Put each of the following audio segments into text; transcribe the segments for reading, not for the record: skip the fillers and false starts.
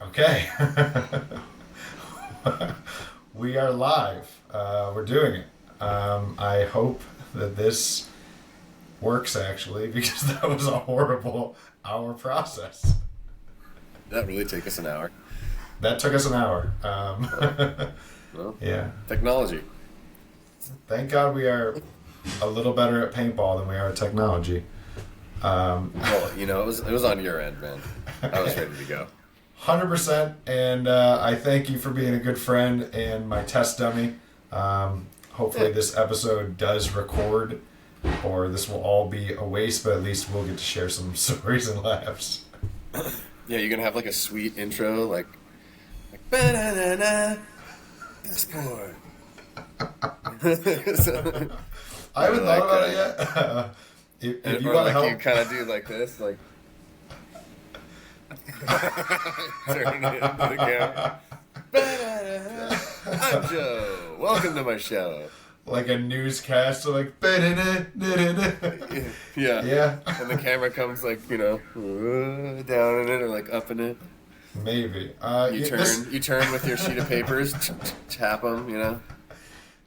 Okay. We are live. We're doing it. I hope that this works actually because that was a horrible hour process. That really take us an hour. That took us an hour. Well, Yeah. technology. Thank God we are a little better at paintball than we are at technology. Well, it was on your end, man. I was ready to go. 100%. And I thank you for being a good friend and my test dummy. Hopefully this episode does record, or this will all be a waste, but at least we'll get to share some stories and laughs. Yeah, you're gonna have like a sweet intro, like ba-da-da-da, passport. I haven't thought about it yet. if you want to help, you kind of do like this, like turn it into the camera. Ba-da-da-da. I'm Joe. Welcome to my show. like a newscast, so like, Yeah. yeah, And the camera comes like, down in it or like up in it. maybe. You turn with your sheet of papers, tap them,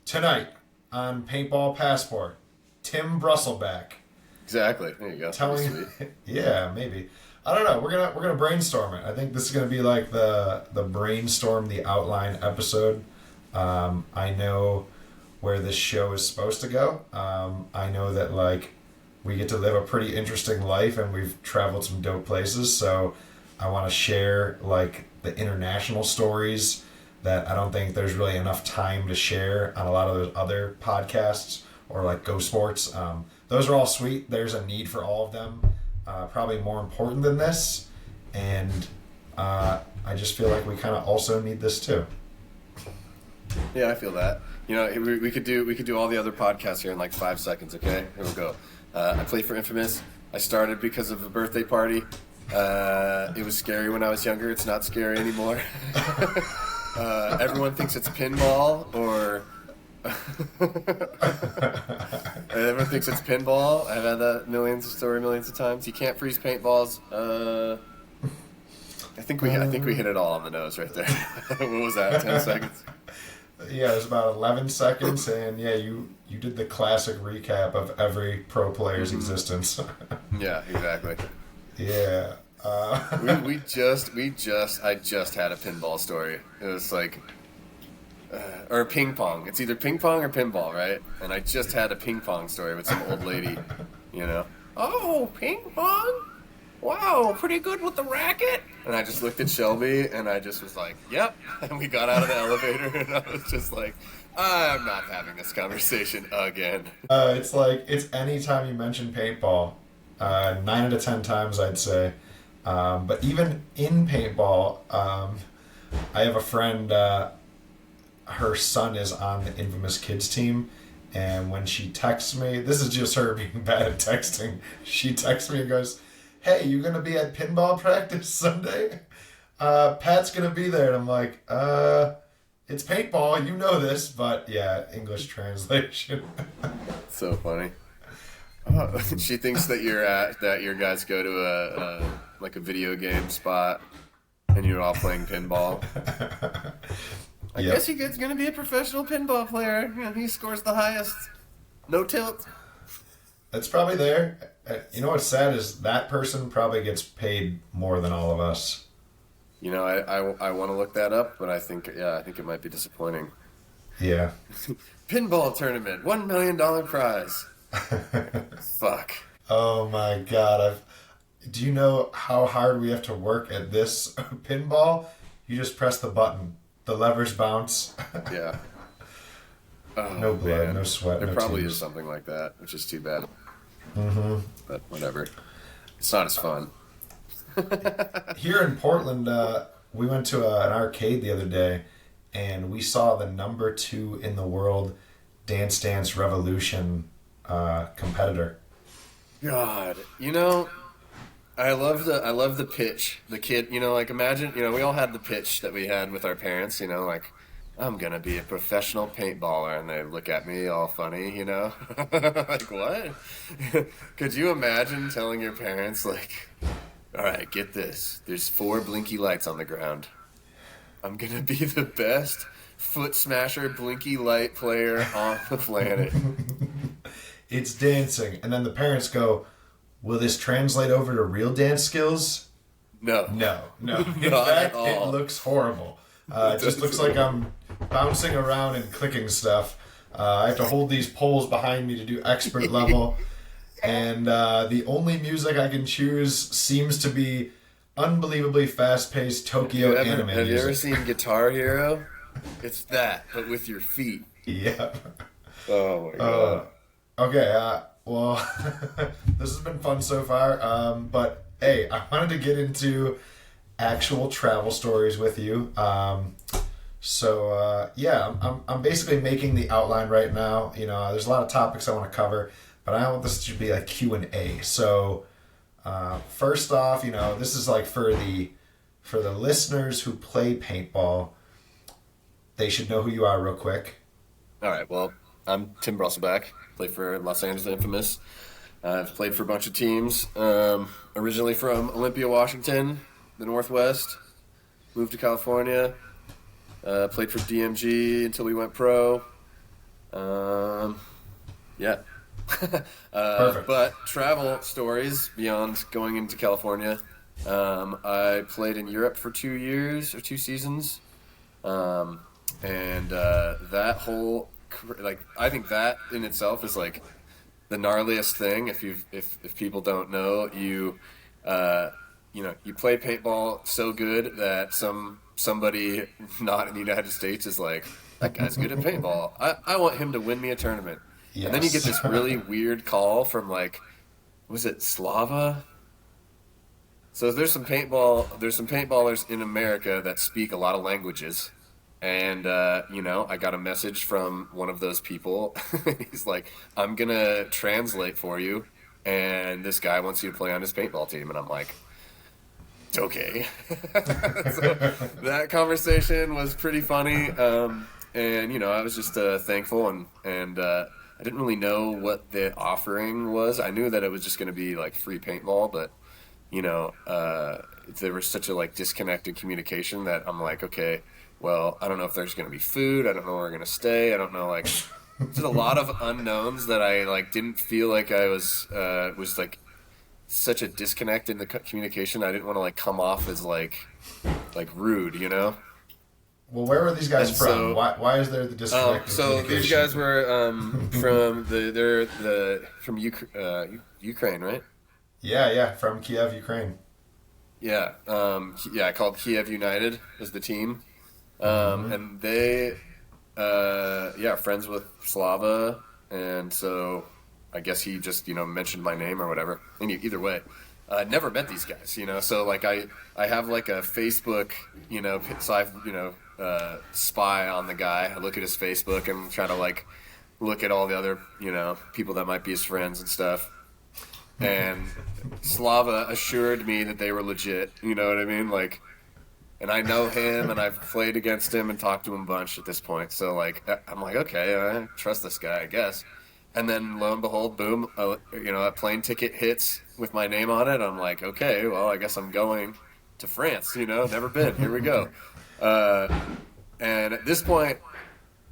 Tonight on Paintball Passport, Tim Brusselback Exactly. There you go. telling, Sweet. yeah, maybe. I don't know. We're gonna brainstorm it. I think this is gonna be like the brainstorm, the outline episode. I know where this show is supposed to go. I know that like we get to live a pretty interesting life, and we've traveled some dope places. So I want to share like the international stories that I don't think there's really enough time to share on a lot of those other podcasts or like Go Sports. Those are all sweet. There's a need for all of them. Probably more important than this, and I just feel like we kind of also need this too. Yeah, I feel that. We could do all the other podcasts here in like 5 seconds. Okay, here we go. I play for Infamous. I started because of a birthday party. It was scary when I was younger. It's not scary anymore. Everyone thinks it's pinball or. Everyone thinks it's pinball. I've had that millions of times. You can't freeze paintballs. I think we hit it all on the nose right there. What was that? 10 seconds. Yeah, it was about 11 seconds, and yeah, you did the classic recap of every pro player's existence. Yeah, exactly. Yeah. I just had a pinball story. It was like, or ping pong. It's either ping pong or pinball, right? And I just had a ping pong story with some old lady, Oh, ping pong? Wow, pretty good with the racket. And I just looked at Shelby, and I just was like, yep. And we got out of the elevator, and I was just like, I'm not having this conversation again. It's anytime you mention paintball, 9 out of 10 times I'd say. But even in paintball, I have a friend, her son is on the Infamous Kids team, and when she texts me, this is just her being bad at texting, she texts me and goes, hey, you gonna be at pinball practice Sunday? Pat's gonna be there. And I'm like, it's paintball, you know this, but yeah, English translation. So funny. She thinks that your guys go to a video game spot and you're all playing pinball. I guess he gets gonna be a professional pinball player. And he scores the highest. No tilt. That's probably there. You know what's sad is that person probably gets paid more than all of us. I want to look that up, but I think it might be disappointing. Yeah. Pinball tournament, $1 million prize. Fuck. Oh my God. Do you know how hard we have to work at this pinball? You just press the button. The levers bounce. Yeah. Oh, no blood, man. No sweat, There no probably tears. is something like that, which is too bad. Mm-hmm. But whatever. It's not as fun. Here in Portland, we went to an arcade the other day, and we saw the number 2 in the world Dance Dance Revolution competitor. God, I love the pitch. The kid, like imagine, we all had the pitch that we had with our parents, like I'm gonna be a professional paintballer, and they look at me all funny, like what? Could you imagine telling your parents like, All right, get this. There's 4 blinky lights on the ground. I'm going to be the best foot smasher blinky light player on the planet. It's dancing. And then the parents go, will this translate over to real dance skills? No. No. In Not fact, at all. it looks horrible. It just looks like I'm bouncing around and clicking stuff. I have to hold these poles behind me to do expert level. And the only music I can choose seems to be unbelievably fast-paced Tokyo anime music. Have you ever seen Guitar Hero? It's that, but with your feet. Yeah. Oh, my God. Okay, well, this has been fun so far. But, hey, I wanted to get into actual travel stories with you. So I'm basically making the outline right now. You know, there's a lot of topics I want to cover, but I want this to be like Q&A. So first off, you know, this is like for the listeners who play paintball. They should know who you are real quick. All right, well, I'm Tim Brusselback. Play for Los Angeles Infamous. I've played for a bunch of teams. Originally from Olympia, Washington, the Northwest. Moved to California. Played for DMG until we went pro. Yeah. Perfect. But travel stories beyond going into California. I played in Europe for 2 years or 2 seasons. And that whole, like, I think that in itself is like the gnarliest thing. If people don't know, you play paintball so good that somebody not in the United States is like, that guy's good at paintball. I want him to win me a tournament. Yes. And then you get this really weird call from, like, was it Slava? So there's some paintballers in America that speak a lot of languages. And, I got a message from one of those people. He's like, I'm going to translate for you, and this guy wants you to play on his paintball team. And I'm like, it's okay. So that conversation was pretty funny. I was just thankful, and I didn't really know what the offering was. I knew that it was just going to be, like, free paintball, but, there was such a, like, disconnected communication that I'm like, okay, well, I don't know if there's going to be food. I don't know where we're going to stay. I don't know, like, there's a lot of unknowns that I, like, didn't feel like I was like, such a disconnect in the communication. I didn't want to, like, come off as, like rude, you know? Well, where were these guys from? So, why is there the disconnect? So these guys were from Ukraine, right? Yeah, from Kiev, Ukraine. Yeah, called Kiev United is the team, and they, friends with Slava, and so I guess he just mentioned my name or whatever. And either way, never met these guys, So like I have like a Facebook, so I've spy on the guy. I look at his Facebook and try to like look at all the other people that might be his friends and stuff. And Slava assured me that they were legit, you know what I mean? Like, and I know him, and I've played against him and talked to him a bunch at this point. So, like, I'm like, okay, I trust this guy, I guess. And then, lo and behold, boom, a plane ticket hits with my name on it. I'm like, okay, well, I guess I'm going to France, never been. Here we go. And at this point,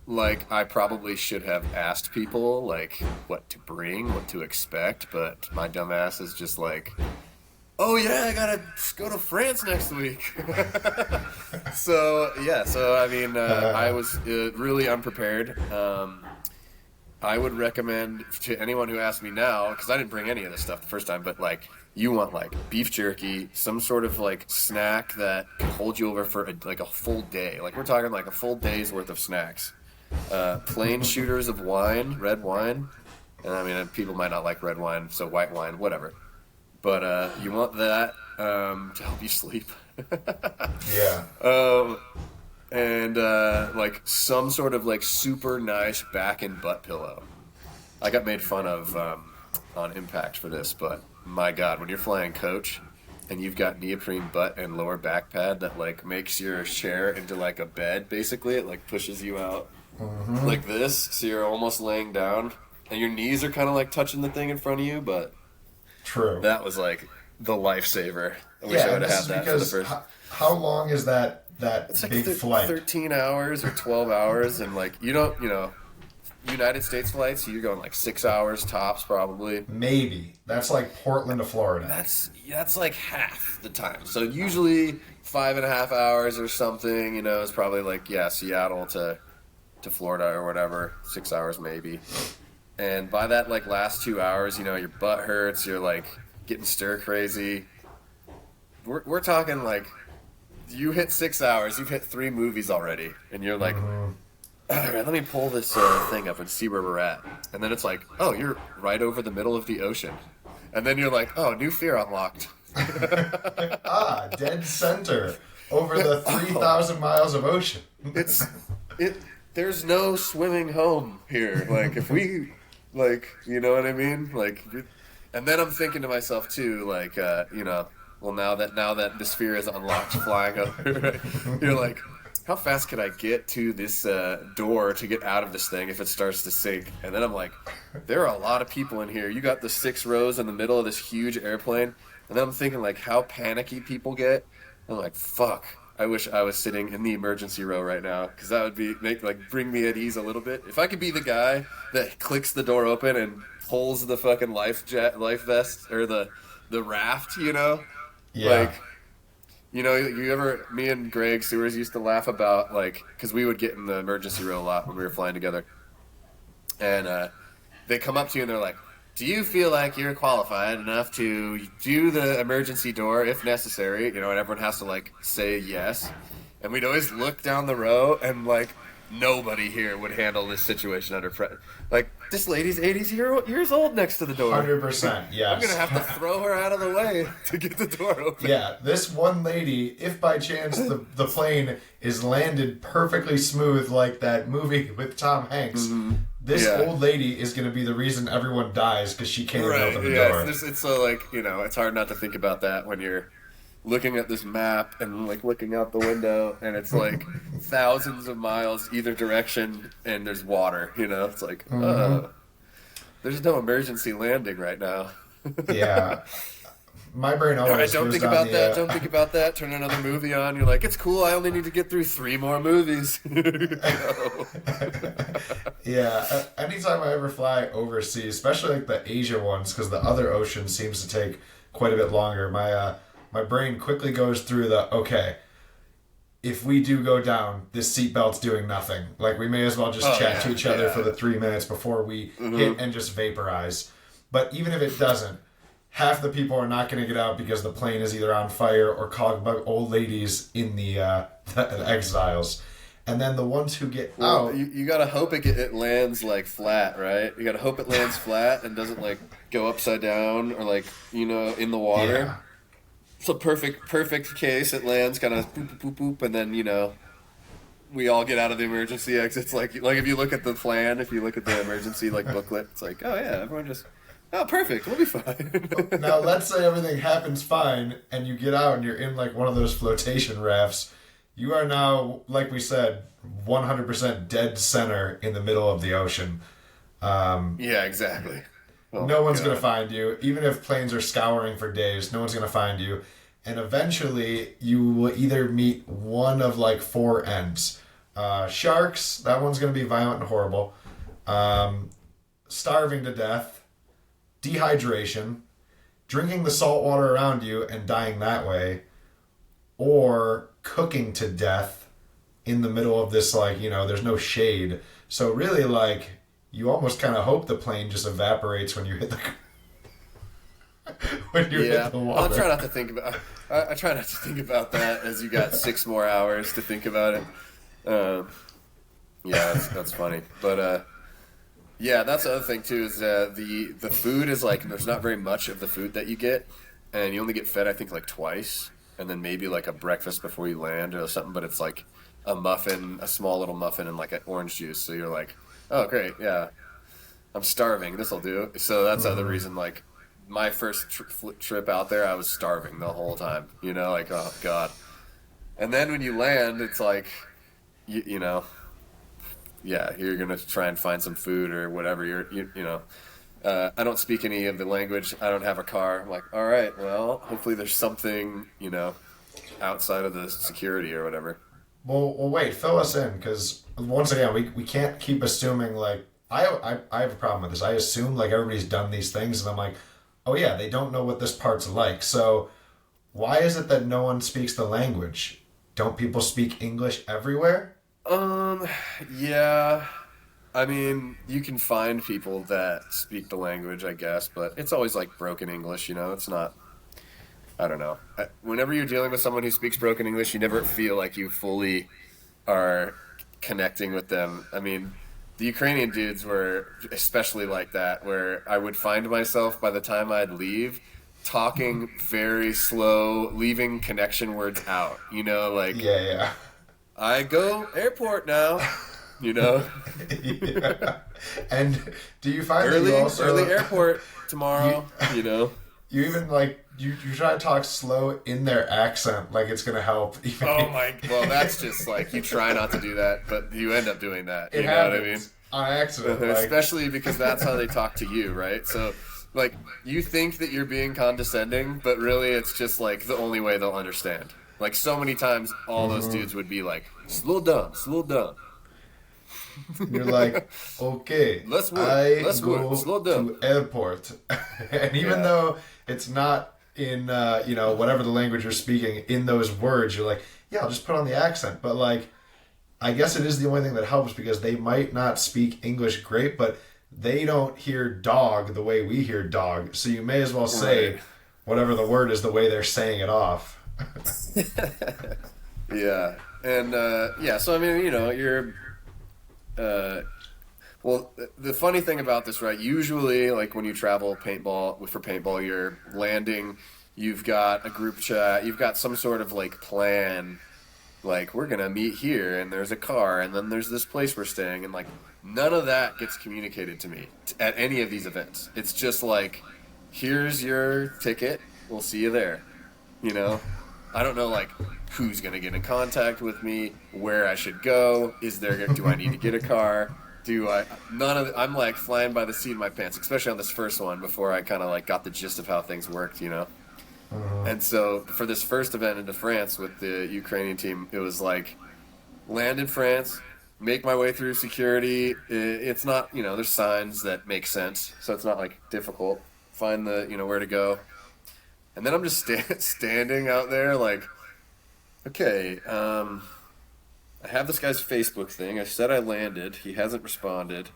like, I probably should have asked people, like, what to bring, what to expect, but my dumb ass is just like, oh, yeah, I gotta go to France next week. So, I mean, I was really unprepared. I would recommend to anyone who asks me now, because I didn't bring any of this stuff the first time, but, like, you want, like, beef jerky, some sort of, like, snack that can hold you over for, a full day. Like, we're talking, like, a full day's worth of snacks. Plain shooters of wine, red wine. And I mean, people might not like red wine, so white wine, whatever. But you want that to help you sleep. Yeah. And like some sort of like super nice back and butt pillow. I got made fun of on Impact for this, but my God, when you're flying coach and you've got neoprene butt and lower back pad that like makes your chair into like a bed, basically, it like pushes you out. Mm-hmm. Like this, so you're almost laying down, and your knees are kind of like touching the thing in front of you, but true. That was like the lifesaver I wish I would have had is that for the because first. how long is that It's like big flight? 13 hours or 12 hours, and like you don't, United States flights, you're going like 6 hours tops probably. Maybe that's like Portland to Florida. That's like half the time. So usually 5.5 hours or something. Is probably like Seattle to Florida or whatever, 6 hours maybe. And by that like last 2 hours, your butt hurts. You're like getting stir crazy. We're talking like you hit 6 hours, you've hit 3 movies already, and you're like. All right, let me pull this thing up and see where we're at. And then it's like, oh, you're right over the middle of the ocean. And then you're like, oh, new fear unlocked. Dead center over the 3,000 miles of ocean. There's no swimming home here. Like, if we, like, you know what I mean? Like, and then I'm thinking to myself, too, like, well, now that the sphere is unlocked flying over, right? You're like, how fast can I get to this door to get out of this thing if it starts to sink? And then I'm like, there are a lot of people in here. You got the 6 rows in the middle of this huge airplane. And then I'm thinking, like, how panicky people get. I'm like, fuck. I wish I was sitting in the emergency row right now, because that would bring me at ease a little bit. If I could be the guy that clicks the door open and pulls the fucking life vest or the raft, Yeah. Like, me and Greg Sewers used to laugh about, like, because we would get in the emergency row a lot when we were flying together. And they come up to you and they're like, do you feel like you're qualified enough to do the emergency door if necessary? And everyone has to, like, say yes. And we'd always look down the row and, like, nobody here would handle this situation under pressure. Like, this lady's 80 years old next to the door. 100%, yes. I'm going to have to throw her out of the way to get the door open. Yeah, this one lady, if by chance the plane is landed perfectly smooth like that movie with Tom Hanks, this old lady is going to be the reason everyone dies because she can't even open the door. It's so, like, it's hard not to think about that when you're looking at this map and, like, looking out the window, and it's like thousands of miles either direction, and there's water. It's like, there's no emergency landing right now. Yeah, my brain always. All right, don't think about that. Don't think about that. Turn another movie on. You're like, it's cool. I only need to get through 3 more movies. Yeah, anytime I ever fly overseas, especially like the Asia ones, because the other ocean seems to take quite a bit longer. My brain quickly goes through okay, if we do go down, this seatbelt's doing nothing. Like, we may as well just chat to each other for the 3 minutes before we hit and just vaporize. But even if it doesn't, half the people are not going to get out because the plane is either on fire or clogged by old ladies in the exiles. And then the ones who get out... You got to hope it lands, like, flat, right? You got to hope it lands flat and doesn't, like, go upside down or, like, in the water. Yeah. It's a perfect case. It lands kind of boop, boop, boop, boop, and then, we all get out of the emergency exits. Like if you look at the plan, if you look at the emergency, like, booklet, it's like, oh, yeah, everyone just, oh, perfect, we'll be fine. Now, let's say everything happens fine, and you get out and you're in, like, one of those flotation rafts. You are now, like we said, 100% dead center in the middle of the ocean. Yeah, exactly. No one's going to find you. Even if planes are scouring for days, no one's going to find you. And eventually, you will either meet one of, like, 4 ends. Sharks, that one's going to be violent and horrible. Starving to death. Dehydration. Drinking the salt water around you and dying that way. Or cooking to death in the middle of this, like, there's no shade. So really, like... You almost kind of hope the plane just evaporates when you hit the hit the water. I try not to think about. I try not to think about that as you got 6 more hours to think about it. That's funny. But that's the other thing too is the food is like there's not very much of the food that you get, and you only get fed I think like twice, and then maybe like a breakfast before you land or something. But it's like a muffin, a small little muffin, and like an orange juice. So you're like. Oh, great, yeah. I'm starving. This'll do. So that's the other reason, like, my first trip out there, I was starving the whole time. Like, oh, God. And then when you land, it's like, you're going to try and find some food or whatever. I don't speak any of the language. I don't have a car. I'm like, all right, well, hopefully there's something, outside of the security or whatever. Well, wait, fill us in, because once again, we can't keep assuming, like, I have a problem with this. I assume, like, everybody's done these things, and I'm like, oh yeah, they don't know what this part's like. So why is it that no one speaks the language? Don't people speak English everywhere? Yeah. I mean, you can find people that speak the language, I guess, but it's always like broken English, It's not, I don't know. Whenever you're dealing with someone who speaks broken English, you never feel like you fully are connecting with them. I mean, the Ukrainian dudes were especially like that, where I would find myself by the time I'd leave talking very slow, leaving connection words out, like, Yeah. I go airport now. Yeah. And do you find early, that you also early airport tomorrow, you even like you try to talk slow in their accent, like it's gonna help. Oh my! Well, that's just like you try not to do that, but you end up doing that. It know happens what I mean? On accident, Especially because that's how they talk to you, right? So, like, you think that you're being condescending, but really it's just like the only way they'll understand. Like so many times, all those dudes would be like, "Slow down, slow down." You're like, okay, let's go slow down to airport, and even though it's not in whatever the language you're speaking, in those words, you're like, yeah, I'll just put on the accent. But like, I guess it is the only thing that helps, because they might not speak English great, but they don't hear dog the way we hear dog. So you may as well say whatever the word is the way they're saying it off. Yeah, and so I mean, you're. Well, the funny thing about this, right? Usually, like when you travel for paintball, you're landing. You've got a group chat. You've got some sort of like plan. Like we're gonna meet here, and there's a car, and then there's this place we're staying, and like none of that gets communicated to me at any of these events. It's just like, here's your ticket. We'll see you there. I don't know, like, who's going to get in contact with me, where I should go, do I need to get a car, I'm, like, flying by the seat of my pants, especially on this first one, before I kind of, like, got the gist of how things worked, And so, for this first event into France with the Ukrainian team, it was, like, land in France, make my way through security. It's not, there's signs that make sense, so it's not, like, difficult. Find the, where to go. And then I'm just standing out there like, okay, I have this guy's Facebook thing. I said I landed. He hasn't responded.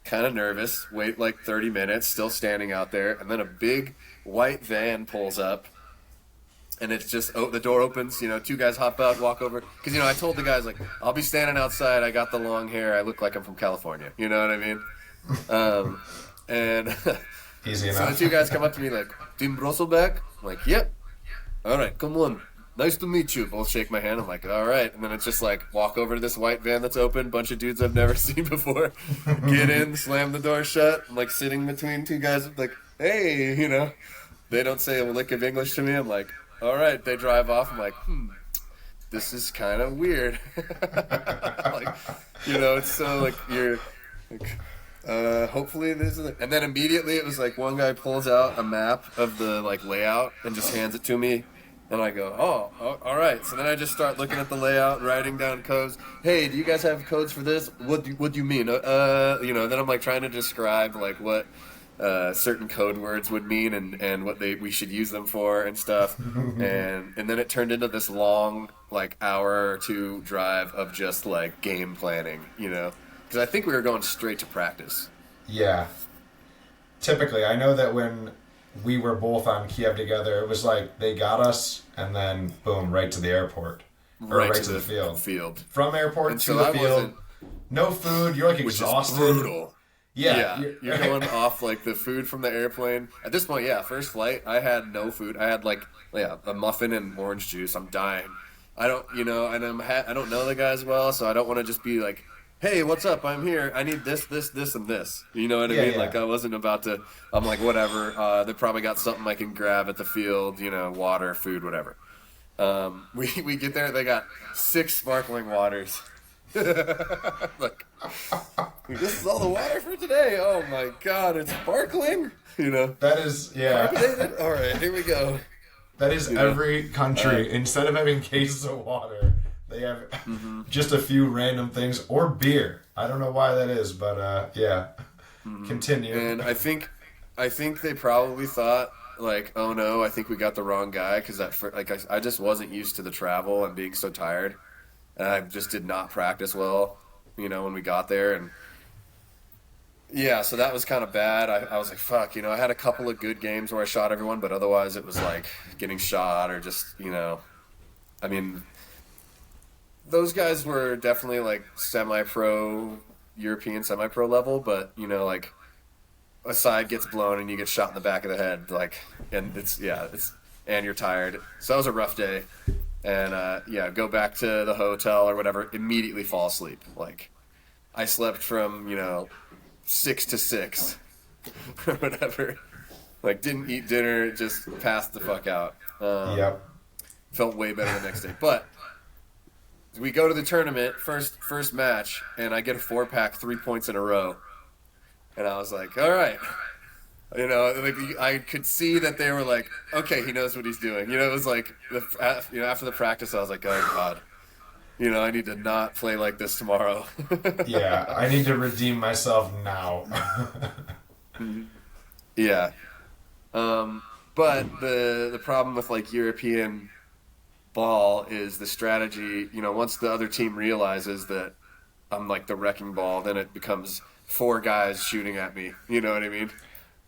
Kind of nervous. Wait like 30 minutes, still standing out there. And then a big white van pulls up. And it's just, the door opens, two guys hop out, walk over. Because, I told the guys, like, I'll be standing outside. I got the long hair. I look like I'm from California. You know what I mean? And... Easy So enough. the two guys come up to me like, Team Brusselback? I'm like, yep. All right, come on. Nice to meet you. Both shake my hand. I'm like, all right. And then it's just like, walk over to this white van that's open. Bunch of dudes I've never seen before. Get in, slam the door shut. I'm like sitting between two guys like, hey, They don't say a lick of English to me. I'm like, all right. They drive off. I'm like, this is kind of weird. Like, it's so like, you're... Like, hopefully this is, and then immediately it was like one guy pulls out a map of the like layout and just hands it to me, and I go, oh, all right. So then I just start looking at the layout, writing down codes. Hey, do you guys have codes for this? What do you mean? Then I'm like trying to describe like what certain code words would mean and what we should use them for and stuff, and then it turned into this long like hour or two drive of just like game planning, Because I think we were going straight to practice. Yeah. Typically, I know that when we were both on Kiev together, it was like they got us, and then boom, right to the airport. Or right to the field. From airport and to the field. No food. You're like exhausted. Which is brutal. Yeah. You're going off like the food from the airplane. At this point, first flight, I had no food. I had like a muffin and orange juice. I'm dying. I don't, and I don't know the guys well, so I don't want to just be like, hey, what's up? I'm here. I need this, and this. You know what I mean? Yeah. Like, I wasn't about to... I'm like, whatever. They probably got something I can grab at the field, water, food, whatever. We get there, they got 6 sparkling waters. Like, Like, this is all the water for today. Oh my god, it's sparkling. You know, That is, yeah. carbonated. All right, here we go. That is You know? every country. Instead of having cases of water, they have just a few random things or beer. I don't know why that is, but yeah. Continue. And I think they probably thought like, oh no, I think we got the wrong guy because I just wasn't used to the travel and being so tired, and I just did not practice well, you know, when we got there, and yeah, so that was kind of bad. I was like, fuck, you know, I had a couple of good games where I shot everyone, but otherwise it was like getting shot or just, you know, I mean, those guys were definitely like semi-pro, European semi-pro level, but you know, like a side gets blown and you get shot in the back of the head, like, and and you're tired. So that was a rough day, and yeah, go back to the hotel or whatever, immediately fall asleep. Like, I slept from 6 to 6 or whatever. Like, didn't eat dinner, just passed the fuck out. Yep. Felt way better the next day, but. We go to the tournament, first match, and I get a 4-pack 3 points in a row. And I was like, all right. You know, like I could see that they were like, okay, he knows what he's doing. You know, it was like, after the practice, I was like, oh, God. You know, I need to not play like this tomorrow. Yeah, I need to redeem myself now. Yeah. But the problem with, like, European ball is the strategy, you know, once the other team realizes that I'm like the wrecking ball, then it becomes 4 guys shooting at me, you know what I mean?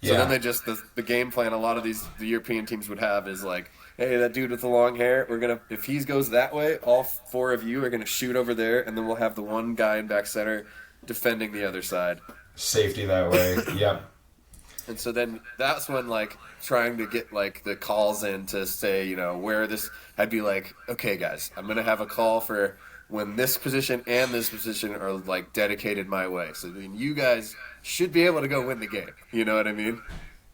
So then they just, the game plan a lot of the European teams would have is like, hey, that dude with the long hair, if he goes that way, all 4 of you are going to shoot over there, and then we'll have the one guy in back center defending the other side. Safety that way, yep. And so then that's when, like, trying to get, like, the calls in to say, you know, where this, I'd be like, okay, guys, I'm going to have a call for when this position and this position are, like, dedicated my way. So then you guys should be able to go win the game. You know what I mean?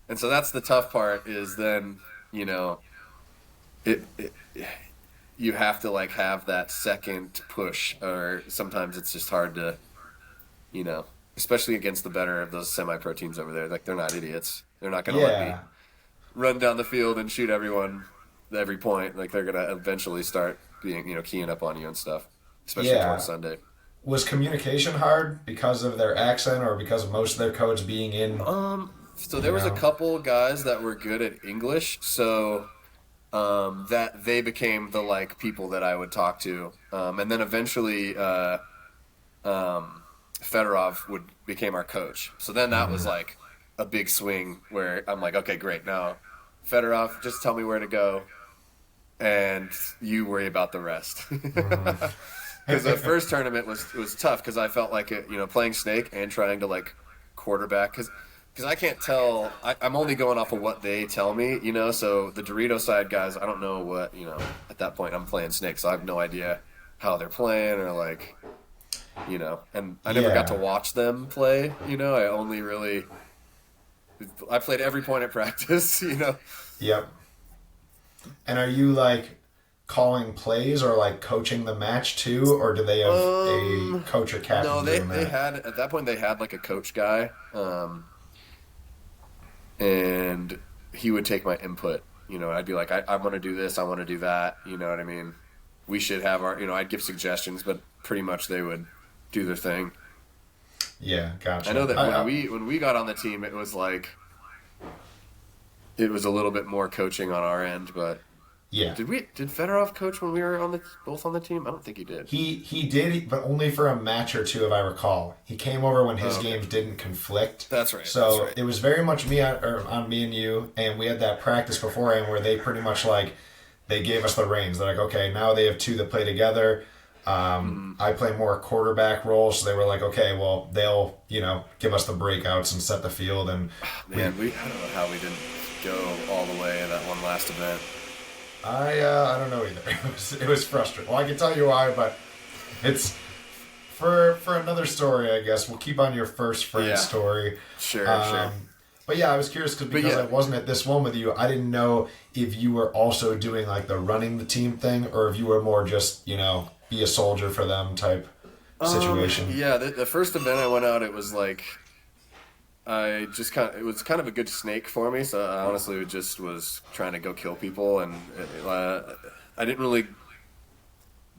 And so that's the tough part is then, you know, you have to, like, have that second push, or sometimes it's just hard to, you know, especially against the better of those semi-pro teams over there. Like, they're not idiots. They're not going to let me run down the field and shoot everyone every point. Like, they're going to eventually start being, you know, keying up on you and stuff, especially towards Sunday. Was communication hard because of their accent or because of most of their codes being in? So there was a couple guys that were good at English, so that they became the, like, people that I would talk to. And then eventually Fedorov became our coach. So then that was like a big swing where I'm like, okay, great. Now, Fedorov, just tell me where to go, and you worry about the rest. Because the first tournament was tough because I felt like it, you know, playing Snake and trying to, like, quarterback because I can't tell. I'm only going off of what they tell me, you know. So the Dorito side guys, I don't know what, you know. At that point, I'm playing Snake, so I have no idea how they're playing or, like, you know, and I never got to watch them play, you know. I played every point at practice, you know. Yep. And are you, like, calling plays or, like, coaching the match too, or do they have a coach or captain? No, they had, at that point, they had, like, a coach guy, and he would take my input, you know. I'd be like, I want to do this, I want to do that, you know what I mean? We should have our, you know, I'd give suggestions, but pretty much they would do their thing. Yeah, gotcha. I know that when we got on the team, it was like, it was a little bit more coaching on our end, but yeah. Did Fedorov coach when we were both on the team? I don't think he did. He did, but only for a match or two, if I recall. He came over when his games didn't conflict. That's right. So it was very much on me and you, and we had that practice beforehand where they pretty much, like, they gave us the reins. They're like, okay, now they have 2 that play together. I play more quarterback role, so they were like, okay, well, they'll, you know, give us the breakouts and set the field. And I don't know how we didn't go all the way in that one last event. I don't know either. It was frustrating. Well, I can tell you why, but it's for another story, I guess. We'll keep on your first friend story. Sure. But yeah, I was curious because I wasn't at this one with you. I didn't know if you were also doing, like, the running the team thing, or if you were more just, you know, be a soldier for them type situation? Yeah, the first event I went out, it was like it was kind of a good snake for me. So I honestly just was trying to go kill people, and I didn't really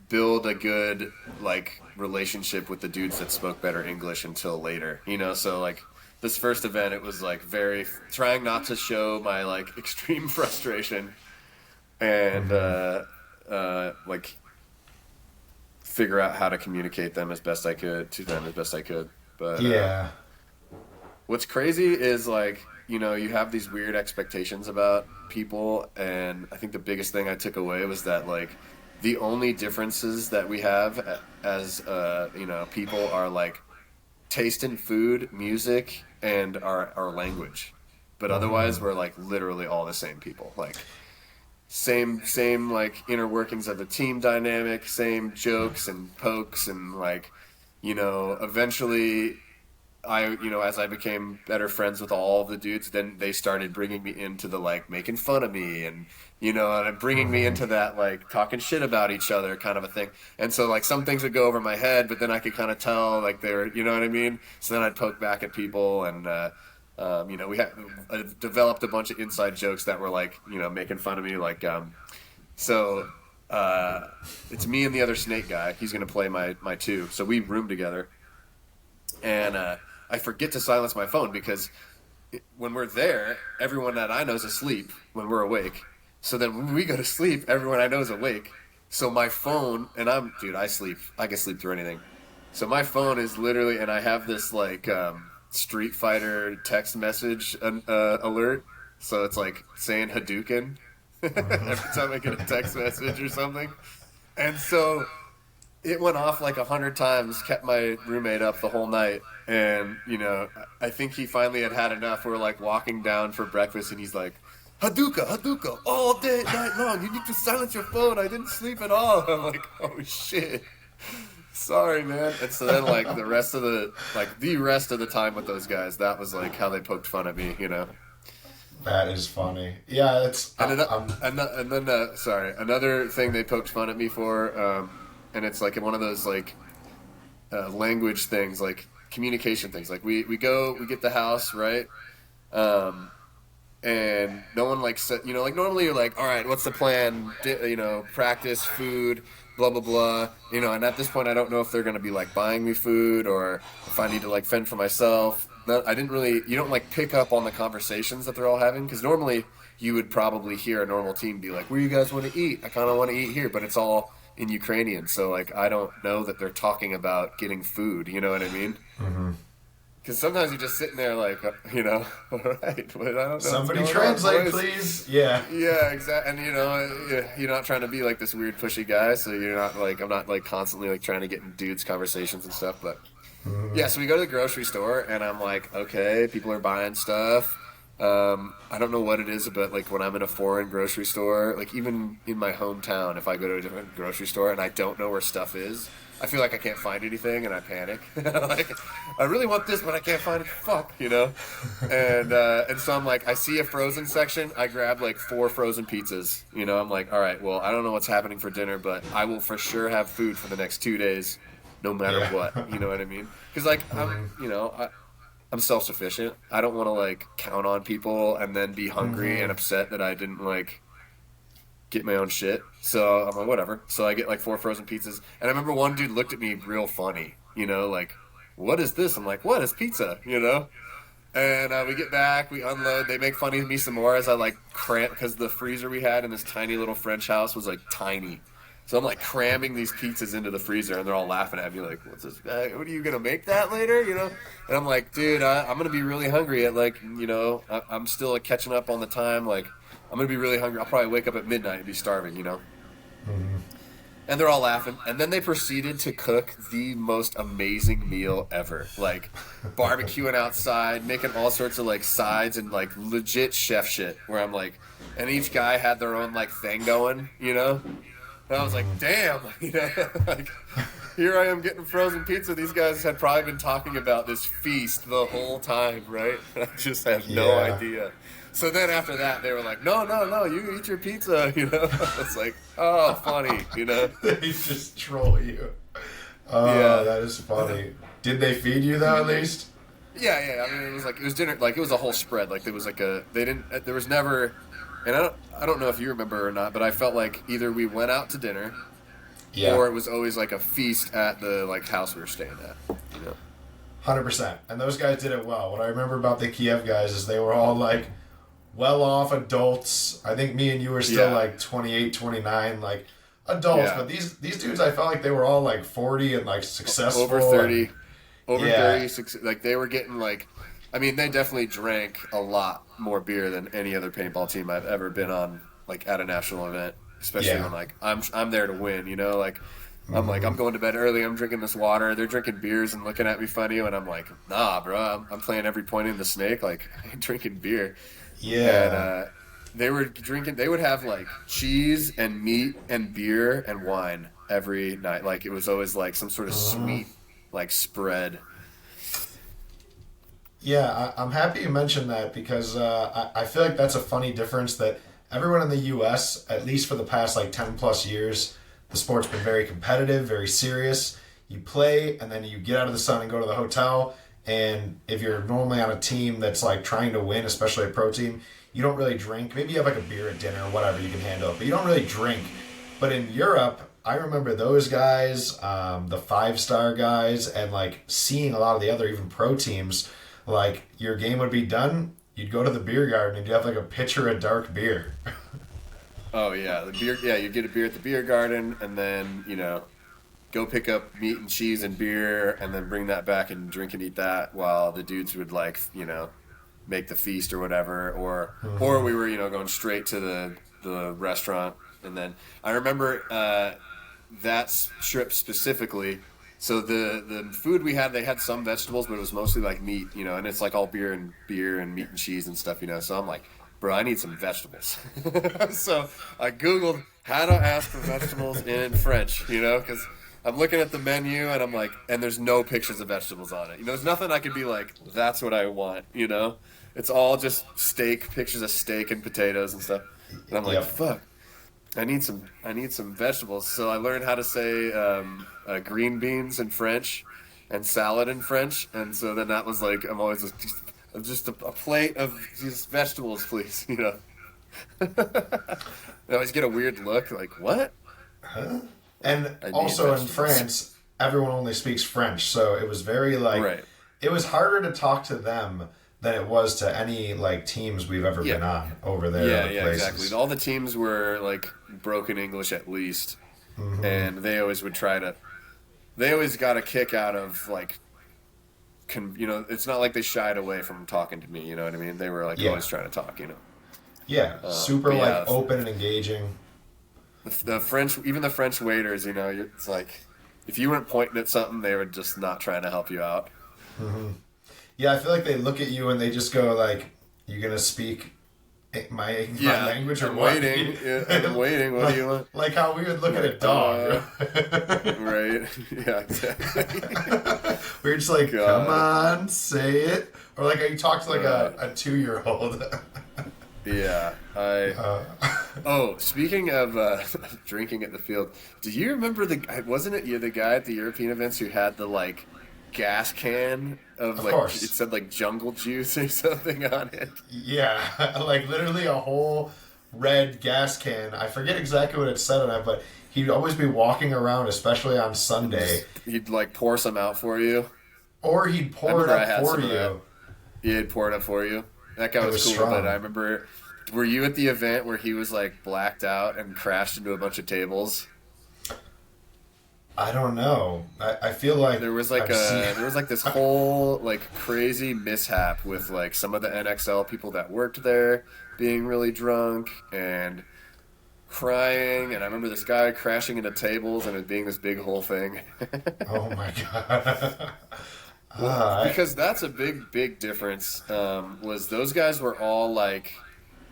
build a good like relationship with the dudes that spoke better English until later. So like this first event, it was like very trying not to show my like extreme frustration and like figure out how to communicate them as best I could to them as best I could. But Yeah. what's crazy is like, you have these weird expectations about people, and I think the biggest thing I took away was that like the only differences that we have as people are like taste in food, music, and our language. But otherwise we're like literally all the same people. Like same like inner workings of a team dynamic, same jokes and pokes, and like, eventually as I became better friends with all of the dudes, then they started bringing me into the like making fun of me and and bringing me into that like talking shit about each other kind of a thing. And so like some things would go over my head, but then I could kind of tell like they were, you know what I mean? So then I'd poke back at people, and we had developed a bunch of inside jokes that were like making fun of me, like it's me and the other snake guy. He's gonna play my two, so we room together, and I forget to silence my phone because when we're there, everyone that I know is asleep when we're awake. So then when we go to sleep, everyone I know is awake. So my phone, and I can sleep through anything. So my phone is literally, and I have this like Street Fighter text message alert. So it's like saying Hadouken every time I get a text message or something. And so it went off like 100 times, kept my roommate up the whole night. And, I think he finally had enough. We're like walking down for breakfast, and he's like, Hadouka, all day, night long. You need to silence your phone. I didn't sleep at all. I'm like, oh shit. Sorry, man. And so then like the rest of the time with those guys, that was like how they poked fun at me, That is funny. Yeah, it's... another thing they poked fun at me for, and it's like one of those like language things, like communication things. Like we get the house, right? And no one like said, like normally you're like, all right, what's the plan? Practice, food, blah, blah, blah. And at this point I don't know if they're going to be like buying me food or if I need to like fend for myself. You don't like pick up on the conversations that they're all having, because normally you would probably hear a normal team be like, where you guys want to eat? I kind of want to eat here, but it's all in Ukrainian. So like, I don't know that they're talking about getting food. You know what I mean? Mm-hmm. Because sometimes you're just sitting there like, all right, but I don't know. Somebody translate, please. Yeah. Yeah, exactly. And you're not trying to be like this weird pushy guy, so you're not like, I'm not like constantly like trying to get in dudes' conversations and stuff. But yeah, so we go to the grocery store, and I'm like, okay, people are buying stuff. I don't know what it is, but like when I'm in a foreign grocery store, like even in my hometown, if I go to a different grocery store and I don't know where stuff is, I feel like I can't find anything, and I panic. Like, I really want this, but I can't find it. Fuck, And so I'm like, I see a frozen section. I grab like 4 frozen pizzas. I'm like, all right, well, I don't know what's happening for dinner, but I will for sure have food for the next 2 days, no matter what. You know what I mean? Because like, I'm self-sufficient. I don't want to like count on people and then be hungry and upset that I didn't like get my own shit. So I'm like, whatever. So I get like 4 frozen pizzas. And I remember one dude looked at me real funny, like, what is this? I'm like, what is pizza? And we get back, we unload, they make fun of me some more as I like cramp, because the freezer we had in this tiny little French house was like tiny. So I'm like cramming these pizzas into the freezer, and they're all laughing at me like, what's this guy? What are you going to make that later? And I'm like, dude, I'm going to be really hungry at like, I'm still like catching up on the time. Like, I'm going to be really hungry. I'll probably wake up at midnight and be starving, Mm-hmm. And they're all laughing. And then they proceeded to cook the most amazing meal ever. Like, barbecuing outside, making all sorts of like sides and like legit chef shit, where I'm like, and each guy had their own like thing going, And I was like, damn, like, here I am getting frozen pizza. These guys had probably been talking about this feast the whole time, right? I just have no idea. So then after that, they were like, no, you eat your pizza, I was like, oh, funny, They just troll you. Oh, that is funny. Did they feed you though at least? Yeah. I mean, it was dinner. Like, it was a whole spread. Like, there was like there was never, and I don't know if you remember or not, but I felt like either we went out to dinner, Yeah. or it was always like a feast at the like house we were staying at. 100%. And those guys did it well. What I remember about the Kiev guys is they were all like well-off adults. I think me and you were still like 28, 29, like adults. Yeah. But these dudes, I felt like they were all like 40 and like successful. Over 30. And, Over 30, like they were getting like, I mean, they definitely drank a lot more beer than any other paintball team I've ever been on, like at a national event. Especially when like I'm there to win, you know, like I'm like I'm going to bed early, I'm drinking this water, they're drinking beers and looking at me funny, and I'm like, nah, bro, I'm playing every point in the snake, like I ain't drinking beer. Yeah. And they were drinking. They would have like cheese and meat and beer and wine every night. Like it was always like some sort of sweet like spread. Yeah, I'm happy you mentioned that because I feel like that's a funny difference that everyone in the U.S., at least for the past like 10 plus years, the sport's been very competitive, very serious. You play and then you get out of the sun and go to the hotel. And if you're normally on a team that's like trying to win, especially a pro team, you don't really drink. Maybe you have like a beer at dinner or whatever, you can handle it, but you don't really drink. But in Europe, I remember those guys, the 5-star guys, and like seeing a lot of the other even pro teams, like your game would be done, you'd go to the beer garden and you'd have like a pitcher of dark beer. Oh yeah, the beer. Yeah, you get a beer at the beer garden, and then go pick up meat and cheese and beer, and then bring that back and drink and eat that, while the dudes would like make the feast or whatever, or we were going straight to the restaurant. And then I remember that trip specifically. So the food we had, they had some vegetables, but it was mostly like meat, and it's like all beer and meat and cheese and stuff, So I'm like, bro, I need some vegetables. So I Googled how to ask for vegetables in French, because I'm looking at the menu and I'm like, and there's no pictures of vegetables on it. There's nothing I could be like, that's what I want, It's all just steak, pictures of steak and potatoes and stuff. And I'm like, fuck. I need some vegetables. So I learned how to say green beans in French and salad in French. And so then that was like, I'm always just a plate of these vegetables, please. I always get a weird look, like, what? Huh? And also in France, everyone only speaks French. So it was very like, it was harder to talk to them than it was to any like teams we've ever been on over there. Yeah, exactly. All the teams were like broken English at least, and they always would they always got a kick out of like, it's not like they shied away from talking to me. You know what I mean? They were like always trying to talk. Yeah, super like open and engaging. The French, even the French waiters, it's like if you weren't pointing at something, they were just not trying to help you out. Yeah, I feel like they look at you and they just go like, "You gonna speak my language or I'm what?" Waiting. I'm waiting. What do you want? Like how we would look at a dog. Right. Yeah, exactly. We're just like, come on, say it. Or like you talk to like a 2-year-old. Yeah. Speaking of drinking at the field, do you remember wasn't it the guy at the European events who had the like gas can of like course. It said like jungle juice or something on it? Yeah, like literally a whole red gas can. I forget exactly what it said on it, but he'd always be walking around, especially on Sunday. He'd like pour some out for you, or he'd pour it up for you. Yeah, he'd pour it up for you. That guy was cool. Strong. But I remember, were you at the event where he was like blacked out and crashed into a bunch of tables? I don't know. I feel like there was like this whole like crazy mishap with like some of the NXL people that worked there being really drunk and crying, and I remember this guy crashing into tables and it being this big whole thing. Oh my god. Because that's a big difference. Was those guys were all like,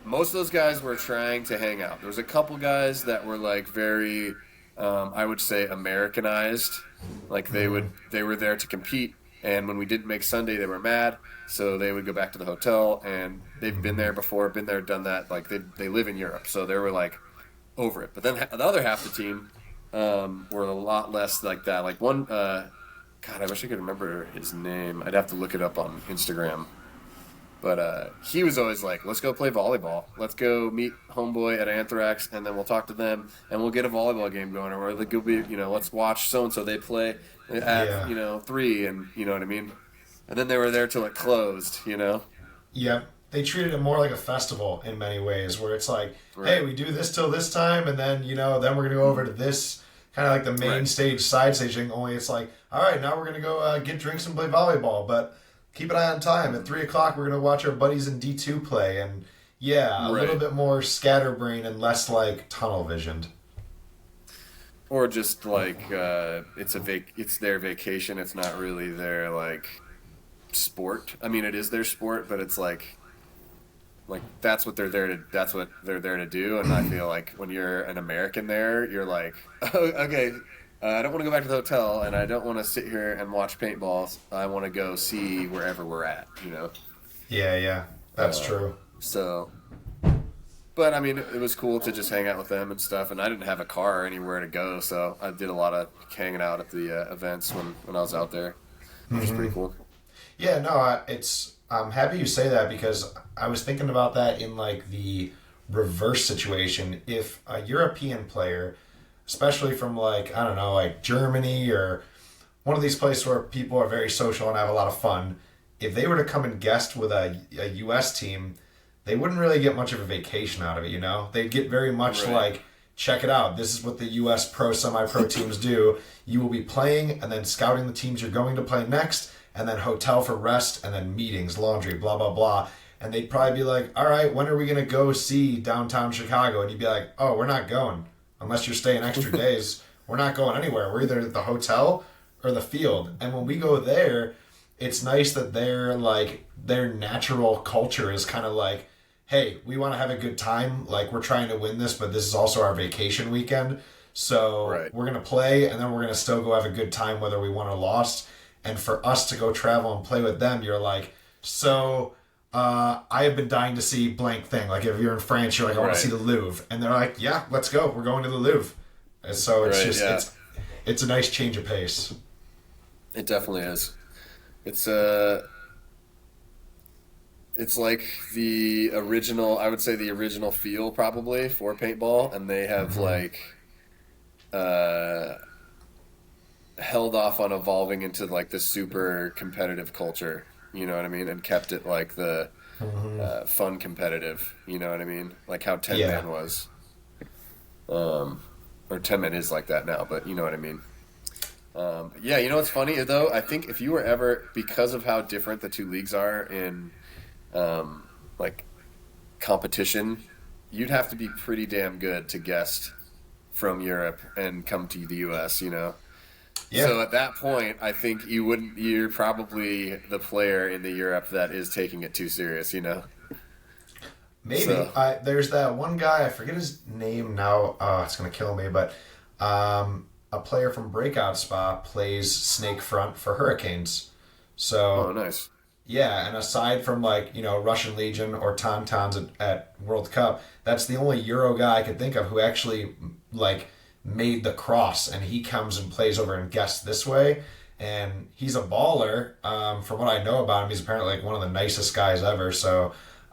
most of those guys were trying to hang out. There was a couple guys that were like very, I would say, Americanized. Like they were there to compete, and when we didn't make Sunday, they were mad. So they would go back to the hotel, and they've been there before, been there, done that. Like they live in Europe, so they were like over it. But then the other half of the team, were a lot less like that. Like one, God, I wish I could remember his name. I'd have to look it up on Instagram. But he was always like, let's go play volleyball. Let's go meet homeboy at Anthrax, and then we'll talk to them, and we'll get a volleyball game going. Or like, it'll be, let's watch so-and-so. They play at, 3, and you know what I mean? And then they were there till it closed. Yep. They treated it more like a festival in many ways, where it's like, hey, we do this till this time, and then, then we're going to go over to this, kind of like the main stage, side stage thing, only it's like, all right, now we're going to go get drinks and play volleyball, but keep an eye on time. At 3 o'clock, we're going to watch our buddies in D2 play, and a little bit more scatterbrain and less like tunnel visioned. Or just like it's their vacation. It's not really their like sport. I mean, it is their sport, but it's like that's what they're there to do. And I feel like when you're an American there, you're like, oh, okay. I don't want to go back to the hotel, and I don't want to sit here and watch paintballs. I want to go see wherever we're at, Yeah, that's true. So, but I mean, it was cool to just hang out with them and stuff, and I didn't have a car or anywhere to go, so I did a lot of hanging out at the events when I was out there, which was pretty cool. Yeah, no, I'm happy you say that, because I was thinking about that in like the reverse situation. If a European player, especially from like, I don't know, like Germany or one of these places where people are very social and have a lot of fun, if they were to come and guest with a U.S. team, they wouldn't really get much of a vacation out of it, They'd get very much like, check it out, this is what the U.S. pro, semi-pro teams do. You will be playing and then scouting the teams you're going to play next, and then hotel for rest, and then meetings, laundry, blah, blah, blah. And they'd probably be like, all right, when are we going to go see downtown Chicago? And you'd be like, oh, we're not going. Unless you're staying extra days, we're not going anywhere. We're either at the hotel or the field. And when we go there, it's nice that their natural culture is kind of like, hey, we want to have a good time. Like, we're trying to win this, but this is also our vacation weekend. So we're going to play, and then we're going to still go have a good time whether we won or lost. And for us to go travel and play with them, you're like, so I have been dying to see blank thing. Like, if you're in France, you're like, I want to see the Louvre. And they're like, yeah, let's go. We're going to the Louvre. And so it's it's a nice change of pace. It definitely is. It's like the original, I would say the original feel probably for paintball, and they have held off on evolving into like the super competitive culture, you know what I mean, and kept it like the fun competitive, you know what I mean, like how 10-man was, or 10-man is like that now, but you know what I mean. What's funny though, I think if you were ever, because of how different the two leagues are in like competition, you'd have to be pretty damn good to guest from Europe and come to the US, Yeah. So at that point, I think you're probably the player in the Europe that is taking it too serious, Maybe. So. There's that one guy, I forget his name now, it's going to kill me, but a player from Breakout Spa plays Snake Front for Hurricanes. So, oh, nice. Yeah, and aside from Russian Legion or Tauntauns at World Cup, that's the only Euro guy I could think of who actually made the cross, and he comes and plays over and guests this way, and he's a baller. From what I know about him, he's apparently one of the nicest guys ever. So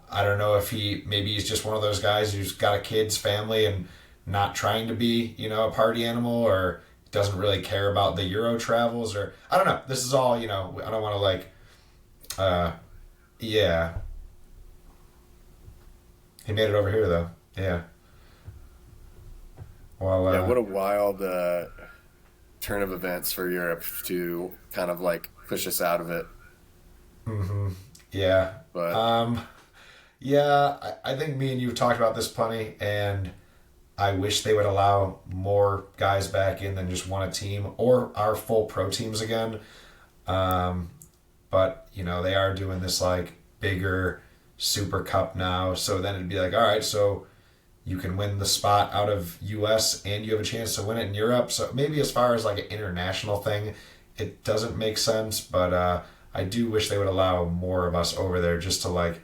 I don't know if maybe he's just one of those guys who's got a kid's family and not trying to be a party animal, or doesn't really care about the Euro travels, or I don't know. This is all I don't want to he made it over here though. Yeah. Well, what a wild turn of events for Europe to kind of push us out of it. Mm-hmm. Yeah. But I think me and you have talked about this plenty, and I wish they would allow more guys back in than just one a team, or our full pro teams again. But they are doing this bigger Super Cup now, so then it'd be all right, so you can win the spot out of US and you have a chance to win it in Europe. So maybe as far as an international thing, it doesn't make sense, but I do wish they would allow more of us over there, just to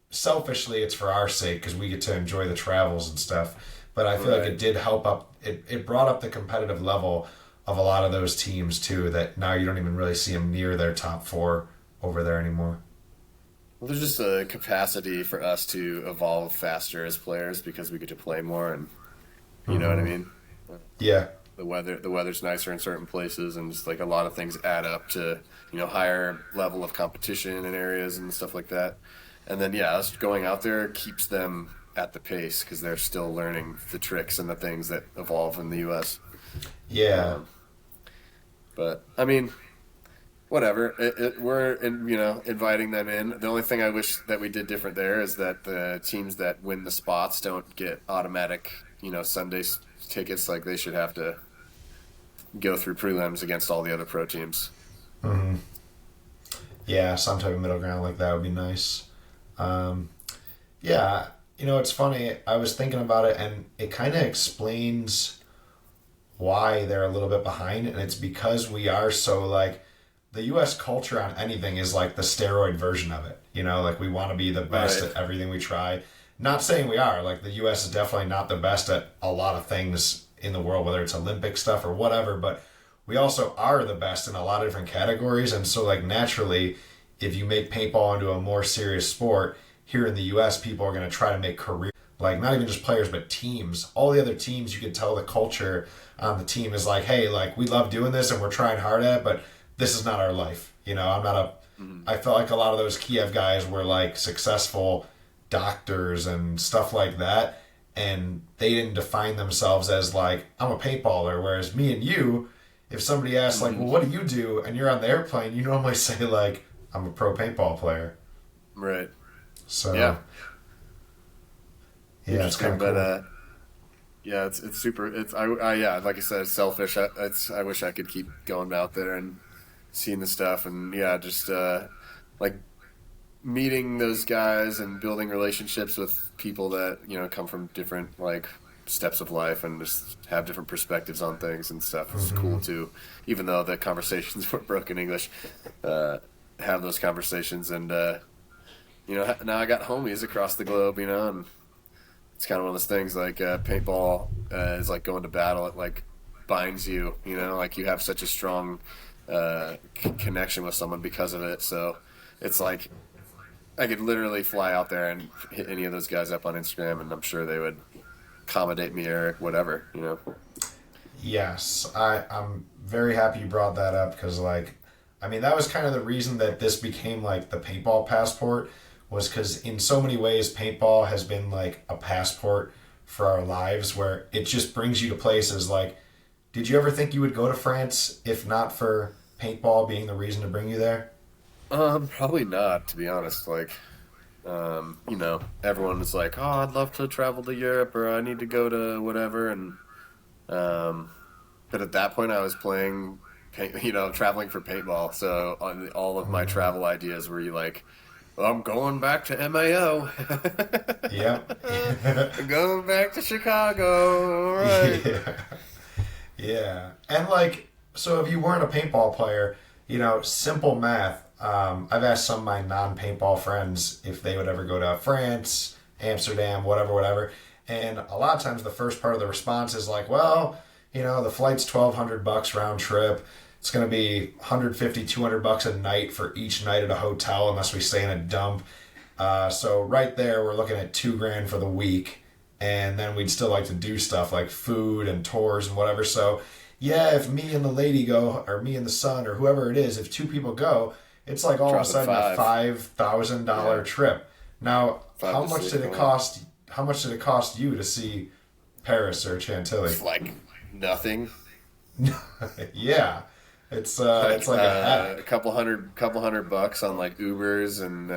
selfishly, it's for our sake, because we get to enjoy the travels and stuff. but I feel like Right. it did help up. It brought up the competitive level of a lot of those teams too. That now you don't even really see them near their top four over there anymore. Well, there's just a capacity for us to evolve faster as players because we get to play more, and you know what I Hmm. mean. Yeah. The weather's nicer in certain places, and just like a lot of things add up to higher level of competition in areas and stuff like that. And then yeah, us going out there keeps them at the pace because they're still learning the tricks and the things that evolve in the U.S. Yeah. Um, but I mean, whatever. We're inviting them in. The only thing I wish that we did different there is that the teams that win the spots don't get automatic Sunday tickets. Like they should have to go through prelims against all the other pro teams. Hmm. Yeah. Some type of middle ground like that would be nice. Um, yeah. It's funny. I was thinking about it, and it kind of explains why they're a little bit behind, and it's because we are so like the U.S. culture on anything is like the steroid version of it. Like we want to be the best Right. at everything we try. Not saying we are. Like the U.S. is definitely not the best at a lot of things in the world, whether it's Olympic stuff or whatever. But we also are the best in a lot of different categories, and so like naturally, if you make paintball into a more serious sport here in the U.S., people are going to try to make career like not even just players but teams. All the other teams, you can tell the culture on the team is like, hey, like we love doing this and we're trying hard at it, but this is not our life. I'm not a. Mhm. I felt like a lot of those Kiev guys were like successful doctors and stuff like that, and they didn't define themselves as like I'm a paintballer. Whereas me and you, if somebody asks like, Mhm. well, what do you do, and you're on the airplane, you normally say like I'm a pro paintball player. Right. So Yeah. yeah, it's kind Interesting, of but cool. yeah, it's super. Yeah, like I said, it's selfish. I wish I could keep going out there and seeing the stuff, and yeah, just like meeting those guys and building relationships with people that come from different like steps of life and just have different perspectives on things and stuff is Hmm. cool too. Even though the conversations were broken English, uh, have those conversations, and now I got homies across the globe, and it's kind of one of those things like paintball is like going to battle. It like binds you, like you have such a strong connection with someone because of it. So it's like I could literally fly out there and hit any of those guys up on Instagram, and I'm sure they would accommodate me or whatever. Yes, I'm very happy you brought that up because, like, I mean, that was kind of the reason that this became like the paintball passport was because in so many ways, paintball has been like a passport for our lives where it just brings you to places like, did you ever think you would go to France if not for paintball being the reason to bring you there? Probably not, to be honest. Like, everyone is like, "Oh, I'd love to travel to Europe, or I need to go to whatever," and um, but at that point, I was playing, traveling for paintball. So all of my Hmm. travel ideas were like, well, I'm going back to MAO. Yep. I'm going back to Chicago. All right. Yeah. Yeah. And like, so if you weren't a paintball player, simple math. I've asked some of my non paintball friends if they would ever go to France, Amsterdam, whatever, whatever. And a lot of times the first part of the response is like, well, the flight's $1,200 round trip. It's going to be 150, $200 a night for each night at a hotel unless we stay in a dump. So right there, we're looking at 2 grand for the week, and then we'd still like to do stuff like food and tours and whatever. So yeah, if me and the lady go, or me and the son, or whoever it is, if two people go, it's like all of a Dropping sudden a five. $5,000 Yeah. trip. Now, Five to six. How much did it cost you to see Paris or Chantilly? It's like nothing. Yeah, it's Like like a a heck. couple hundred bucks on like Ubers and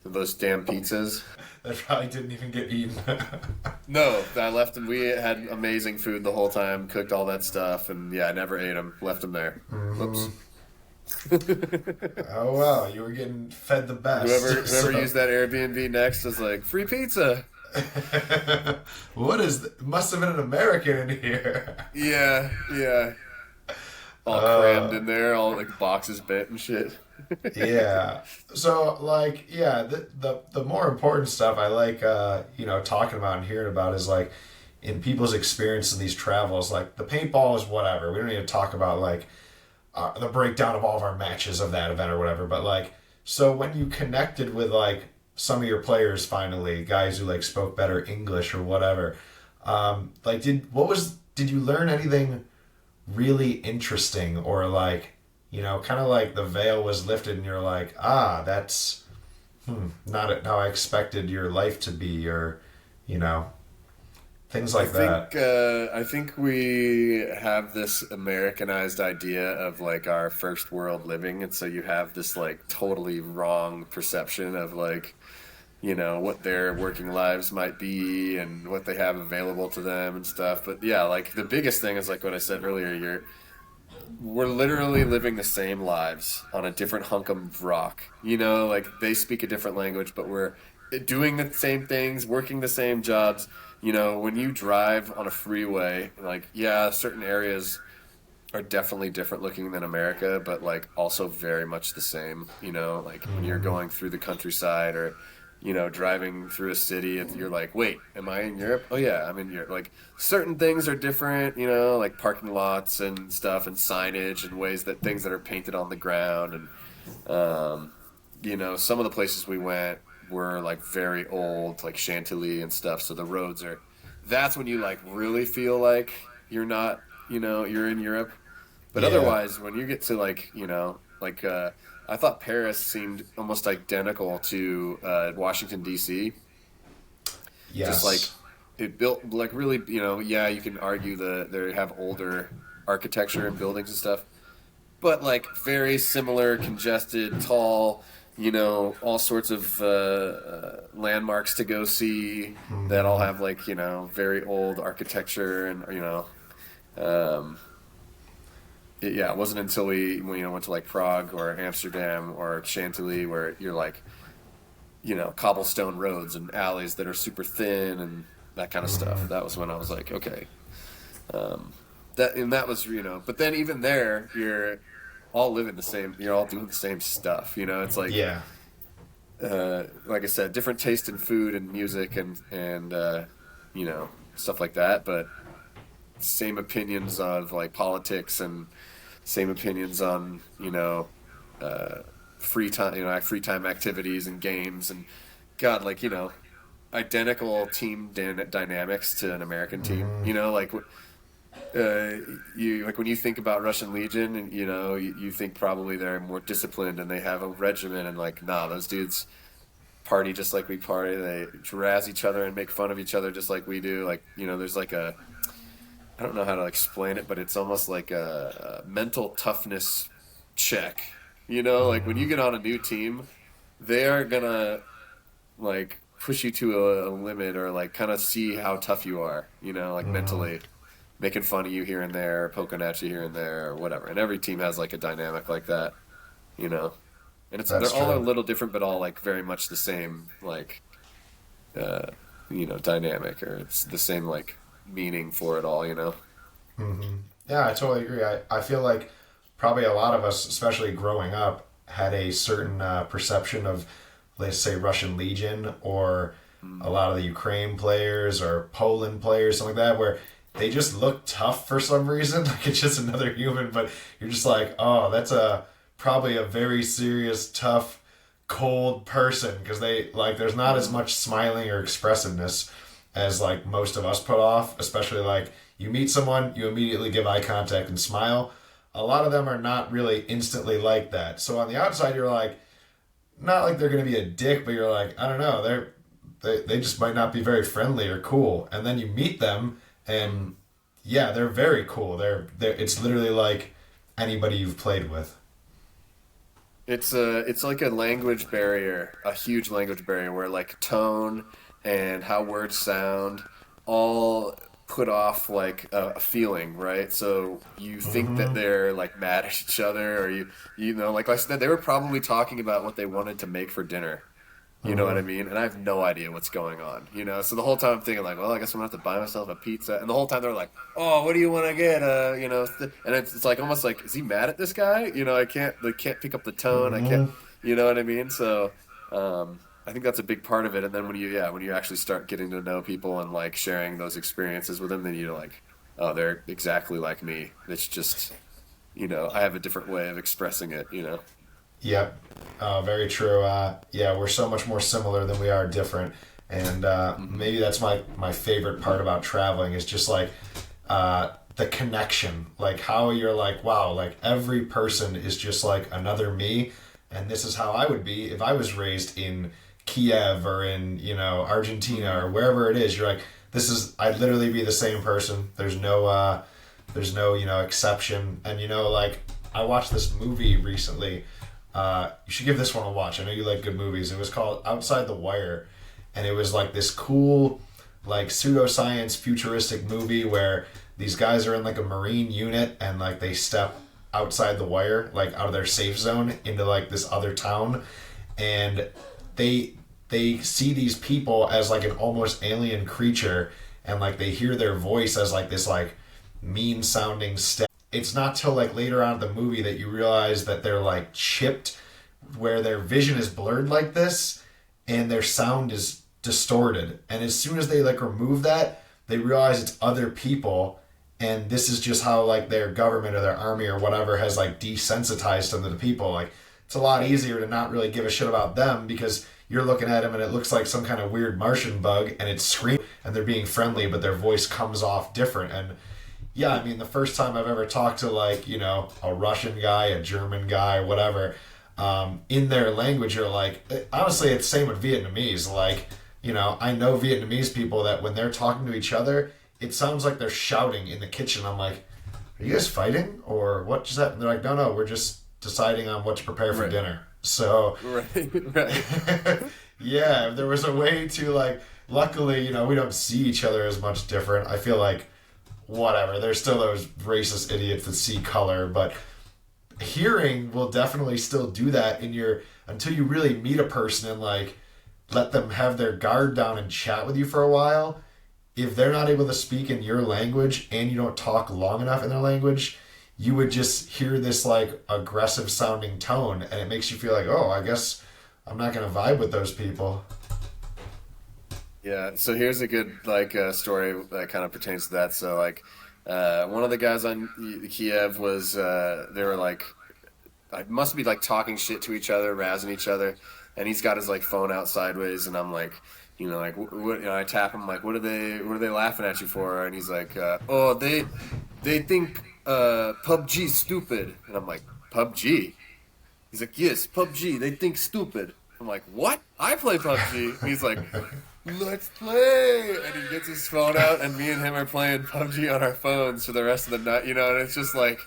those damn pizzas. That probably didn't even get eaten. No, I left them. We had amazing food the whole time. Cooked all that stuff, and yeah, I never ate them. Left them there. Whoops. Hmm. Oh wow, you were getting fed the Whoever best. whoever So, used that Airbnb next was like free pizza. must have been an American in here. Yeah, yeah. All crammed Uh, in there, all like boxes bent and shit. yeah. So like, yeah, the more important stuff I like, talking about and hearing about is like, in people's experience in these travels, like the paintball is whatever. We don't need to talk about like the breakdown of all of our matches of that event or whatever. But like, so when you connected with like some of your players finally, guys who like spoke better English or whatever, like did you learn anything really interesting or like, kind of like the veil was lifted and you're like, that's not how I expected your life to be, or you know, things like that. I think we have this Americanized idea of like our first world living, and so you have this like totally wrong perception of like, what their working lives might be and what they have available to them and stuff. But yeah, like the biggest thing is like what I said earlier, we're literally living the same lives on a different hunk of rock. Like they speak a different language, but we're doing the same things, working the same jobs. When you drive on a freeway, like, yeah, certain areas are definitely different looking than America, but like also very much the same. Like when you're going through the countryside or driving through a city, and you're like, wait, am I in Europe? Oh yeah, I'm in Europe. Like certain things are different, like parking lots and stuff and signage and things that are painted on the ground. And, some of the places we went were like very old, like Chantilly and stuff. So the roads that's when you like really feel like you're not, you're in Europe. But otherwise, when you get to like, I thought Paris seemed almost identical to Washington, D.C. Yes. Just like it built like really, yeah, you can argue they have older architecture and buildings and stuff, but like very similar, congested, tall, all sorts of landmarks to go see that all have like, very old architecture and, it wasn't until we went to like Prague or Amsterdam or Chantilly where you're like, cobblestone roads and alleys that are super thin and that kind of stuff. That was when I was like, okay, that was But then even there, you're all living the same. You're all doing the same stuff. It's like like I said, different taste in food and music and stuff like that, but same opinions of like politics and same opinions on free time activities and games and God, like identical team dynamics to an American team. Like you like when you think about Russian Legion and you think probably they're more disciplined and they have a regimen and like those dudes party just like we party. They razz each other and make fun of each other just like we do. Like there's like I don't know how to explain it, but it's almost like a mental toughness check. Like when you get on a new team, they are gonna like push you to a limit or like kind of see how tough you are, mentally, making fun of you here and there, poking at you here and there or whatever. And every team has like a dynamic like that, and they're all a little different, but all like very much the same, like, dynamic, or it's the same like meaning for it all. Yeah, I totally agree. I feel like probably a lot of us, especially growing up, had a certain perception of, let's say, Russian Legion or a lot of the Ukraine players or Poland players, something like that, where they just look tough for some reason. Like it's just another human, but you're just like, oh, that's probably a very serious, tough, cold person, because they like there's not as much smiling or expressiveness as like most of us put off, especially like you meet someone, you immediately give eye contact and smile. A lot of them are not really instantly like that. So on the outside, you're like, not like they're going to be a dick, but you're like, I don't know, they just might not be very friendly or cool. And then you meet them, and yeah, they're very cool. They're it's literally like anybody you've played with. It's like a language barrier, a huge language barrier, where like tone and how words sound all put off like a feeling, right? So you think that they're like mad at each other, or like I said, they were probably talking about what they wanted to make for dinner. You know what I mean? And I have no idea what's going on, So the whole time I'm thinking like, well, I guess I'm gonna have to buy myself a pizza. And the whole time they're like, oh, what do you want to get? And it's like almost like, is he mad at this guy? I can't pick up the tone. I can't, you know what I mean? So, I I think that's a big part of it. And then when you actually start getting to know people and like sharing those experiences with them, then you're like, oh, they're exactly like me. It's just, I have a different way of expressing it, Yep. Very true. Yeah, we're so much more similar than we are different. And maybe that's my favorite part about traveling is just like the connection. Like how you're like, wow, like every person is just like another me. And this is how I would be if I was raised in Kiev or in, Argentina or wherever it is. You're like, I'd literally be the same person. There's no, exception. And, like I watched this movie recently. You should give this one a watch. I know you like good movies. It was called Outside the Wire, and it was like this cool, like pseudoscience futuristic movie where these guys are in like a Marine unit and like they step outside the wire, like out of their safe zone into like this other town, and they see these people as like an almost alien creature, and like they hear their voice as like this like mean sounding step. It's not till like later on in the movie that you realize that they're like chipped where their vision is blurred like this and their sound is distorted. And as soon as they like remove that, they realize it's other people, and this is just how like their government or their army or whatever has like desensitized them to the people. Like it's a lot easier to not really give a shit about them because you're looking at them and it looks like some kind of weird Martian bug and it's screaming and they're being friendly, but their voice comes off different. And yeah, I mean, the first time I've ever talked to like, a Russian guy, a German guy, whatever, in their language, you're like, honestly, it's the same with Vietnamese. Like, I know Vietnamese people that when they're talking to each other, it sounds like they're shouting in the kitchen. I'm like, are you guys fighting or what just happened? They're like, no, we're just deciding on what to prepare for dinner. So, Right. yeah, if there was a way to like, luckily, we don't see each other as much different. I feel like whatever. There's still those racist idiots that see color, but hearing will definitely still do that until you really meet a person and like let them have their guard down and chat with you for a while. If they're not able to speak in your language and you don't talk long enough in their language, you would just hear this like aggressive sounding tone, and it makes you feel like, oh, I guess I'm not going to vibe with those people. Yeah, so here's a good story that kind of pertains to that. So one of the guys on Kiev was they were like, I must be like talking shit to each other, razzing each other, and he's got his like phone out sideways, and I'm like, I tap him like, what are they laughing at you for? And he's like, oh, they think PUBG stupid, and I'm like, PUBG? He's like, yes, PUBG. They think stupid. I'm like, what? I play PUBG. And he's like, let's play. And he gets his phone out, and me and him are playing PUBG on our phones for the rest of the night. And it's just like,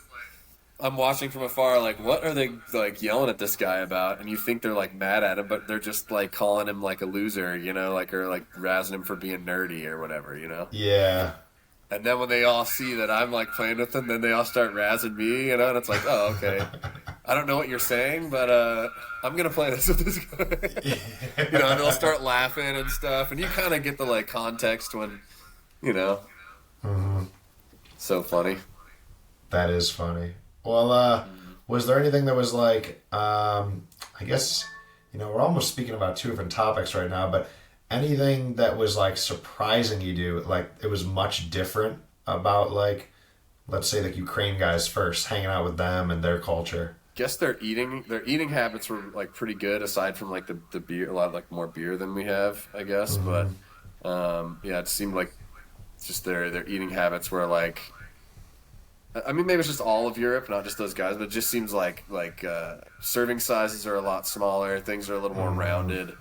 I'm watching from afar, like, what are they like yelling at this guy about? And you think they're like mad at him, but they're just like calling him like a loser, or like razzing him for being nerdy or whatever, Yeah. And then when they all see that I'm like playing with them, then they all start razzing me, and it's like, oh, okay. I don't know what you're saying, but I'm gonna play this with this guy. And they'll start laughing and stuff, and you kind of get the like context when, Mm-hmm. So funny. That is funny. Well, was there anything that was like, I guess, we're almost speaking about two different topics right now, but anything that was like surprising you do, like it was much different about like, let's say like Ukraine guys first, hanging out with them and their culture? Guess their eating habits were like pretty good aside from like the beer, a lot like more beer than we have, I guess. Mm-hmm. But yeah, it seemed like just their eating habits were like, I mean, maybe it's just all of Europe, not just those guys, but it just seems like serving sizes are a lot smaller, things are a little more rounded.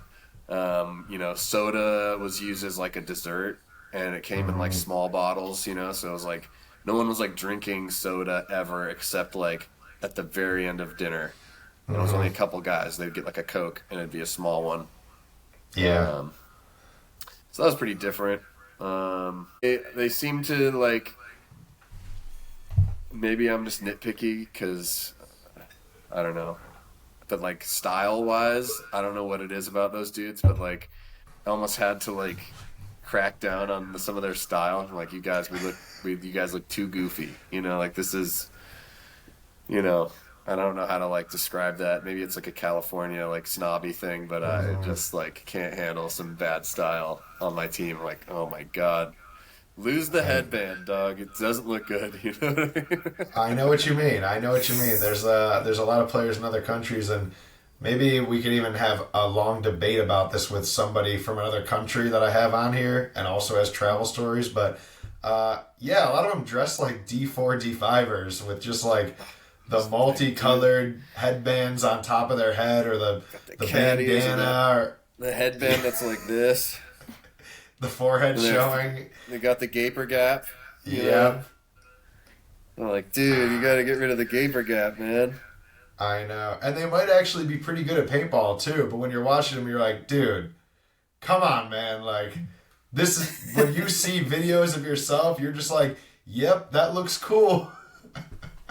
Soda was used as like a dessert, and it came in like small bottles, so it was like no one was like drinking soda ever except like at the very end of dinner. And it was only a couple guys. They'd get like a Coke, and it'd be a small one. Yeah. So that was pretty different. They seem to like. Maybe I'm just nitpicky because I don't know, but like style wise, I don't know what it is about those dudes, but like I almost had to like crack down on some of their style. Like you guys look too goofy, like this is, I don't know how to like describe that. Maybe it's like a California like snobby thing, but I just like can't handle some bad style on my team. Like, oh my God, lose the I headband, dog. It doesn't look good. You know what I mean? I know what you mean. I know what you mean. There's a lot of players in other countries, and maybe we could even have a long debate about this with somebody from another country that I have on here, and also has travel stories. But yeah, a lot of them dress like D4 D5ers with just like the Just like, dude, multicolored headbands on top of their head, or got the the caddies and bandana, or the headband that's like this, the forehead and showing. they got the gaper gap. You know, Yeah, I'm like, dude, you got to get rid of the gaper gap, man. I know. And they might actually be pretty good at paintball too, but when you're watching them, you're like, dude, come on, man. Like, this is when you see videos of yourself, you're just like, yep, that looks cool.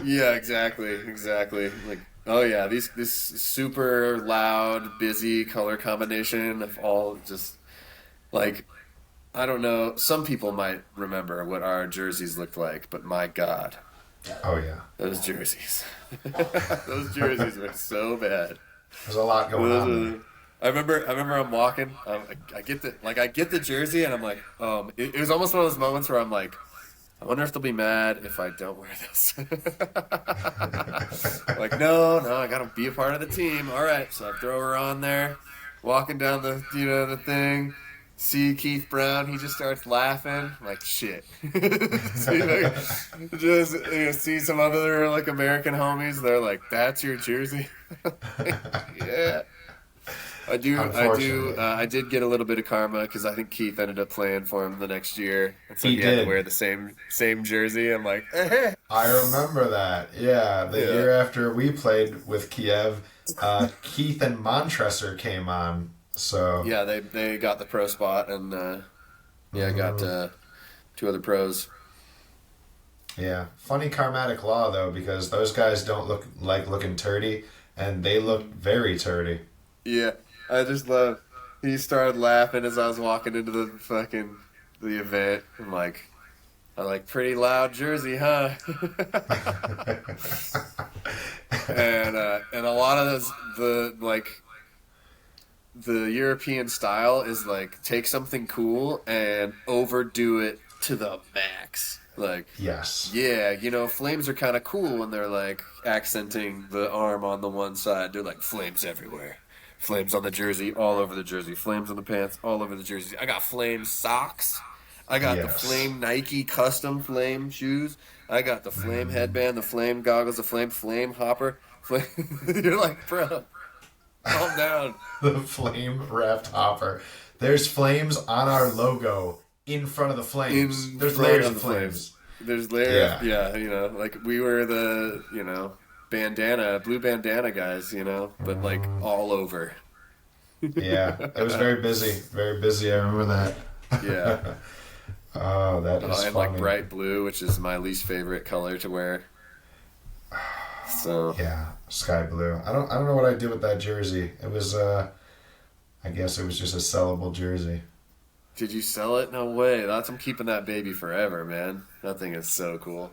Yeah, exactly, exactly. Like, oh yeah, this super loud, busy color combination of all just like I don't know. Some people might remember what our jerseys looked like, but my God, Oh, yeah. those jerseys, those jerseys were so bad. There's a lot going Those on there. are, I remember I'm walking. I get the jersey, and I'm like, it was almost one of those moments where I'm like, I wonder if they'll be mad if I don't wear this. Like, no, I gotta be a part of the team. All right, so I throw her on there, walking down the the thing. See Keith Brown, he just starts laughing. I'm like, shit. See, like, just see some other like American homies. They're like, that's your jersey. Yeah. Unfortunately. I did get a little bit of karma because I think Keith ended up playing for him the next year, and so He he had to did. wear the same jersey. I'm like, eh. I remember that. Yeah, the Yeah, year after we played with Kiev, Keith and Montresor came on. So, yeah. They got the pro spot, and yeah, got two other pros. yeah. Funny karmatic law, though, because those guys don't look like looking turdy, and they look very turdy. Yeah, I just love. He started laughing as I was walking into the event. I'm like, I like pretty loud jersey, huh? And a lot of those the European style is like take something cool and overdo it to the max. Like, Yes. yeah, flames are kind of cool when they're like accenting the arm on the one side. They're like flames everywhere. Flames on the jersey, all over the jersey. Flames on the pants, all over the jersey. I got flame socks. I got the Yes. flame Nike custom flame shoes. I got the flame headband, the flame goggles, the flame hopper. Flame. You're like, bro, calm down. The flame wrapped hopper. There's flames on our logo in front of the In flames. There's front layers of of the flames. flames. There's layer of, Yeah. yeah, like we were the, blue bandana guys, but like all over. Yeah. It was very busy. Very busy. I remember Yeah. that. Oh, that is And like funny. bright blue, which is my least favorite color to wear. So, Yeah, sky blue. I don't know what I did with that jersey. It was I guess it was just a sellable jersey. did you sell it? No way. I'm keeping that baby forever, man. That thing is so cool.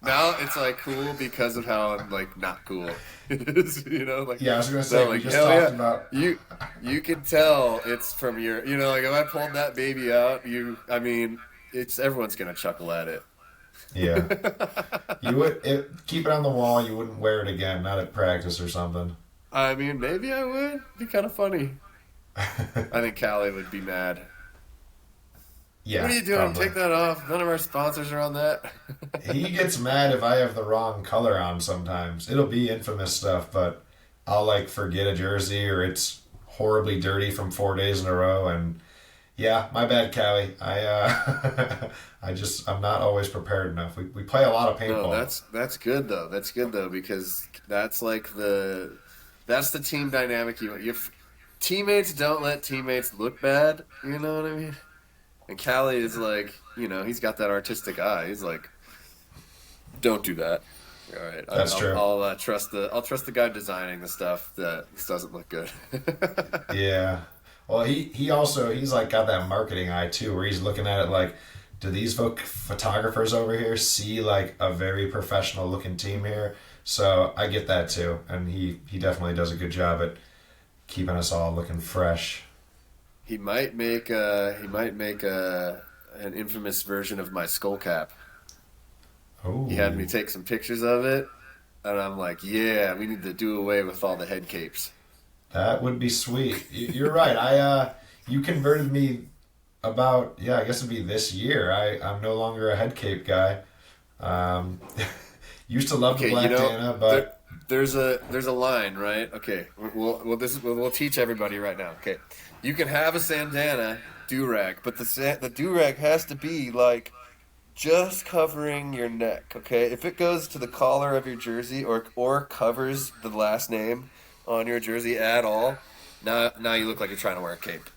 Now it's like cool because of how like not cool it is, like Yeah, I was gonna say so we like just hell talked yeah. about You can tell it's from your like if I pulled that baby out, I mean, it's everyone's gonna chuckle at it. yeah. You would keep it on the wall, you wouldn't wear it again, not at practice or something. I mean, maybe I would. Be kind of funny. I think Callie would be mad. Yeah, What are you doing? probably. Take that off. None of our sponsors are on that. He gets mad if I have the wrong color on sometimes. It'll be infamous stuff, but I'll like forget a jersey or it's horribly dirty from 4 days in a row and yeah, my bad, Callie. I'm not always prepared enough. We play a lot of No, paintball. that's good though. That's good though because that's like that's the team dynamic teammates don't let teammates look bad. You know what I mean? And Callie is like, he's got that artistic eye. He's like, don't do that. All right, That's true. I'll trust the guy designing the stuff that this doesn't look good. Yeah. Well, he's like got that marketing eye too, where he's looking at it like, do these photographers over here see like a very professional looking team here? So I get that too, and he definitely does a good job at keeping us all looking fresh. He might make an infamous version of my skull cap. He had me Oh, take some pictures of it, and I'm like, yeah, we need to do away with all the head capes. that would be sweet. You're right. You converted me about, yeah, I guess it'd be this year. I'm no longer a head cape guy. Um, used to love the Okay, black Dana, there, but there's a line, right? Okay, we'll teach everybody right now. Okay, you can have a sandana do rag, but the do rag has to be like just covering your neck. Okay, if it goes to the collar of your jersey or covers the last name on your jersey at all, now you look like you're trying to wear a cape,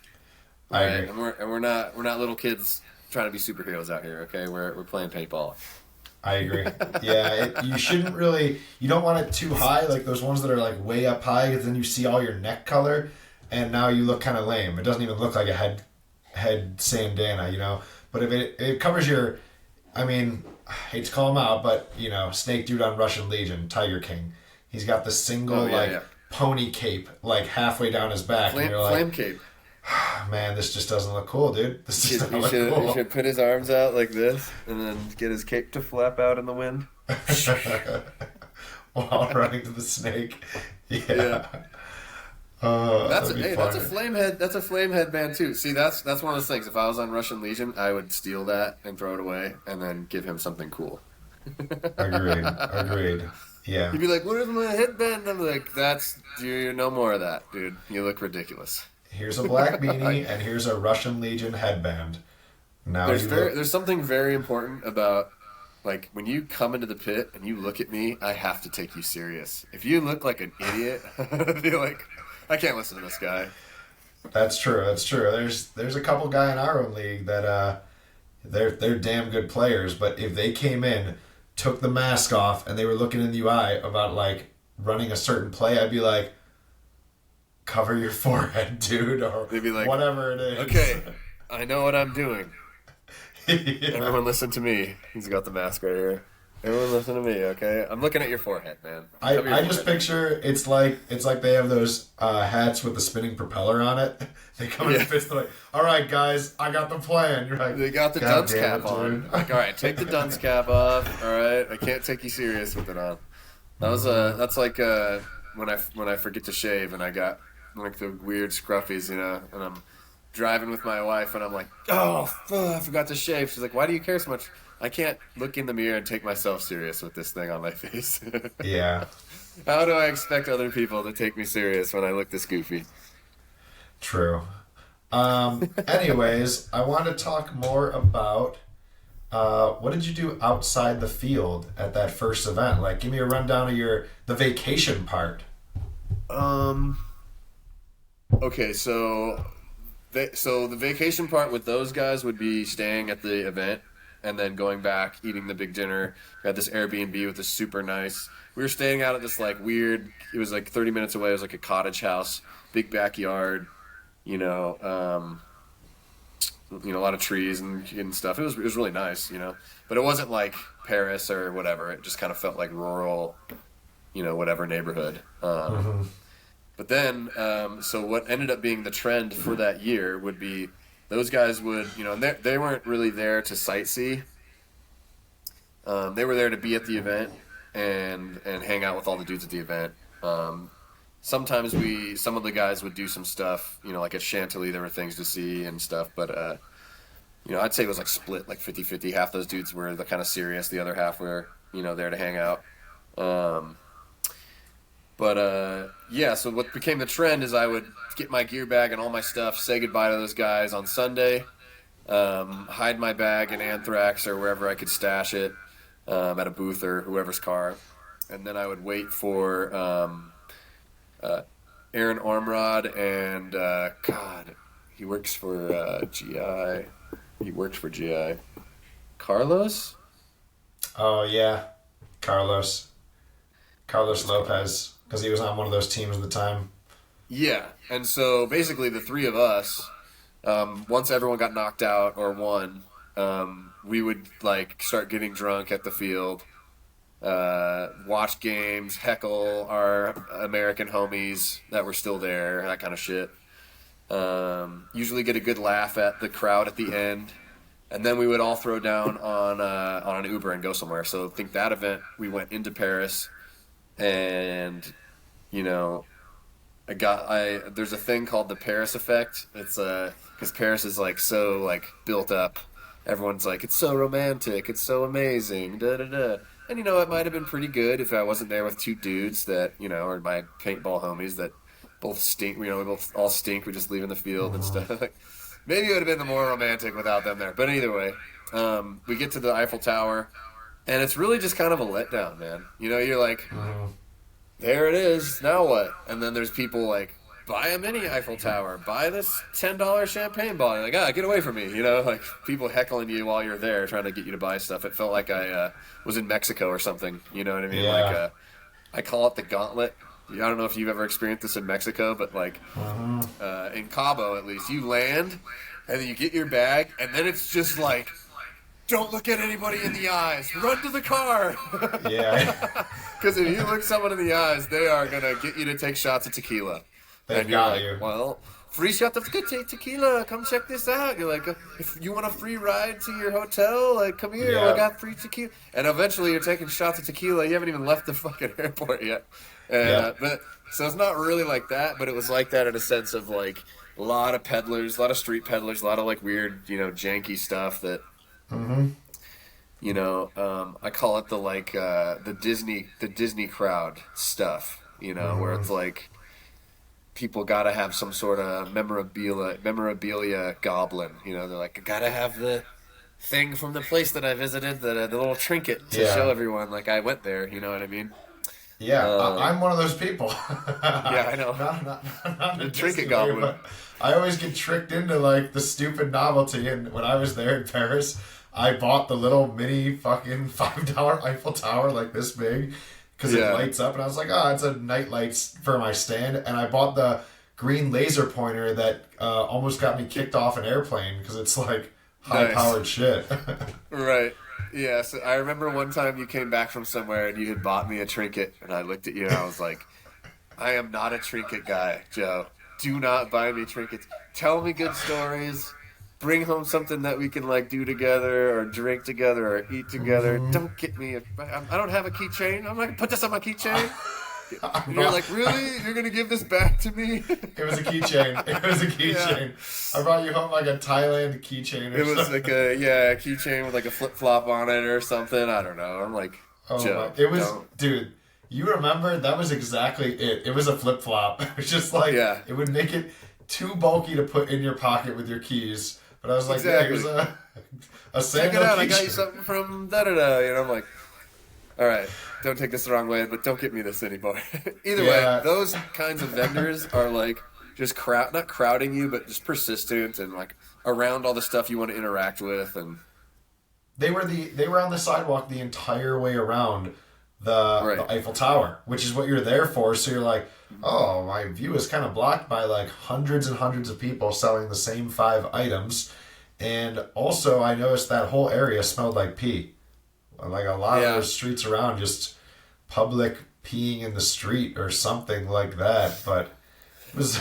I right? agree. And we're not little kids trying to be superheroes out here. Okay, we're playing paintball. I agree. Yeah, you shouldn't really. You don't want it too high, like those ones that are like way up high, because then you see all your neck color, and now you look kind of lame. It doesn't even look like a head sandana, you know. But if it covers your, I mean, I hate to call him out, but Snake Dude on Russian Legion, Tiger King, he's got the Oh single yeah, like yeah. pony cape like halfway down his back, and Flame you're like, flame cape. "Ah, man, this just doesn't look cool, dude. This You does should, not you look should you cool." should put his arms out like this, and then get his cape to flap out in the wind. While running to the snake. Yeah, Yeah. Oh, that'd be that's a funny. flame head. That's a flame headband too. See, that's one of those things. If I was on Russian Legion, I would steal that and throw it away, and then give him something cool. Agreed. Agreed. Yeah. He'd be like, "Where's my headband?" I'm like, "That's you. No more of that, dude. You look ridiculous." Here's a black beanie and here's a Russian Legion headband. Now you look. There's something very important about like when you come into the pit and you look at me, I have to take you serious. If you look like an idiot, I'd be like, I can't listen to this guy. That's true. That's true. There's a couple guy in our own league that they're damn good players, but if they came in, took the mask off, and they were looking in the UI about like running a certain play, I'd be like, cover your forehead, dude, or They'd be like, whatever it is. okay, I know what I'm doing. Yeah. Everyone listen to me. He's got the mask right here. Everyone listen to me, okay? I'm looking at your forehead, man. Cover your I just forehead. picture it's like they have those hats with the spinning propeller on it. They come in Yeah. fist. They're like, "All right, guys, I got the plan." You're like, They got the "God dunce damn cap it, on. dude." Like, all right, take the dunce cap off. All right, I can't take you serious with it on. That's like when I forget to shave and I got like the weird scruffies, and I'm driving with my wife and I'm like, oh, fuck, I forgot to shave. She's like, why do you care so much? I can't look in the mirror and take myself serious with this thing on my face. Yeah, How do I expect other people to take me serious when I look this goofy? true. Anyways, I want to talk more about what did you do outside the field at that first event? Like, give me a rundown of the vacation part. Um. Okay, so the vacation part with those guys would be staying at the event and then going back, eating the big dinner. We had this Airbnb with this super nice. We were staying out at this like weird. It was like 30 minutes away. It was like a cottage house, big backyard. You know, a lot of trees and stuff. It was really nice. But it wasn't like Paris or whatever. It just kind of felt like rural, whatever neighborhood. Hmm. But then, so what ended up being the trend for that year would be those guys would, and they weren't really there to sightsee. They were there to be at the event and hang out with all the dudes at the event. Sometimes some of the guys would do some stuff, like at Chantilly, there were things to see and stuff. But, I'd say it was like split, like 50-50. Half those dudes were the kind of serious. The other half were, there to hang out. But yeah, so what became the trend is I would get my gear bag and all my stuff, say goodbye to those guys on Sunday, hide my bag in Anthrax or wherever I could stash it, at a booth or whoever's car, and then I would wait for Aaron Ormrod and God, he works for GI. He worked for GI. Carlos? Oh yeah, Carlos. Carlos What's Carlos? Lopez, because he was on one of those teams at the time. Yeah, and so basically the three of us, once everyone got knocked out or won, we would like start getting drunk at the field, watch games, heckle our American homies that were still there, that kind of shit. Usually get a good laugh at the crowd at the end, and then we would all throw down on an Uber and go somewhere. So I think that event we went into Paris, and you know, there's a thing called the Paris effect. It's because Paris is like so like built up. Everyone's like, it's so romantic, it's so amazing, da da da. And you know, it might have been pretty good if I wasn't there with two dudes that, you know, are my paintball homies that both stink. You know, we both all stink. We just leave in the field and stuff. Like, maybe it would have been more romantic without them there. But either way, we get to the Eiffel Tower, and it's really just kind of a letdown, man. You know, you're like, there it is. Now what? And then there's people like, buy a mini Eiffel Tower, buy this $10 champagne bottle. You're like, get away from me. You know, like people heckling you while you're there trying to get you to buy stuff. It felt like I was in Mexico or something. You know what I mean? Yeah. Like, I call it the gauntlet. I don't know if you've ever experienced this in Mexico, but like in Cabo at least, you land and then you get your bag, and then it's just like, don't look at anybody in the eyes. Run to the car. Yeah. Because if you look someone in the eyes, they are going to get you to take shots of tequila. They got you. Well, free shot of good tequila. Come check this out. You're like, if you want a free ride to your hotel, like, come here. Yeah. I got free tequila. And eventually you're taking shots of tequila. You haven't even left the fucking airport yet. But so it's not really like that, but it was like that in a sense of like a lot of peddlers, a lot of street peddlers, a lot of like weird, you know, janky stuff that, you know, I call it the like the Disney crowd stuff, you know, where it's like people got to have some sort of memorabilia goblin, you know. They're like, I gotta have the thing from the place that I visited, the little trinket to show everyone like I went there, you know what I mean? Yeah, I'm one of those people. Yeah, I know. Not the trinket goblin. But I always get tricked into like the stupid novelty, and when I was there in Paris, I bought the little mini fucking $5 Eiffel Tower like this big, because it lights up, and I was like, it's a night lights for my stand, and I bought the green laser pointer that almost got me kicked off an airplane because it's like high-powered shit. Right. Yeah, so I remember one time you came back from somewhere and you had bought me a trinket, and I looked at you and I was like, I am not a trinket guy, Joe. Do not buy me trinkets. Tell me good stories. Bring home something that we can like do together or drink together or eat together. Don't get me I don't have a keychain. I'm not gonna put this on my keychain. And you're like, really? You're gonna give this back to me? It was a keychain. Yeah. I brought you home like a Thailand keychain. It was like a keychain with like a flip flop on it or something. I don't know. I'm like, Joe, it was, dude. You remember that was exactly it. It was a flip flop. It was just like it would make it too bulky to put in your pocket with your keys. But I was like, here's a sandal. Check it out. Keychain. I got you something from da da da. You know, I'm like, all right, don't take this the wrong way, but don't get me this anymore. Either way, those kinds of vendors are like just not crowding you, but just persistent and like around all the stuff you want to interact with. And they were on the sidewalk the entire way around the Eiffel Tower, which is what you're there for. So you're like, oh, my view is kind of blocked by like hundreds and hundreds of people selling the same 5 items. And also I noticed that whole area smelled like pee. Like a lot of those streets around, just public peeing in the street or something like that. But it was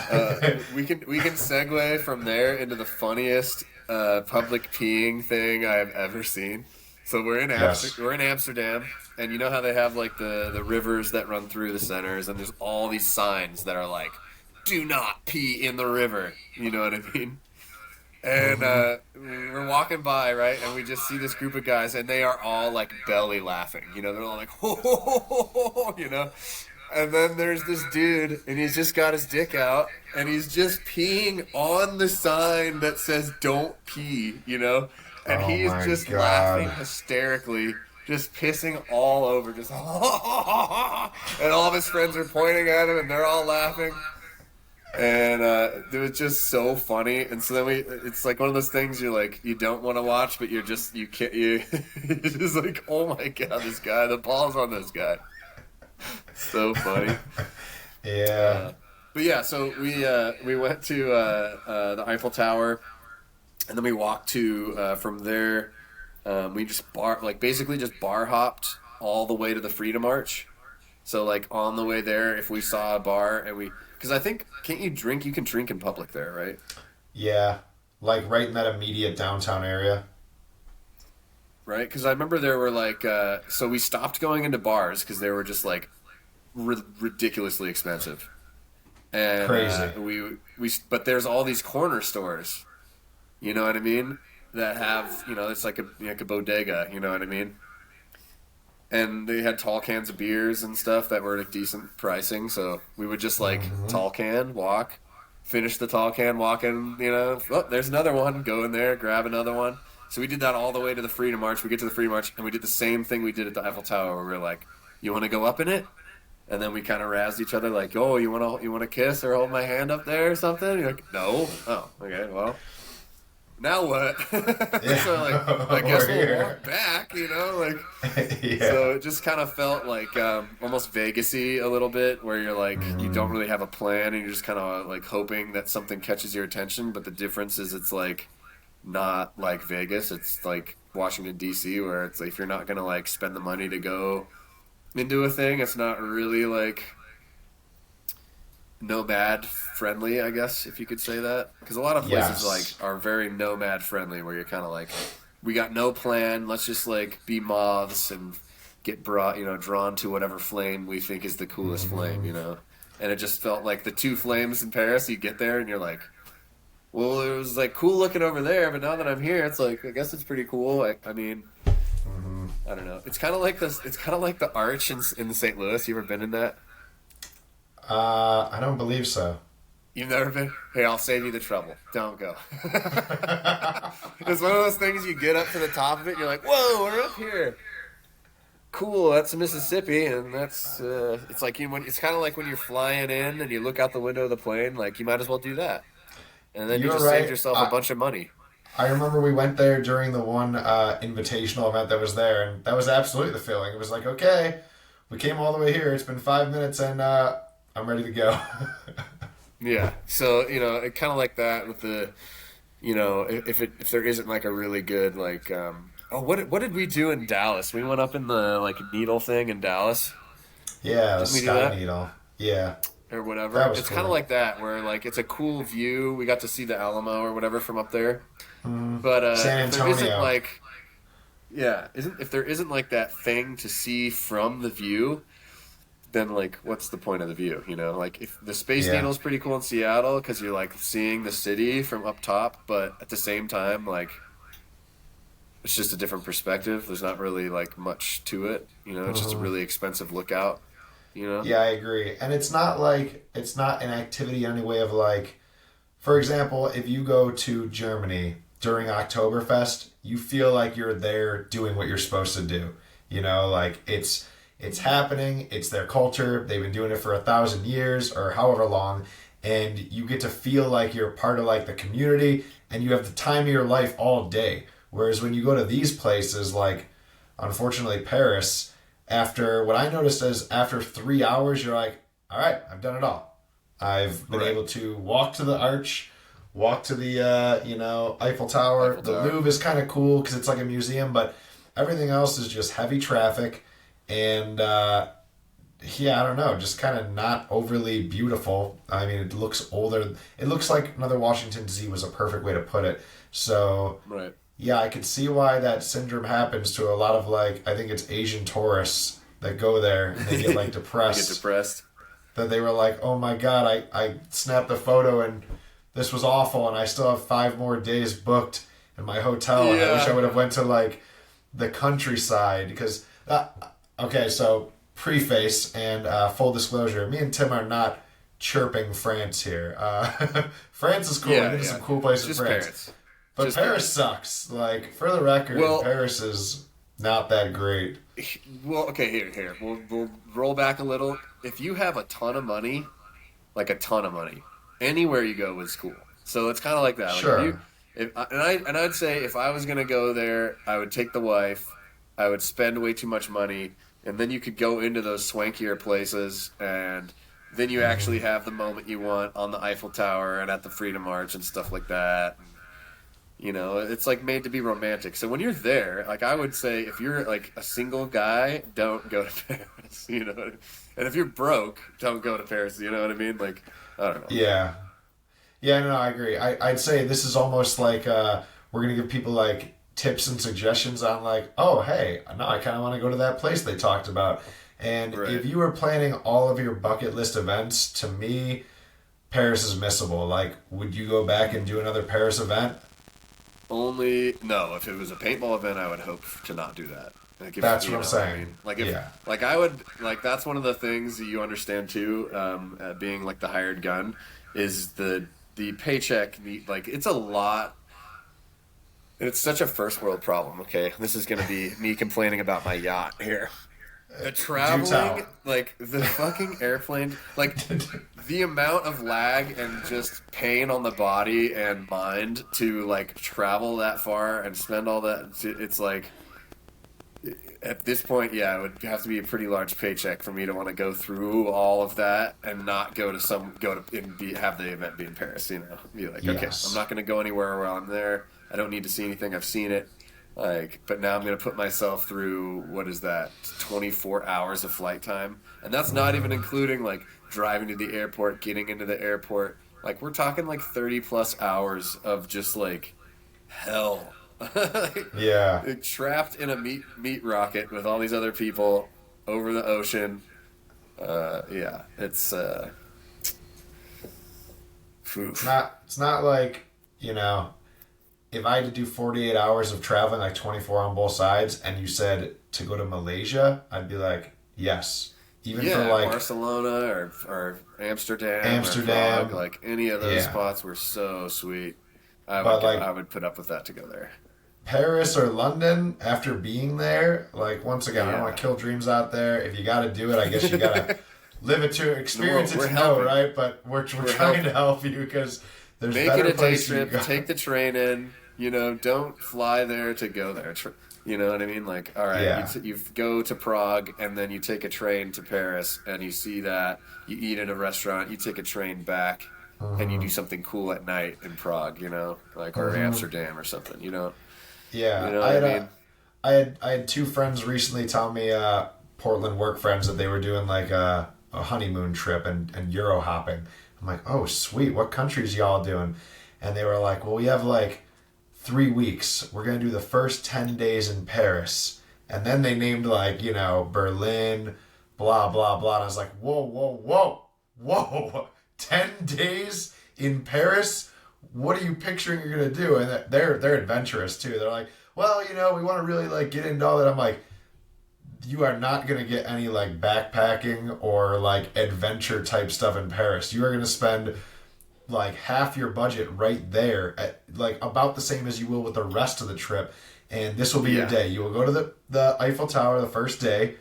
we can segue from there into the funniest public peeing thing I've ever seen. So we're in Amsterdam, and you know how they have like the rivers that run through the centers, and there's all these signs that are like, "Do not pee in the river." You know what I mean? And we're walking by, right, and we just see this group of guys, and they are all like belly laughing. You know, they're all like, ho, ho, ho, ho, ho, ho, you know. And then there's this dude, and he's just got his dick out, and he's just peeing on the sign that says "Don't pee," you know. And he's just laughing hysterically, just pissing all over, just and all of his friends are pointing at him, and they're all laughing. And it was just so funny. And so then it's like one of those things you're like, you don't want to watch, but you're just like, oh my God, this guy, the ball's on this guy. So funny. Yeah. But yeah, so we went to the Eiffel Tower, and then we walked to from there. We just basically just bar hopped all the way to the Freedom Arch. So like on the way there, if we saw a bar and because I think, can't you drink? You can drink in public there, right? Yeah, like right in that immediate downtown area. Right? Because I remember there were like, so we stopped going into bars because they were just like ridiculously expensive. And Crazy. but there's all these corner stores, you know what I mean? That have, it's like a bodega, you know what I mean? And they had tall cans of beers and stuff that were at decent pricing. So we would just like tall can, walk, finish the tall can, walk in, oh, there's another one, go in there, grab another one. So we did that all the way to the Freedom March. We get to the Freedom March, and we did the same thing we did at the Eiffel Tower, where we were like, "You want to go up in it?" And then we kind of razzed each other, like, "Oh, you want to kiss or hold my hand up there or something?" You're like, "No." Oh, okay. Well, now what? Yeah. So like, I guess we'll walk back. Yeah. So it just kind of felt like almost Vegas-y a little bit, where you're like, you don't really have a plan, and you're just kind of like hoping that something catches your attention. But the difference is, it's like, not like Vegas, it's like Washington D.C., where it's like, if you're not gonna like spend the money to go into a thing, it's not really like nomad friendly, I guess, if you could say that, because a lot of places like are very nomad friendly, where you're kind of like, we got no plan, let's just like be moths and get drawn to whatever flame we think is the coolest flame, and it just felt like the two flames in Paris. You get there and you're like, well, it was like cool looking over there, but now that I'm here, it's like, I guess it's pretty cool. I mean, I don't know. It's kind of like this. It's kind of like the Arch in St. Louis. You ever been in that? I don't believe so. You've never been? Hey, I'll save you the trouble. Don't go. It's one of those things, you get up to the top of it, and you're like, whoa, we're up here. Cool, that's Mississippi, and that's it's like it's kind of like when you're flying in and you look out the window of the plane, like, you might as well do that. And then you just saved yourself a bunch of money. I remember we went there during the one invitational event that was there, and that was absolutely the feeling. It was like, okay, we came all the way here. It's been 5 minutes, and I'm ready to go. Yeah. So, it kind of like that with the, if there isn't like a really good, like, what did we do in Dallas? We went up in the like needle thing in Dallas. Yeah, the Sky Needle. Yeah. Or whatever. It's cool. Kind of like that, where like it's a cool view. We got to see the Alamo or whatever from up there. But San Antonio. If there isn't like that thing to see from the view, then like, what's the point of the view? Like, if the Space Needle is pretty cool in Seattle because you're like seeing the city from up top, but at the same time, like, it's just a different perspective. There's not really like much to it. It's just a really expensive lookout. Yeah, I agree. And it's not an activity in any way of like, for example, if you go to Germany during Oktoberfest, you feel like you're there doing what you're supposed to do. Like it's happening, it's their culture, they've been doing it for 1,000 years or however long, and you get to feel like you're part of like the community, and you have the time of your life all day. Whereas when you go to these places, like, unfortunately, Paris, what I noticed is after 3 hours, you're like, all right, I've done it all. I've been able to walk to the Arch, walk to the, Eiffel Tower. The Louvre is kind of cool because it's like a museum, but everything else is just heavy traffic. And, I don't know, just kind of not overly beautiful. I mean, it looks older. It looks like another Washington, D.C. was a perfect way to put it. So, yeah, I could see why that syndrome happens to a lot of, like, I think it's Asian tourists that go there and they get, like, depressed. They get depressed. That they were like, oh my God, I snapped a photo and this was awful, and I still have 5 more days booked in my hotel. Yeah. And I wish I would have went to, like, the countryside because, okay, so preface and full disclosure, me and Tim are not chirping France here. France is cool. There's some cool places in France. Parents. But just Paris sucks. Like, for the record, Paris is not that great. Well, okay, here. We'll roll back a little. If you have a ton of money, like a ton of money, anywhere you go is cool. So it's kind of like that. Sure. Like I'd say if I was going to go there, I would take the wife, I would spend way too much money, and then you could go into those swankier places, and then you actually have the moment you want on the Eiffel Tower and at the Freedom Arch and stuff like that. You know, it's like made to be romantic. So when you're there, like I would say, if you're like a single guy, don't go to Paris. You know, and if you're broke, don't go to Paris. You know what I mean? Like, I don't know. Yeah. Yeah, no, I agree. I'd say this is almost like we're going to give people like tips and suggestions on like, oh, hey, no, I kind of want to go to that place they talked about. And Right. if you were planning all of your bucket list events, to me, Paris is missable. Like, would you go back and do another Paris event? Only no. If it was a paintball event, I would hope to not do that. Like if, That's you what I'm know, I saying. mean, like if Yeah. like I would like that's one of the things that you understand too. Being like the hired gun is the paycheck. Like it's a lot. It's such a first world problem. Okay, this is gonna be me complaining about my yacht here. The Do traveling, tell. like the fucking airplane, like the amount of lag and just pain on the body and mind to like travel that far and spend all that. It's like at this point, yeah, it would have to be a pretty large paycheck for me to want to go through all of that and not go to and have the event be in Paris. You know, be like, okay, I'm Yes. not going to go anywhere while I'm there. I don't need to see anything. I've seen it. Like, but now I'm going to put myself through what is that? 24 hours of flight time, and that's not even including like driving to the airport, getting into the airport. Like, we're talking like 30 plus hours of just like hell. Yeah. Like, trapped in a meat rocket with all these other people over the ocean. Yeah, it's It's oof. not like, you know, if I had to do 48 hours of traveling, like 24 on both sides, and you said to go to Malaysia, I'd be like, yes. Even for Yeah, like Barcelona or Amsterdam or Amsterdam, Prague, like any of those yeah. spots were so sweet. But like I would put up with that to go there. Paris or London, after being there, like once again, I don't want Yeah. to kill dreams out there. If you got to do it, I guess you got to live it to experience it We're to know, helping. right? But we're We're trying to helping. help you because there's Make it better a day places you trip. go. Take the train in. You know, don't fly there to go there. You know what I mean? Like, all right, Yeah. you go to Prague and then you take a train to Paris and you see that. You eat at a restaurant. You take a train back and you do something cool at night in Prague. You know, like or Amsterdam or something. Yeah, You know I what had I mean? I had two friends recently tell me Portland work friends that they were doing like a honeymoon trip and Euro hopping. I'm like, oh sweet, what countries y'all doing? And they were like, well, we have like 3 weeks. We're gonna do the first 10 days in Paris, and then they named like Berlin, blah blah blah. And I was like, whoa whoa whoa whoa, 10 days in Paris. What are you picturing you're gonna do? And they're adventurous too. They're like, well, we want to really like get into all that. I'm like, you are not gonna get any like backpacking or like adventure type stuff in Paris. You are gonna spend like half your budget right there at like about the same as you will with the rest of the trip. And this will be your Yeah. day. You will go to the Eiffel Tower the first day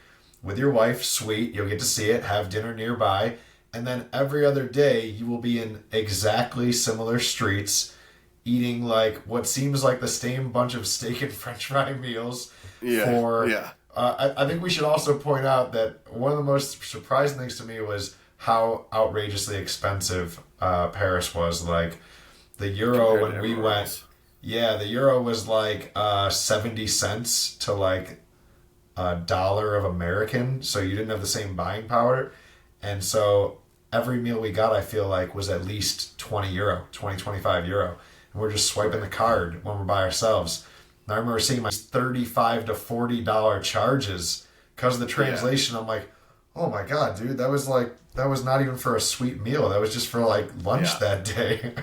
with your wife. Sweet. You'll get to see it, have dinner nearby. And then every other day you will be in exactly similar streets eating like what seems like the same bunch of steak and french fry meals Yeah. for Yeah. I think we should also point out that one of the most surprising things to me was how outrageously expensive Paris was. Like the euro Compared to when we everywhere went, else. yeah, the euro was like 70 cents to like a dollar of American, so you didn't have the same buying power. And so every meal we got, I feel like, was at least 20 euro, 25 euro. And we're just swiping the card when we're by ourselves. And I remember seeing my 35 to $40 charges because of the translation. I'm like, oh my God, dude, that was not even for a sweet meal. That was just for like lunch Yeah. that day.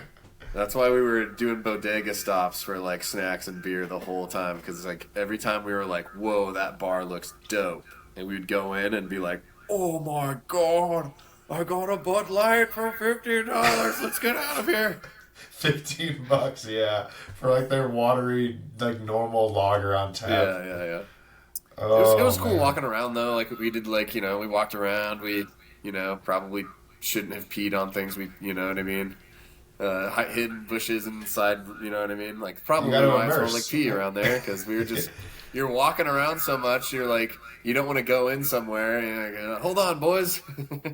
That's why we were doing bodega stops for like snacks and beer the whole time because like every time we were like, "Whoa, that bar looks dope," and we'd go in and be like, "Oh my God, I got a Bud Light for $15. Let's get out of here." $15, yeah, for like their watery, like normal lager on tap. Yeah. Oh, It was cool man. walking around though. Like we did, like we walked around. We probably shouldn't have peed on things. We, you know what I mean. hidden bushes inside. You know what I mean? Like probably gotta why it's all immerse. like pee around there because we were just. You're walking around so much, you're like, you don't want to go in somewhere. You're like, hold on, boys.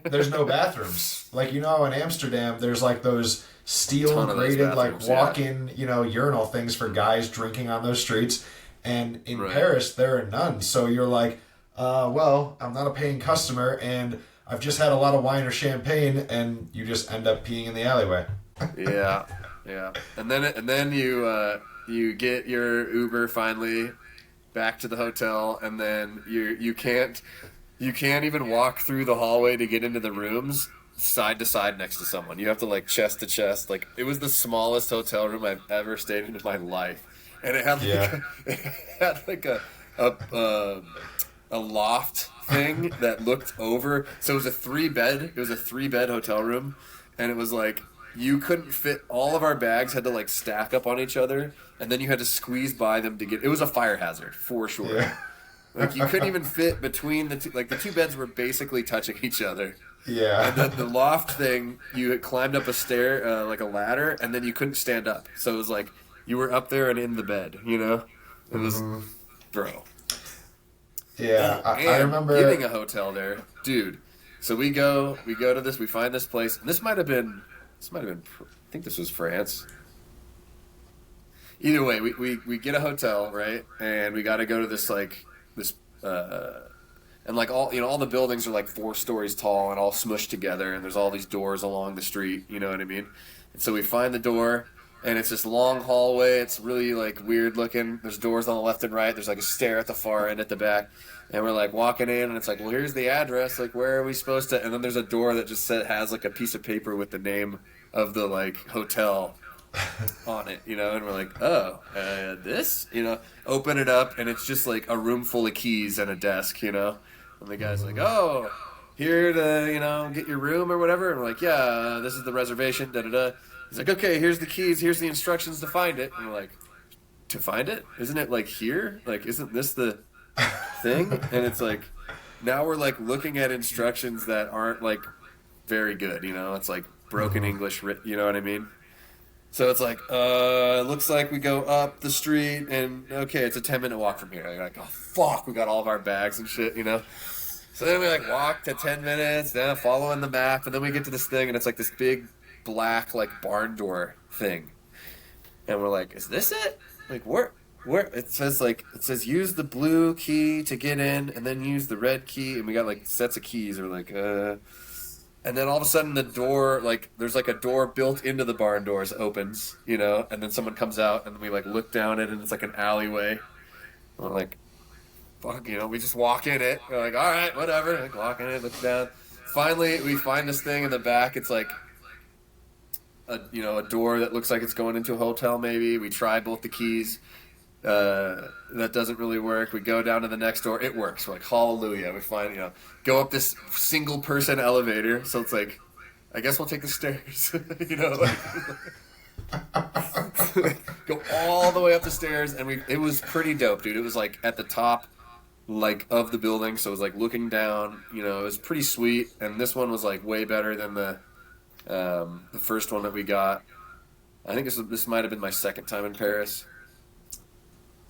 There's no bathrooms. Like, in Amsterdam, there's like those steel Ton of those grated like bathrooms, walk-in, urinal things for guys drinking on those streets. And in Right. Paris, there are none. So you're like, well, I'm not a paying customer, and I've just had a lot of wine or champagne, and you just end up peeing in the alleyway. Yeah. And then you get your Uber finally back to the hotel, and then you can't even walk through the hallway to get into the rooms side to side next to someone. You have to like chest to chest. Like it was the smallest hotel room I've ever stayed in my life, and it had like a loft thing that looked over. So it was a 3-bed hotel room, and it was like you couldn't fit. All of our bags had to like stack up on each other, and then you had to squeeze by them to get. It was a fire hazard for sure. Yeah. Like you couldn't even fit between the two. Like the two beds were basically touching each other. Yeah. And then the loft thing, you had climbed up a stair, like a ladder, and then you couldn't stand up. So it was like you were up there and in the bed. It was, bro. Yeah, I And remember getting a hotel there, dude. So we go to this. We find this place, and this might have been. I think this was France. Either way, we get a hotel, right? And we got to go to this and like all the buildings are like 4 stories tall and all smushed together, and there's all these doors along the street. You know what I mean? And so we find the door, and it's this long hallway. It's really like weird looking. There's doors on the left and right. There's like a stair at the far end at the back, and we're like walking in, and it's like, well, here's the address. Like, where are we supposed to? And then there's a door that just has like a piece of paper with the name of the like hotel on it, and we're like, oh, this, open it up, and it's just like a room full of keys and a desk, and the guy's like, oh, here to, get your room or whatever, and we're like, yeah, this is the reservation, da-da-da. He's like, okay, here's the keys, here's the instructions to find it, and we're like, to find it? Isn't it like here? Like, isn't this the thing? And it's like, now we're like looking at instructions that aren't like very good, it's like broken English, you know what I mean? So it's like, it looks like we go up the street, and okay, it's a 10-minute walk from here. Like, oh fuck, we got all of our bags and shit, So then we like walk to 10 minutes, then following the map, and then we get to this thing, and it's like this big black like barn door thing, and we're like, is this it? Like where? It says use the blue key to get in, and then use the red key, and we got like sets of keys. We're like, And then all of a sudden the door, like, there's like a door built into the barn doors opens, and then someone comes out, and we like look down it, and it's like an alleyway. And we're like, fuck, we just walk in it. We're like, all right, whatever. Like, walk in it, look down. Finally, we find this thing in the back. It's like a door that looks like it's going into a hotel maybe. We try both the keys. That doesn't really work. We go down to the next door. It works. We're like, hallelujah. We find, go up this single person elevator. So it's like, I guess we'll take the stairs. Go all the way up the stairs, and it was pretty dope, dude. It was like at the top, like of the building. So it was like looking down. It was pretty sweet. And this one was like way better than the first one that we got. I think this might have been my second time in Paris.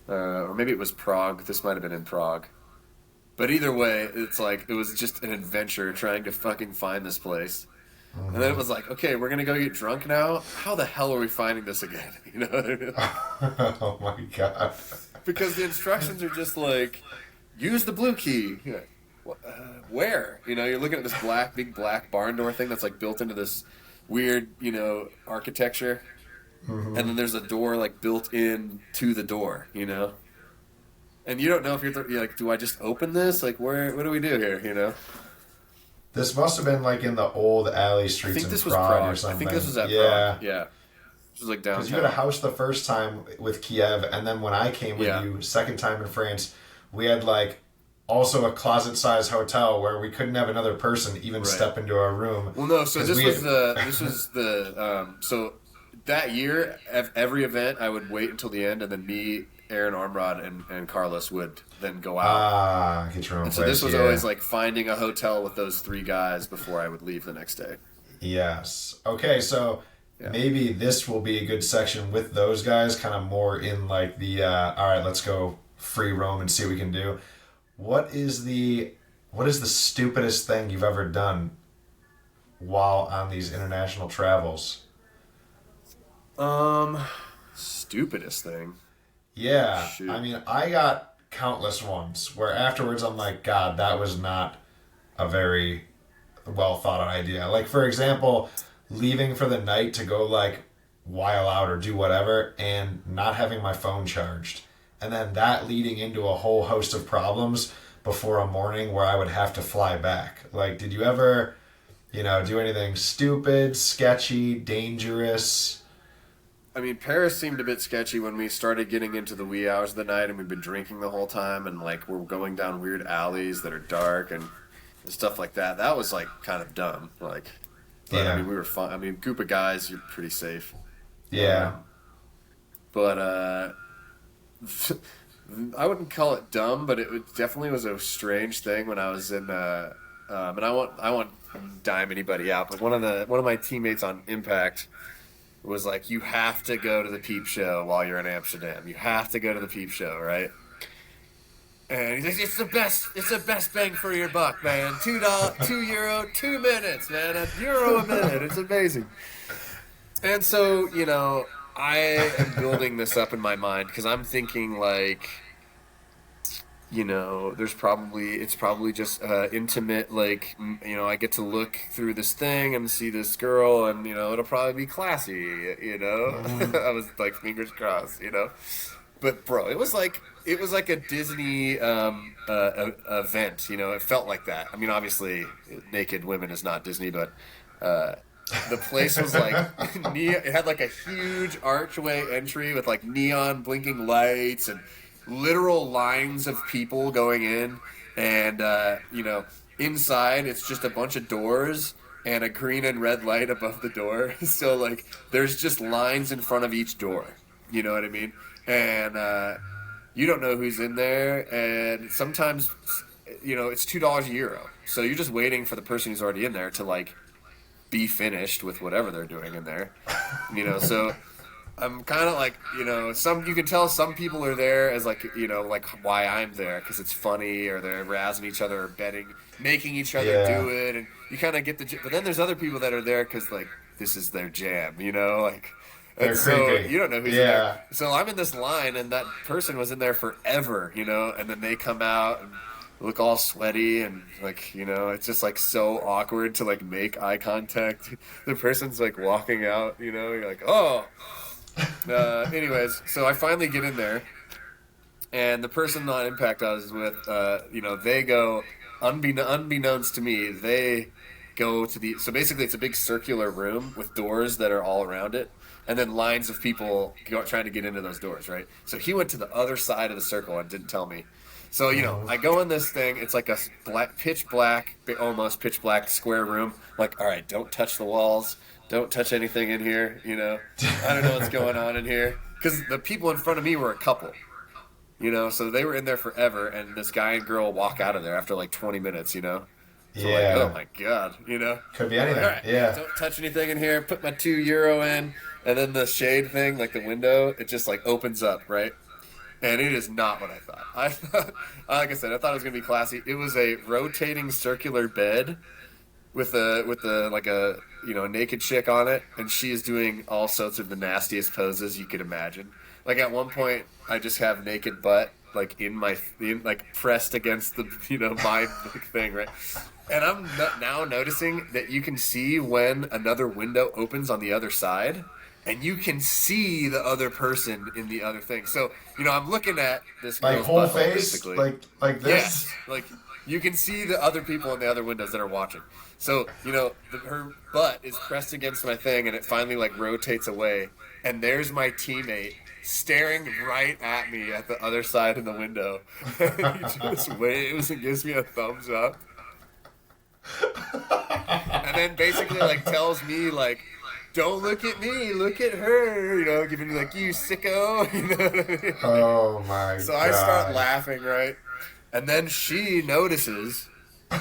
Or maybe it was Prague. This might have been in Prague. But either way, it's like, it was just an adventure trying to fucking find this place. And then it was like, okay, we're going to go get drunk now? How the hell are we finding this again? You know what I mean? Oh my god. Because the instructions are just like, use the blue key. You're like, where? You're looking at this big black barn door thing that's like built into this weird, architecture. And then there's a door like built in to the door, and you don't know if you're like, do I just open this? Like, what do we do here? This must have been like in the old alley I streets think in this was Prague Prague. or something. I think this was at yeah. Prague. Yeah, this was like downtown. Because you had a house the first time with Kiev, and then when I came with you, second time in France, we had like also a closet-sized hotel where we couldn't have another person even step into our room. Well, no. So this was the so. That year, every event, I would wait until the end, and then me, Aaron Armrod, and Carlos would then go out. Get your own place. So this was always like finding a hotel with those 3 guys before I would leave the next day. Yes. Okay, so maybe this will be a good section with those guys, kind of more in like the all right, let's go free roam and see what we can do. What is the stupidest thing you've ever done while on these international travels? Stupidest thing. Yeah, Shoot. I mean, I got countless ones where afterwards I'm like, God, that was not a very well thought out idea. Like, for example, leaving for the night to go like while out or do whatever and not having my phone charged. And then that leading into a whole host of problems before a morning where I would have to fly back. Like, did you ever, do anything stupid, sketchy, dangerous? I mean, Paris seemed a bit sketchy when we started getting into the wee hours of the night and we've been drinking the whole time and, like, we're going down weird alleys that are dark and stuff like that. That was, like, kind of dumb. Like, but, I mean, we were fun. I mean, group of guys, you're pretty safe. Yeah. But, I wouldn't call it dumb, but it definitely was a strange thing when I was in, and I won't dime anybody out, but one of my teammates on Impact was like, you have to go to the Peep Show while you're in Amsterdam. You have to go to the Peep Show, right? And he's like, it's the best bang for your buck, man. €2, €2, 2 minutes, man. €1 a minute. It's amazing. And so, I am building this up in my mind because I'm thinking like, it's probably just intimate, like, I get to look through this thing and see this girl and, it'll probably be classy, I was like, fingers crossed, But bro, it was like a Disney event, it felt like that. I mean, obviously naked women is not Disney, but the place was like, it had like a huge archway entry with like neon blinking lights and literal lines of people going in, and inside it's just a bunch of doors and a green and red light above the door. So like there's just lines in front of each door, you know what I mean? And you don't know who's in there, and sometimes it's $2 a euro, so you're just waiting for the person who's already in there to like be finished with whatever they're doing in there, so I'm kind of like, you can tell some people are there as like, like why I'm there, because it's funny, or they're razzing each other or betting, making each other do it, and you kind of get but then there's other people that are there because like this is their jam, like, and so you don't know who's in there. So I'm in this line, and that person was in there forever, and then they come out and look all sweaty and like, it's just like so awkward to like make eye contact. The person's like walking out, you're like, oh. Anyways, so I finally get in there, and the person on Impact I was with, they go, unbeknownst to me, they go to so basically it's a big circular room with doors that are all around it, and then lines of people trying to get into those doors, right? So he went to the other side of the circle and didn't tell me. So, I go in this thing, it's like a almost pitch black square room. I'm like, all right, don't touch the walls. Don't touch anything in here, I don't know what's going on in here. Because the people in front of me were a couple, so they were in there forever, and this guy and girl walk out of there after like 20 minutes, So like, oh my God, Could be anything, right, don't touch anything in here, put my €2 in, and then the shade thing, like the window, it just like opens up, right? And it is not what I thought. I thought, like I said, I thought it was going to be classy. It was a rotating circular bed with a naked chick on it, and she is doing all sorts of the nastiest poses you could imagine. Like at one point, I just have naked butt like like pressed against the my thing, right? And I'm now noticing that you can see when another window opens on the other side, and you can see the other person in the other thing. So I'm looking at this like girl's whole butt, face, basically. like this. Yes, like you can see the other people in the other windows that are watching. So, her butt is pressed against my thing, and it finally, like, rotates away. And there's my teammate staring right at me at the other side of the window. And he just waves and gives me a thumbs up. And then basically, like, tells me, like, don't look at me, look at her, giving me, like, you sicko, what I mean? Oh, my God. So I start laughing, right? And then she notices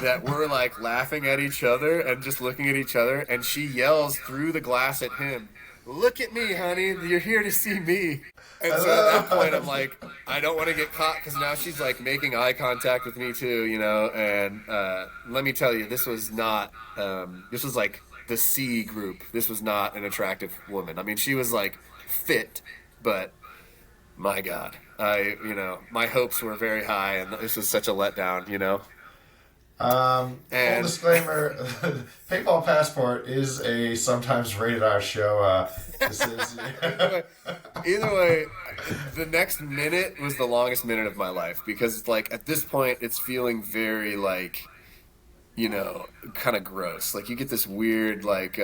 that we're like laughing at each other and just looking at each other, and she yells through the glass at him, look at me, honey. You're here to see me. And so at that point, I'm like, I don't want to get caught because now she's like making eye contact with me too, you know. And let me tell you, this was not. This was like the C group. This was not an attractive woman. I mean, she was like fit, but my God, my hopes were very high, and this was such a letdown, you know. Full And disclaimer: Paintball Passport is a sometimes rated R show. This is either way, the next minute was the longest minute of my life because, like, at this point, it's feeling very like, you know, kind of gross. Like you get this weird, like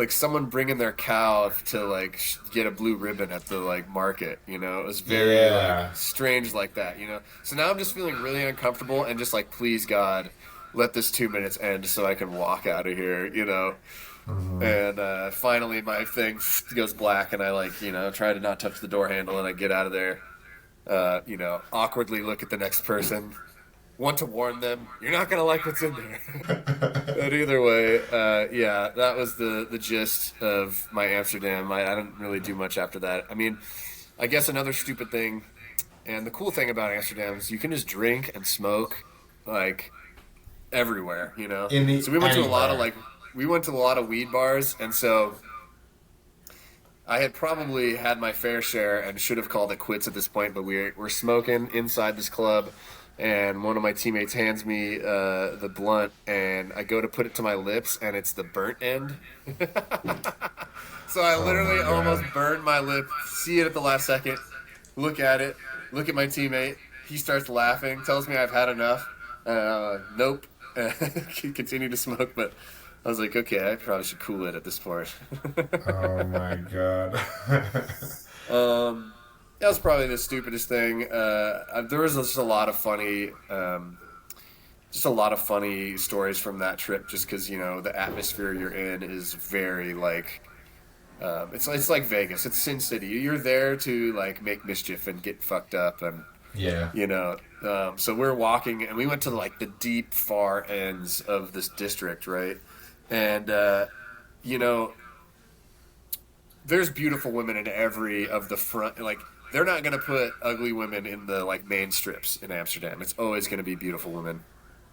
someone bringing their cow to like get a blue ribbon at the like market. You know, it was very like strange like that. You know, so now I'm just feeling really uncomfortable and just like, please God, let this 2 minutes end so I can walk out of here. You know. Mm-hmm. And finally, my thing goes black, and I like, you know, try to not touch the door handle, and I get out of there. You know, awkwardly look at the next person, want to warn them, you're not gonna like what's in there. But either way, yeah, that was the gist of my Amsterdam. I didn't really do much after that. I mean, I guess another stupid thing, and the cool thing about Amsterdam is you can just drink and smoke like everywhere. You know, so we went to a lot of like. We went to a lot of weed bars, and so I had probably had my fair share and should have called it quits at this point, but we're smoking inside this club, and one of my teammates hands me the blunt, and I go to put it to my lips, and it's the burnt end. So I literally almost burned my lip, see it at the last second, look at it, look at my teammate, he starts laughing, tells me I've had enough, nope, continue to smoke, but I was like, okay, I probably should cool it at this point. Oh my God. That was probably the stupidest thing. There was just a lot of funny, stories from that trip. Just because you know the atmosphere you're in is very like, it's like Vegas. It's Sin City. You're there to like make mischief and get fucked up and you know. So we're walking and we went to like the deep far ends of this district, right? And, you know, there's beautiful women in every of the front. Like, they're not going to put ugly women in the, like, main strips in Amsterdam. It's always going to be beautiful women.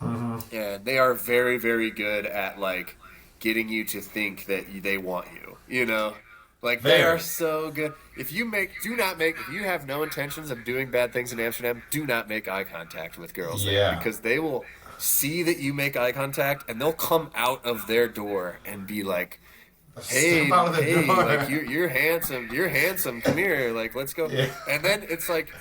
Mm-hmm. And they are very, very good at, like, getting you to think that they want you, you know? Like, they are so good. If you have no intentions of doing bad things in Amsterdam, do not make eye contact with girls there. Because they will see that you make eye contact, and they'll come out of their door and be like, "Hey, like you're handsome. Come here, like let's go." Yeah. And then it's like,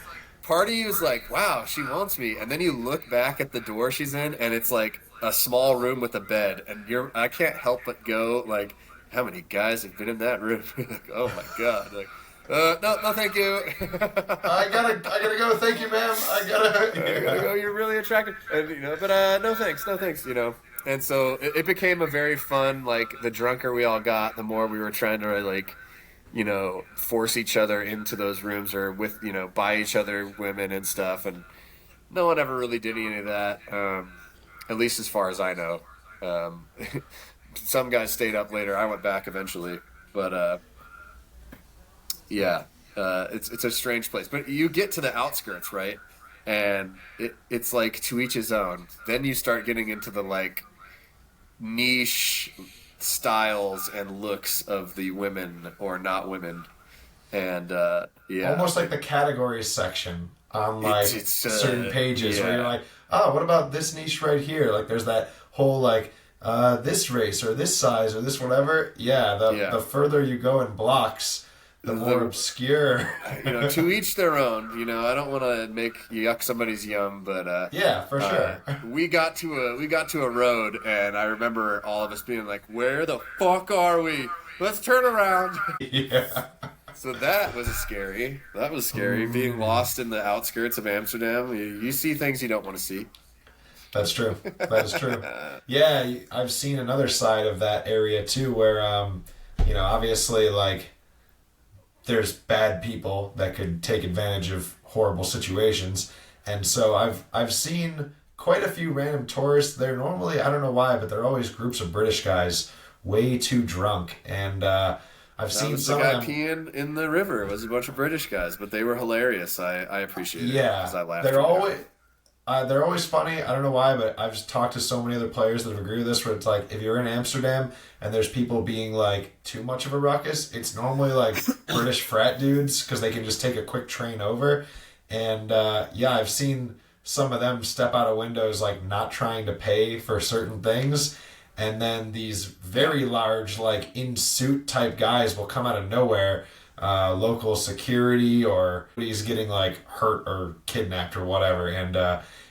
part of you is like, "Wow, she wants me," and then you look back at the door she's in, and it's like a small room with a bed, and I can't help but go like, "How many guys have been in that room?" Like, oh my God, like. No, thank you. I gotta go. Thank you, ma'am. I gotta go. You're really attractive, and you know. But no thanks. You know. And so it became a very fun. Like the drunker we all got, the more we were trying to like, you know, force each other into those rooms or with buy each other women and stuff. And no one ever really did any of that. At least as far as I know. Some guys stayed up later. I went back eventually, but. Yeah, it's a strange place. But you get to the outskirts, right? And it's like to each his own. Then you start getting into the like niche styles and looks of the women or not women. And yeah. Almost like the categories section on like certain pages where you're like, oh, what about this niche right here? Like there's that whole like this race or this size or this whatever. Yeah, the further you go in blocks, the more obscure. To each their own. I don't want to make yuck somebody's yum, but yeah, for sure. We got to a road, and I remember all of us being like, "Where the fuck are we? Let's turn around." Yeah. So that was scary. Being lost in the outskirts of Amsterdam. You see things you don't want to see. That's true. That is true. Yeah, I've seen another side of that area too, where obviously like. There's bad people that could take advantage of horrible situations. And so I've seen quite a few random tourists. They're normally, I don't know why, but they're always groups of British guys way too drunk. And I've That seen was the some of guy them. peeing in the river. It was a bunch of British guys, but they were hilarious. I appreciated it because Yeah, I laughed. they're pretty always hard. they're always funny. I don't know why, but I've just talked to so many other players that have agreed with this. Where it's like if you're in Amsterdam and there's people being like too much of a ruckus, it's normally like British frat dudes because they can just take a quick train over. And yeah, I've seen some of them step out of windows like not trying to pay for certain things. And then these very large, like in suit type guys will come out of nowhere, local security or he's getting like hurt or kidnapped or whatever. And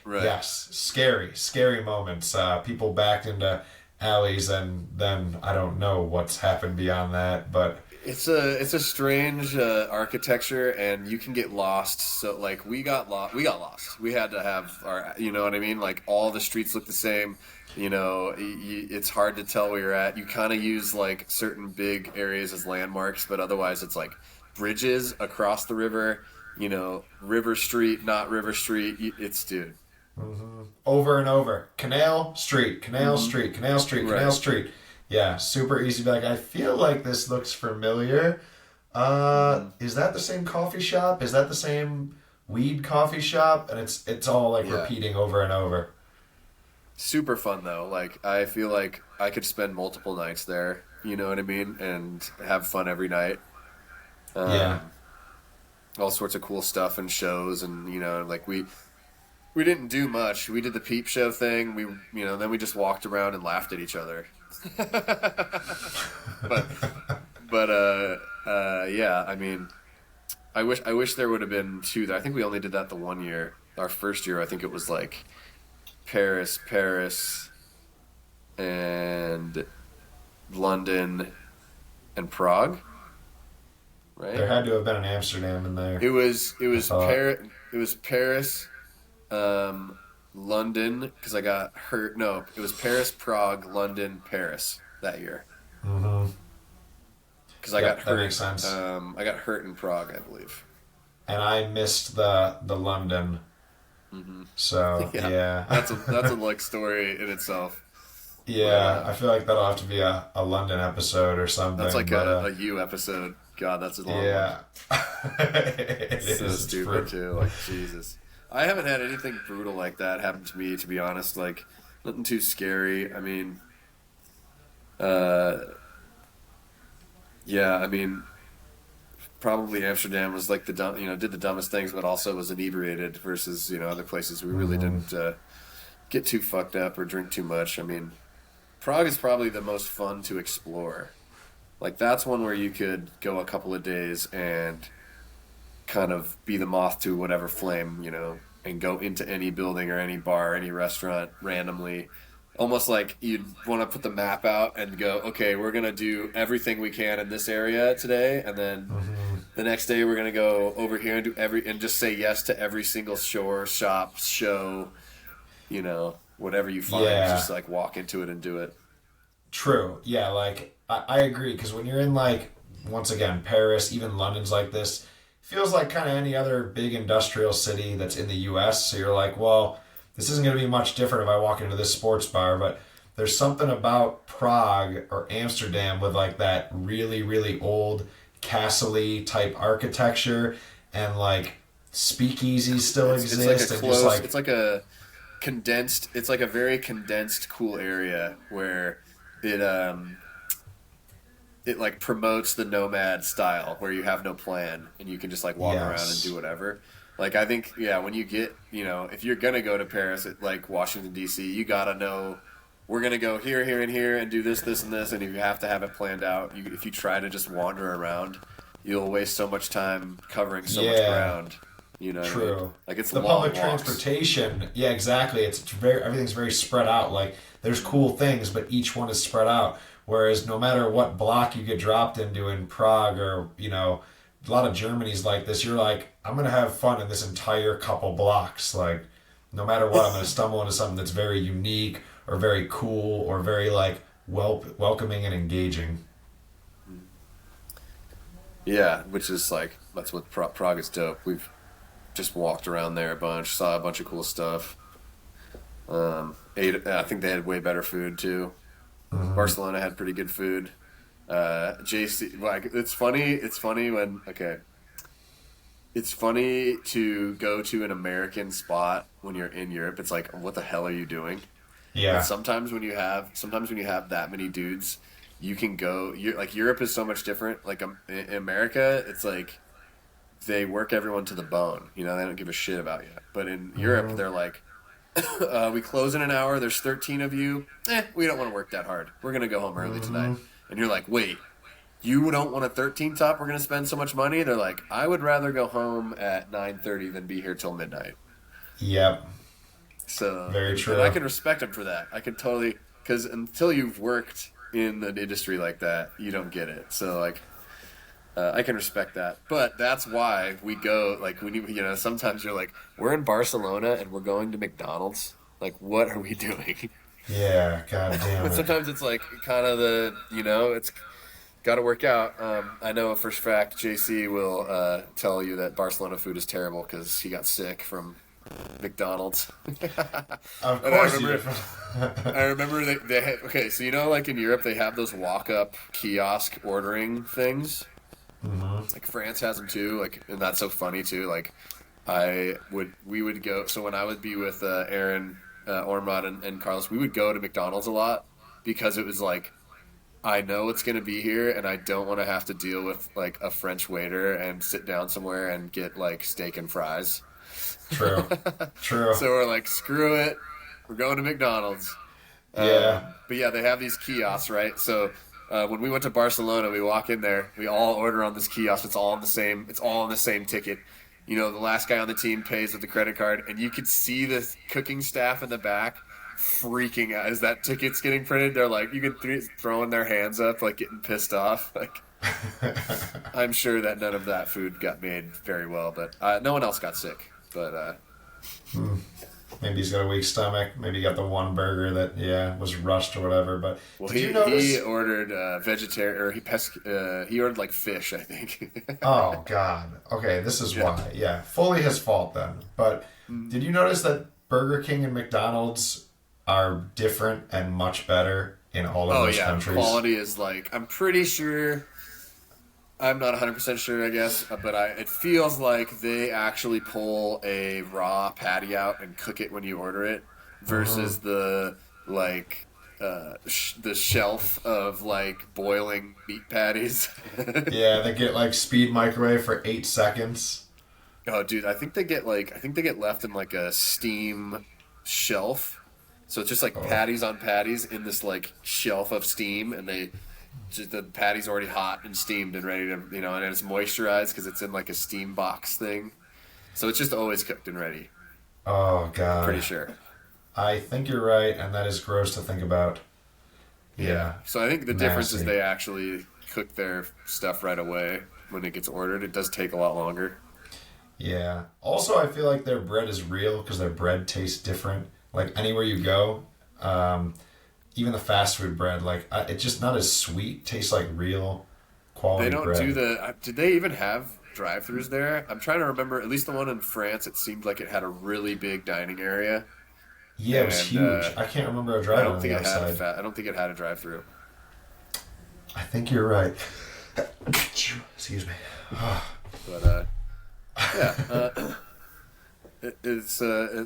Right. yes, scary moments. People backed into alleys, and then I don't know what's happened beyond that, but It's a strange architecture, and you can get lost. So like we got lost. We got lost. We had to have our, you know what I mean? Like all the streets look the same. You know, it's hard to tell where you're at. You kind of use like certain big areas as landmarks, but otherwise it's like bridges across the river. You know, River Street, not River Street. It's dude. over and over. Canal Street, Canal Hmm. Street, Canal Street, Canal Right. Street. Yeah, super easy. Like I feel like this looks familiar. Hmm. Is that the same coffee shop? Is that the same weed coffee shop? And it's all like Yeah. repeating over and over. Super fun though. Like I feel like I could spend multiple nights there. You know what I mean? And have fun every night. Yeah. Um, all sorts of cool stuff and shows, and like we didn't do much. We did the peep show thing. Then we just walked around and laughed at each other. but yeah. I mean, I wish there would have been two there. I think we only did that the one year. Our first year, I think it was like Paris, and London and Prague, There right? had to have been an Amsterdam in there. It I was thought. Paris, um, London because I got hurt. No, it was Paris, Prague, London, Paris that year Mm-hmm. because I got Yep, that hurt. makes sense. I got hurt in Prague, I believe. And I missed the London. Hmm. So Yeah, yeah. that's a like story in itself. But Yeah, I feel like that'll have to be a London episode or that's something. like But a you episode. God, that's a long one. yeah, it So is. It's stupid brutal. too. Like Jesus, I haven't had anything brutal like that happen to me. To be honest, like nothing too scary. I mean, uh, yeah. I mean, probably Amsterdam was like the dumb, did the dumbest things, but also was inebriated versus other places we really Mhm. didn't get too fucked up or drink too much. I mean, Prague is probably the most fun to explore. Like that's one where you could go a couple of days and kind of be the moth to whatever flame, and go into any building or any bar, any restaurant randomly. Almost like you'd want to put the map out and go, okay, we're going to do everything we can in this area today. And then Mhm. the next day we're going to go over here and and just say yes to every single shore, shop, show, whatever you find. Yeah, Just like walk into it and do it. true. Yeah, like I agree because when you're in like once again Paris, even London's like this, feels like kind of any other big industrial city that's in the U.S. So you're like, well, this isn't going to be much different if I walk into this sports bar, but there's something about Prague or Amsterdam with like that really old castle-y type architecture and like speakeasies still It's like a exist and just close. like It's like a condensed. It's like a very condensed, cool area where it it like promotes the nomad style where you have no plan and you can just like walk around and yes. do whatever. Like I think yeah, when you get if you're gonna go to Paris, like Washington D.C., you gotta know we're gonna go here, and here, and do this, and this, and if you have to have it planned out, if you try to just wander around, you'll waste so much time covering so much Yeah. ground. You know what I mean? True. Like it's The long public walks. transportation, yeah, exactly. It's very everything's very spread out. Like there's cool things, but each one is spread out. Whereas no matter what block you get dropped into in Prague or a lot of Germany's like this, you're like, I'm gonna have fun in this entire couple blocks. Like no matter what, I'm gonna stumble into something that's very unique or very cool or very like welcoming and engaging. Yeah, which is like that's what Prague is dope. We've just walked around there a bunch, saw a bunch of cool stuff. Ate. I think they had way better food too. Hmm. Barcelona had pretty good food. JC, like it's funny. It's funny when okay. It's funny to go to an American spot when you're in Europe. It's like, what the hell are you doing? But Yeah. sometimes when you have that many dudes, you can go. You're, like Europe is so much different. Like in America, it's like they work everyone to the bone. You know, they don't give a shit about you. But in Europe, Hmm. they're like, we close in an hour. There's 13 of you. We don't want to work that hard. We're gonna go home early tonight. Hmm. And you're like, wait, you don't want a 13 top? We're gonna spend so much money. They're like, I would rather go home at 9:30 than be here till midnight. Yep. So, Very and I true. can respect them for that. I can totally, because until you've worked in an industry like that, you don't get it. So, like, I can respect that. But that's why we go, like, when you know, sometimes you're like, we're in Barcelona and we're going to McDonald's. Like, what are we doing? Yeah. God damn But it. sometimes it's like kind of it's got to work out. I know for a fact JC will tell you that Barcelona food is terrible because he got sick from McDonald's. Of And I course you. remember, I remember they had, okay, so you know, like in Europe, they have those walk-up kiosk ordering things. Hmm. Like France has them too. Like, and that's so funny too. Like, we would go. So when I would be with Aaron, Ormrod, and Carlos, we would go to McDonald's a lot because it was like I know it's going to be here, and I don't want to have to deal with like a French waiter and sit down somewhere and get like steak and fries. True. True. So we're like, screw it, we're going to McDonald's. Yeah. But yeah, they have these kiosks, right? So when we went to Barcelona, we walk in there, we all order on this kiosk. It's all on the same. It's all on the same ticket. You know, the last guy on the team pays with the credit card, and you could see the cooking staff in the back freaking out as that ticket's getting printed. They're like, you can throwing their hands up, like getting pissed off. Like, I'm sure that none of that food got made very well, but no one else got sick. But Maybe he's got a weak stomach. Maybe he got the one burger that was rushed or whatever. But well, did you he notice? ordered vegetarian, or he ordered like fish, I think. Oh God. Okay, this is Yeah. why. Yeah, fully his fault then. But did you notice that Burger King and McDonald's are different and much better in all of Oh those yeah, countries? quality is like I'm pretty sure. I'm not 100% sure, I guess, but it feels like they actually pull a raw patty out and cook it when you order it, versus the like the shelf of like boiling meat patties. Yeah, they get like speed microwave for 8 seconds. Oh, dude, I think they get left in like a steam shelf. So it's just like Oh, patties on patties in this like shelf of steam, and the patty's already hot and steamed and ready to, and it's moisturized because it's in like a steam box thing. So it's just always cooked and ready. oh Pretty God. sure. I think you're right, and that is gross to think about. Yeah. Yeah, So I think the difference is nasty. they actually cook their stuff right away when it gets ordered. It does take a lot longer. Yeah. Also, I feel like their bread is real because their bread tastes different. Like anywhere you go, even the fast food bread, like it's just not as sweet. Tastes like real They quality don't do bread. did they even have drive-throughs there? I'm trying to remember. At least the one in France, it seemed like it had a really big dining area, Yeah, it was and huge. I can't remember a drive on the outside. I don't think it had a drive-through. I think you're right. Excuse me. But yeah,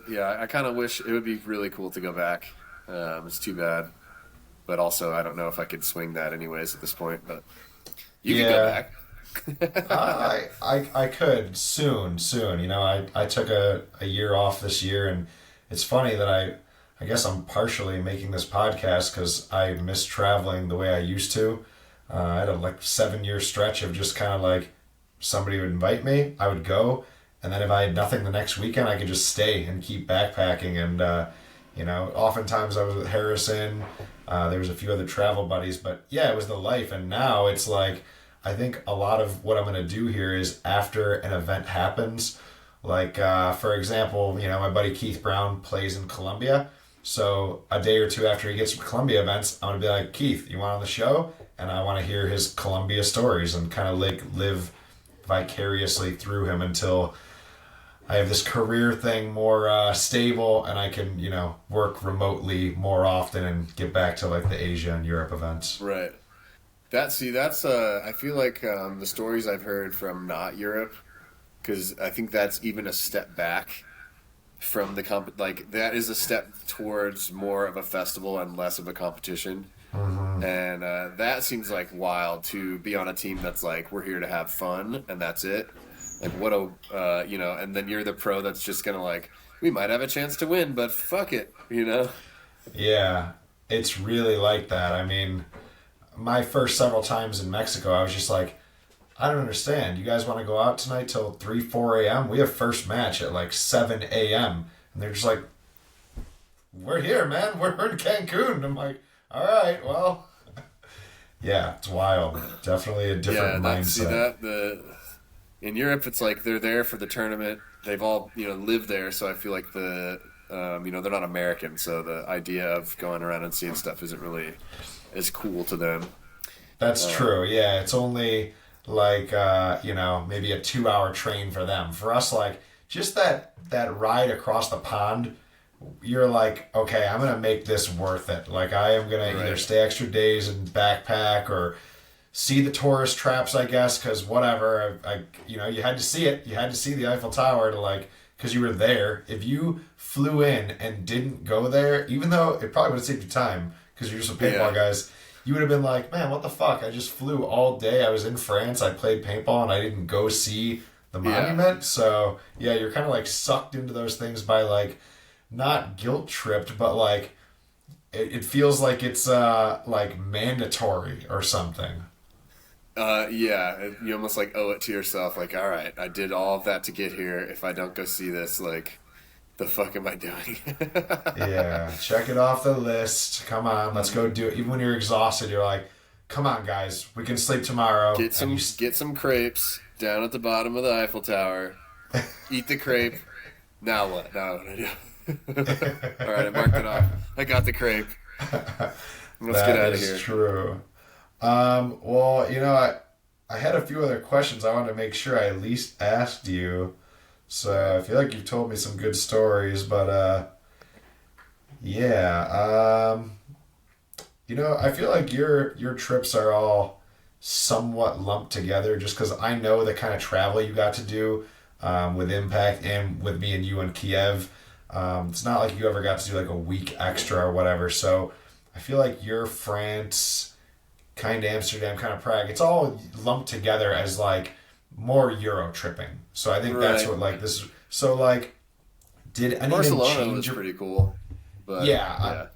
yeah. I kind of wish it would be really cool to go back. It's too bad, but also I don't know if I could swing that anyways at this point. But you could go Yeah, back. I could soon. You know, I took a year off this year, and it's funny that I guess I'm partially making this podcast because I miss traveling the way I used to. I had a like 7 year stretch of just kind of like somebody would invite me, I would go, and then if I had nothing the next weekend, I could just stay and keep backpacking. And oftentimes I was with Harrison. There was a few other travel buddies, but yeah, it was the life. And now it's like I think a lot of what I'm gonna do here is after an event happens, like for example, my buddy Keith Brown plays in Colombia. So a day or two after he gets from Columbia events, I'm gonna be like, Keith, you want on the show? And I want to hear his Columbia stories and kind of like live vicariously through him until I have this career thing more stable and I can, work remotely more often and get back to like the Asia and Europe events. Right. That's I feel like the stories I've heard from not Europe, because I think that's even a step back from the like that is a step towards more of a festival and less of a competition. Hmm. And that seems like wild to be on a team that's like, we're here to have fun and that's it. Like, what a, and then you're the pro that's just gonna like, we might have a chance to win, but fuck it, you know? Yeah, it's really like that. I mean, my first several times in Mexico, I was just like, I don't understand. You guys want to go out tonight till 3, 4 a.m.? We have first match at like 7 a.m. And they're just like, we're here, man. We're in Cancun. I'm like, all right, well, yeah, it's wild. Definitely a Yeah, different that's, see mindset. that, in Europe, it's like they're there for the tournament. They've all, lived there, so I feel like they're not American, so the idea of going around and seeing stuff isn't really as cool to them. That's Um, true. Yeah, it's only like maybe a 2 hour train for them. For us, like just that ride across the pond, you're like, okay, I'm gonna make this worth it. Like I am gonna either right. stay extra days and backpack or see the tourist traps, I guess, because whatever. You had to see it. You had to see the Eiffel Tower to like, because you were there. If you flew in and didn't go there, even though it probably would have saved you time because you're just a paintball Yeah. guys, you would have been like, man, what the fuck? I just flew all day. I was in France. I played paintball and I didn't go see the Yeah. monument. So yeah, you're kind of like sucked into those things by like not guilt tripped, but like it feels like it's like mandatory or something. Yeah, you almost like owe it to yourself. Like, all right, I did all of that to get here. If I don't go see this, like, the fuck am I doing? Yeah, check it off the list. Come on, let's go do it. Even when you're exhausted, you're like, come on, guys, we can sleep tomorrow. Get And you, some crepes down at the bottom of the Eiffel Tower. Eat the crepe. Now what? Now what do I do? All right, I marked it off. I got the crepe. Let's get that out of is here. true. Well, I had a few other questions I wanted to make sure I at least asked you. All So right. I feel like you've told me some good stories, but yeah. I feel like your trips are all somewhat lumped together just because I know the kind of travel you got to do with Impact and with me and you in Kiev. It's not like you ever got to do like a week extra or whatever. So I feel like your France, kind of Amsterdam, kind of Prague, it's all lumped together as like more Euro tripping. So I think that's Right. what like this. So like, did anything Barcelona change was your? pretty cool, but Yeah, yeah,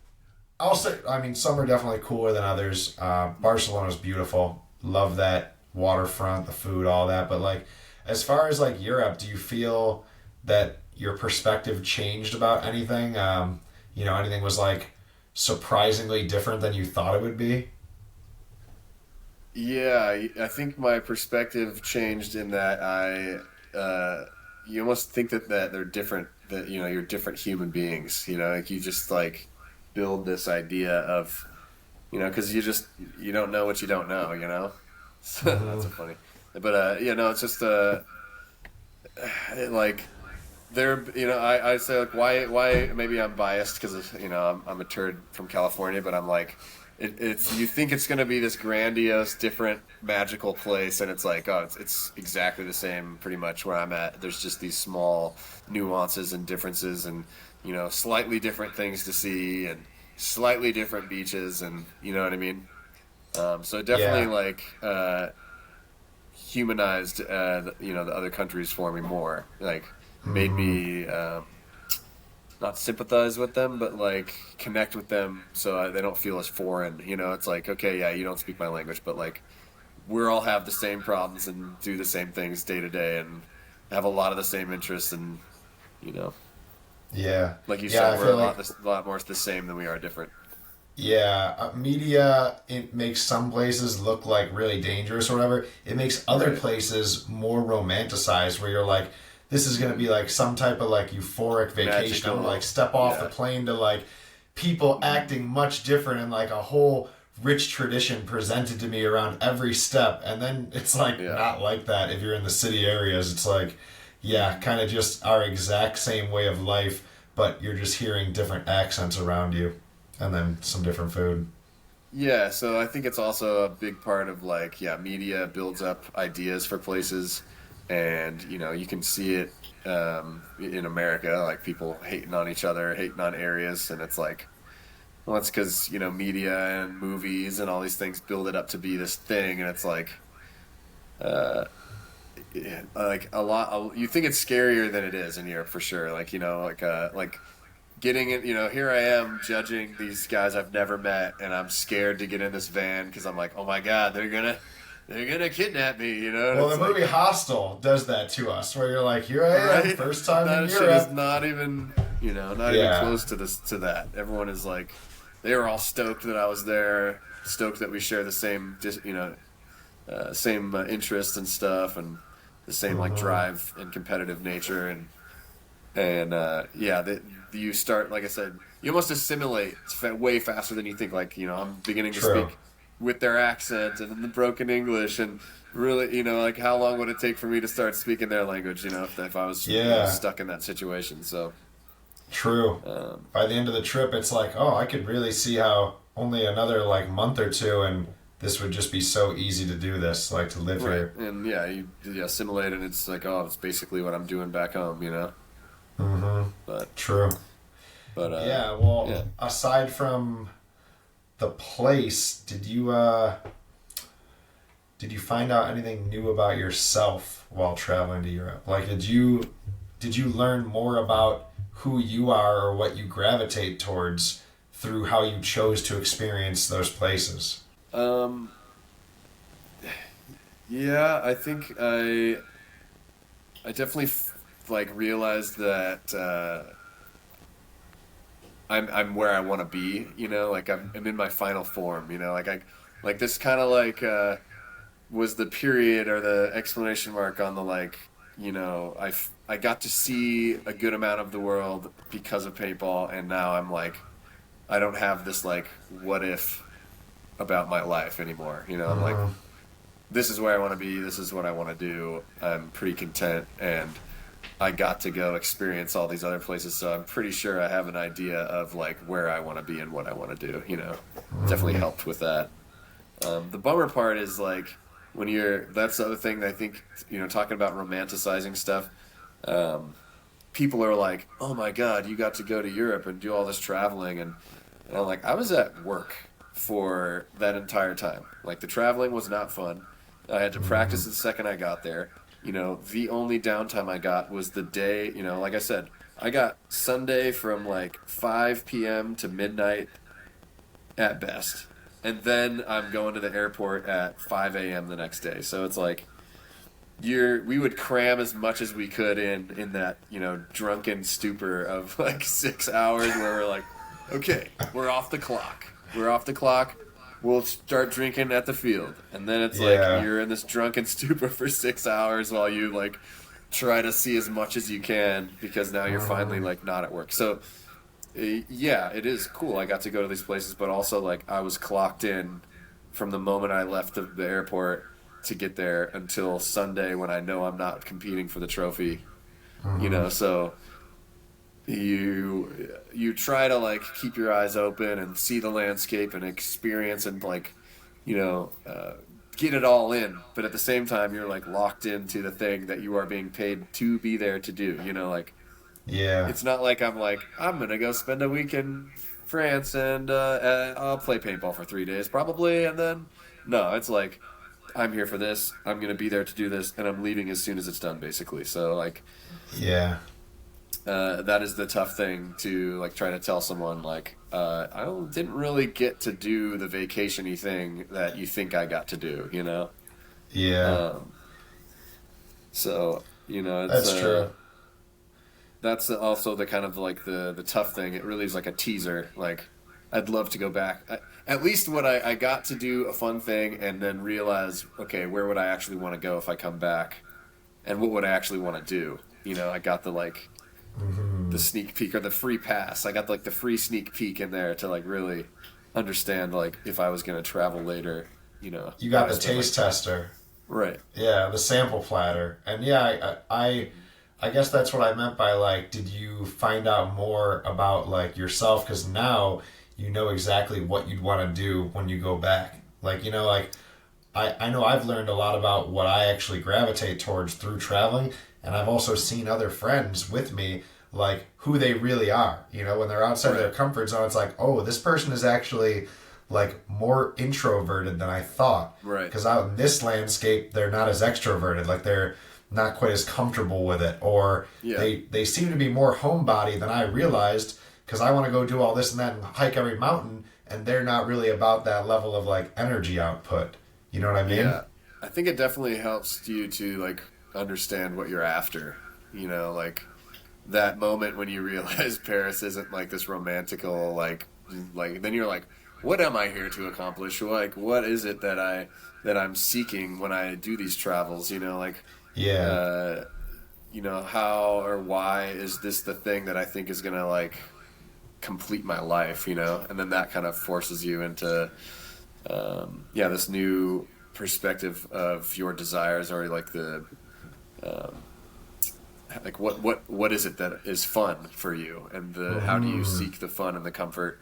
I'll say, I mean, some are definitely cooler than others. Barcelona's beautiful. Love that waterfront, the food, all that. But like, as far as like Europe, do you feel that your perspective changed about anything? Anything was like surprisingly different than you thought it would be? yeah. I think my perspective changed in that you almost think that they're different. That you're different human beings. Like you just like build this idea of because you don't know what you don't know. So that's Hmm. so funny. But it's just like they're I say like why maybe I'm biased because I'm a turd from California, but I'm like it's you think it's going to be this grandiose different magical place and it's like oh it's exactly the same pretty much where I'm at. There's just these small nuances and differences and slightly different things to see and slightly different beaches and you know what I mean. So definitely Yeah. like humanized the other countries for me more like made Hmm. me not sympathize with them but like connect with them so they don't feel as foreign. It's like okay, yeah, you don't speak my language but like we're all have the same problems and do the same things day to day and have a lot of the same interests and you know Yeah. like you Yeah, said I we're feel like a lot more the same than we are different. yeah, media it makes some places look like really dangerous or whatever. It makes other Right. places more romanticized where you're like, this is gonna be like some type of like euphoric vacation. I'm gonna like Magical. step off the Yeah. plane to like people acting much different and like a whole rich tradition presented to me around every step. And then it's like Yeah. not like that if you're in the city areas. It's like, yeah, kind of just our exact same way of life, but you're just hearing different accents around you and then some different food. Yeah, so I think it's also a big part of like, yeah, media builds up ideas for places, and you can see it in America, like people hating on each other, hating on areas, and it's like, well, it's because media and movies and all these things build it up to be this thing, and it's uh, like a lot. You think it's scarier than it is in Europe for sure. Like like getting it, here I am judging these guys I've never met, and I'm scared to get in this van because I'm like, oh my god, they're gonna kidnap me, And Well, it's the movie like, Hostel does that to us, where you're like, here I am, right, first time in that shit is Europe. not even, not even Yeah. close to that. Everyone is like, they were all stoked that I was there, stoked that we share the same, same interests and stuff, and the same like Hmm. drive and competitive nature, and yeah, you start, like I said, you almost assimilate way faster than you think. Like, I'm beginning to True. speak with their accent and in the broken English, and really, like how long would it take for me to start speaking their language? If I was, Yeah. stuck in that situation. So, True. um, By the end of the trip, it's like, oh, I could really see how only another like month or two, and this would just be so easy to do this, like to live right, here. and yeah, you assimilate, and it's like, oh, it's basically what I'm doing back home. Hmm. But, True. but, Yeah. Well, yeah. aside from the place, did you find out anything new about yourself while traveling to Europe? Like, did you learn more about who you are or what you gravitate towards through how you chose to experience those places? Um, yeah, I think I definitely like realized that I'm where I want to be. Like I'm in my final form. Like this kind of like was the period or the exclamation mark on the like. I got to see a good amount of the world because of paintball, and now I'm like, I don't have this like what if about my life anymore. I'm like, Hmm. this is where I want to be. This is what I want to do. I'm pretty content, and I got to go experience all these other places. So I'm pretty sure I have an idea of like where I want to be and what I want to do. Definitely Hmm. helped with that. The bummer part is like when that's the other thing that I think, talking about romanticizing stuff. Um, People are like, oh my God, you got to go to Europe and do all this traveling. And I'm like, I was at work for that entire time. Like, the traveling was not fun. I had to Hmm. practice the second I got there. The only downtime I got was the day, like I said, I got Sunday from like 5 p.m. to midnight at best. And then I'm going to the airport at 5 a.m. the next day. So it's like, we would cram as much as we could in that drunken stupor of like 6 hours where we're like, okay, we're off the clock, we'll start drinking at the field, and then it's like Yeah. you're in this drunken stupor for 6 hours while you like try to see as much as you can because now you're finally Hmm. like not at work. So yeah, it is cool, I got to go to these places, but also like I was clocked in from the moment I left the airport to get there until Sunday when I know I'm not competing for the trophy. Hmm. So you try to like keep your eyes open and see the landscape and experience and like you know uh, get it all in, but at the same time you're like locked into the thing that you are being paid to be there to do. Like Yeah. it's not like I'm gonna go spend a week in France and I'll play paintball for 3 days probably, and then no, it's like I'm here for this. I'm gonna be there to do this, and I'm leaving as soon as it's done, basically. So like, Yeah. that is the tough thing to like try to tell someone. Like, didn't really get to do the vacationy thing that you think I got to do. Yeah. Um, so it's That's true. that's also the kind of like the tough thing. It really is like a teaser. Like, I'd love to go back. At least what I got to do a fun thing, and then realize, okay, where would I actually want to go if I come back, and what would I actually want to do? I got the Hmm. sneak peek or the free pass. I got like the free sneak peek in there to like really understand like if I was gonna travel later, You where got I the spend my taste time. tester. Right. Yeah, the sample platter. And yeah, I guess that's what I meant by like, did you find out more about like yourself? Because now you know exactly what you'd want to do when you go back. Like, you know, like I know I've learned a lot about what I actually gravitate towards through traveling, and I've also seen other friends with me, like who they really are. You know, when they're outside their comfort zone, it's like, oh, this person is actually like more introverted than I thought. Right. Because out in this landscape, they're not as extroverted. Like they're not quite as comfortable with it, or they seem to be more homebody than I realized. Because I want to go do all this and that and hike every mountain, and they're not really about that level of like energy output. You know what I mean? Yeah. I think it definitely helps you to like understand what you're after. You know, like that moment when you realize Paris isn't like this romantical like then you're like, what am I here to accomplish? Like, what is it that I'm seeking when I do these travels? You know, like, you know, how or why is this the thing that I think is gonna like complete my life? You know, and then that kind of forces you into, this new perspective of your desires, or like the, like what is it that is fun for you, and how do you seek the fun and the comfort?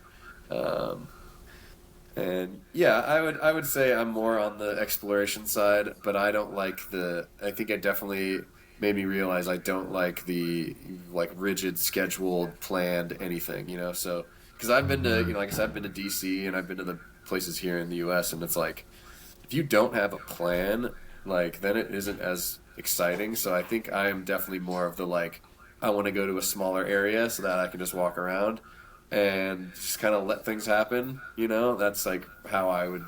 And yeah, I would say I'm more on the exploration side, but I don't like I think it definitely made me realize I don't like the like rigid scheduled planned anything, you know. So because I've been to, you know, like I said, I've been to DC and I've been to the places here in the US, and it's like if you don't have a plan, like then it isn't as exciting. So I think I am definitely more of the like I want to go to a smaller area so that I can just walk around and just kind of let things happen, you know. That's like how I would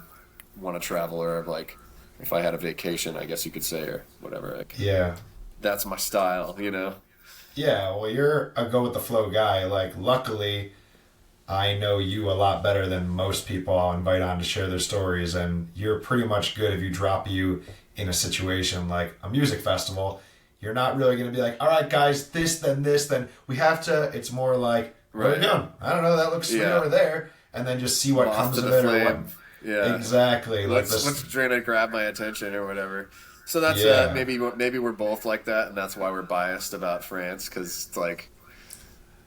want to travel, or like if I had a vacation, I guess you could say, or whatever. Like, that's my style, you know. Yeah, well, you're a go with the flow guy. Like, luckily, I know you a lot better than most people I'll invite on to share their stories, and you're pretty much good if you drop you in a situation like a music festival. You're not really going to be like, all right, guys, this, then we have to. It's more like, what are you doing? I don't know. That looks sweet over there, and then just see what comes of it. Or what, exactly. What's trying to grab my attention or whatever. So that's maybe we're both like that, and that's why we're biased about France, because it's like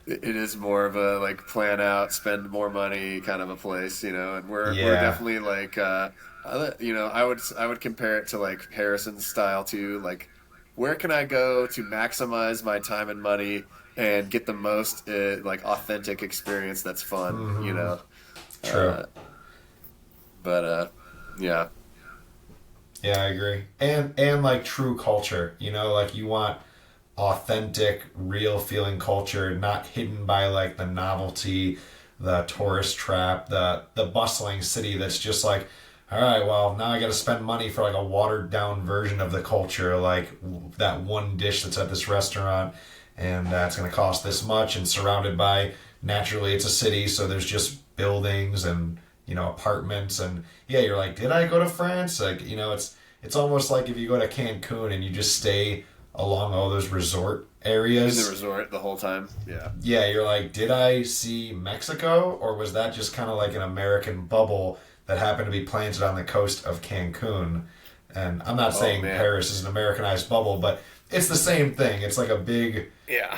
it is more of a like plan out, spend more money kind of a place, you know. And we're definitely like you know, I would compare it to like Harrison's style too. Like, where can I go to maximize my time and money and get the most like authentic experience that's fun, you know. True. Yeah, I agree. And like true culture, you know, like you want authentic, real feeling culture, not hidden by like the novelty, the tourist trap, the bustling city that's just like, all right, well, now I got to spend money for like a watered down version of the culture, like that one dish that's at this restaurant, and it's going to cost this much, and surrounded by, naturally it's a city, so there's just buildings and, you know, apartments, and you're like, did I go to France? Like, you know, it's almost like if you go to Cancun and you just stay along all those resort areas. In the resort the whole time. Yeah. Yeah, you're like, did I see Mexico, or was that just kind of like an American bubble that happened to be planted on the coast of Cancun? And I'm not saying Paris is an Americanized bubble, but it's the same thing. It's like a big,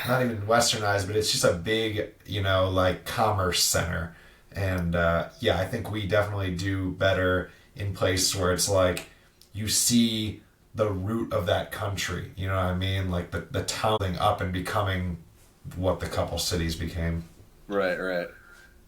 not even westernized, but it's just a big, you know, like commerce center. And I think we definitely do better in places where it's like you see the root of that country. You know what I mean? Like the toweling up and becoming what the couple cities became. Right.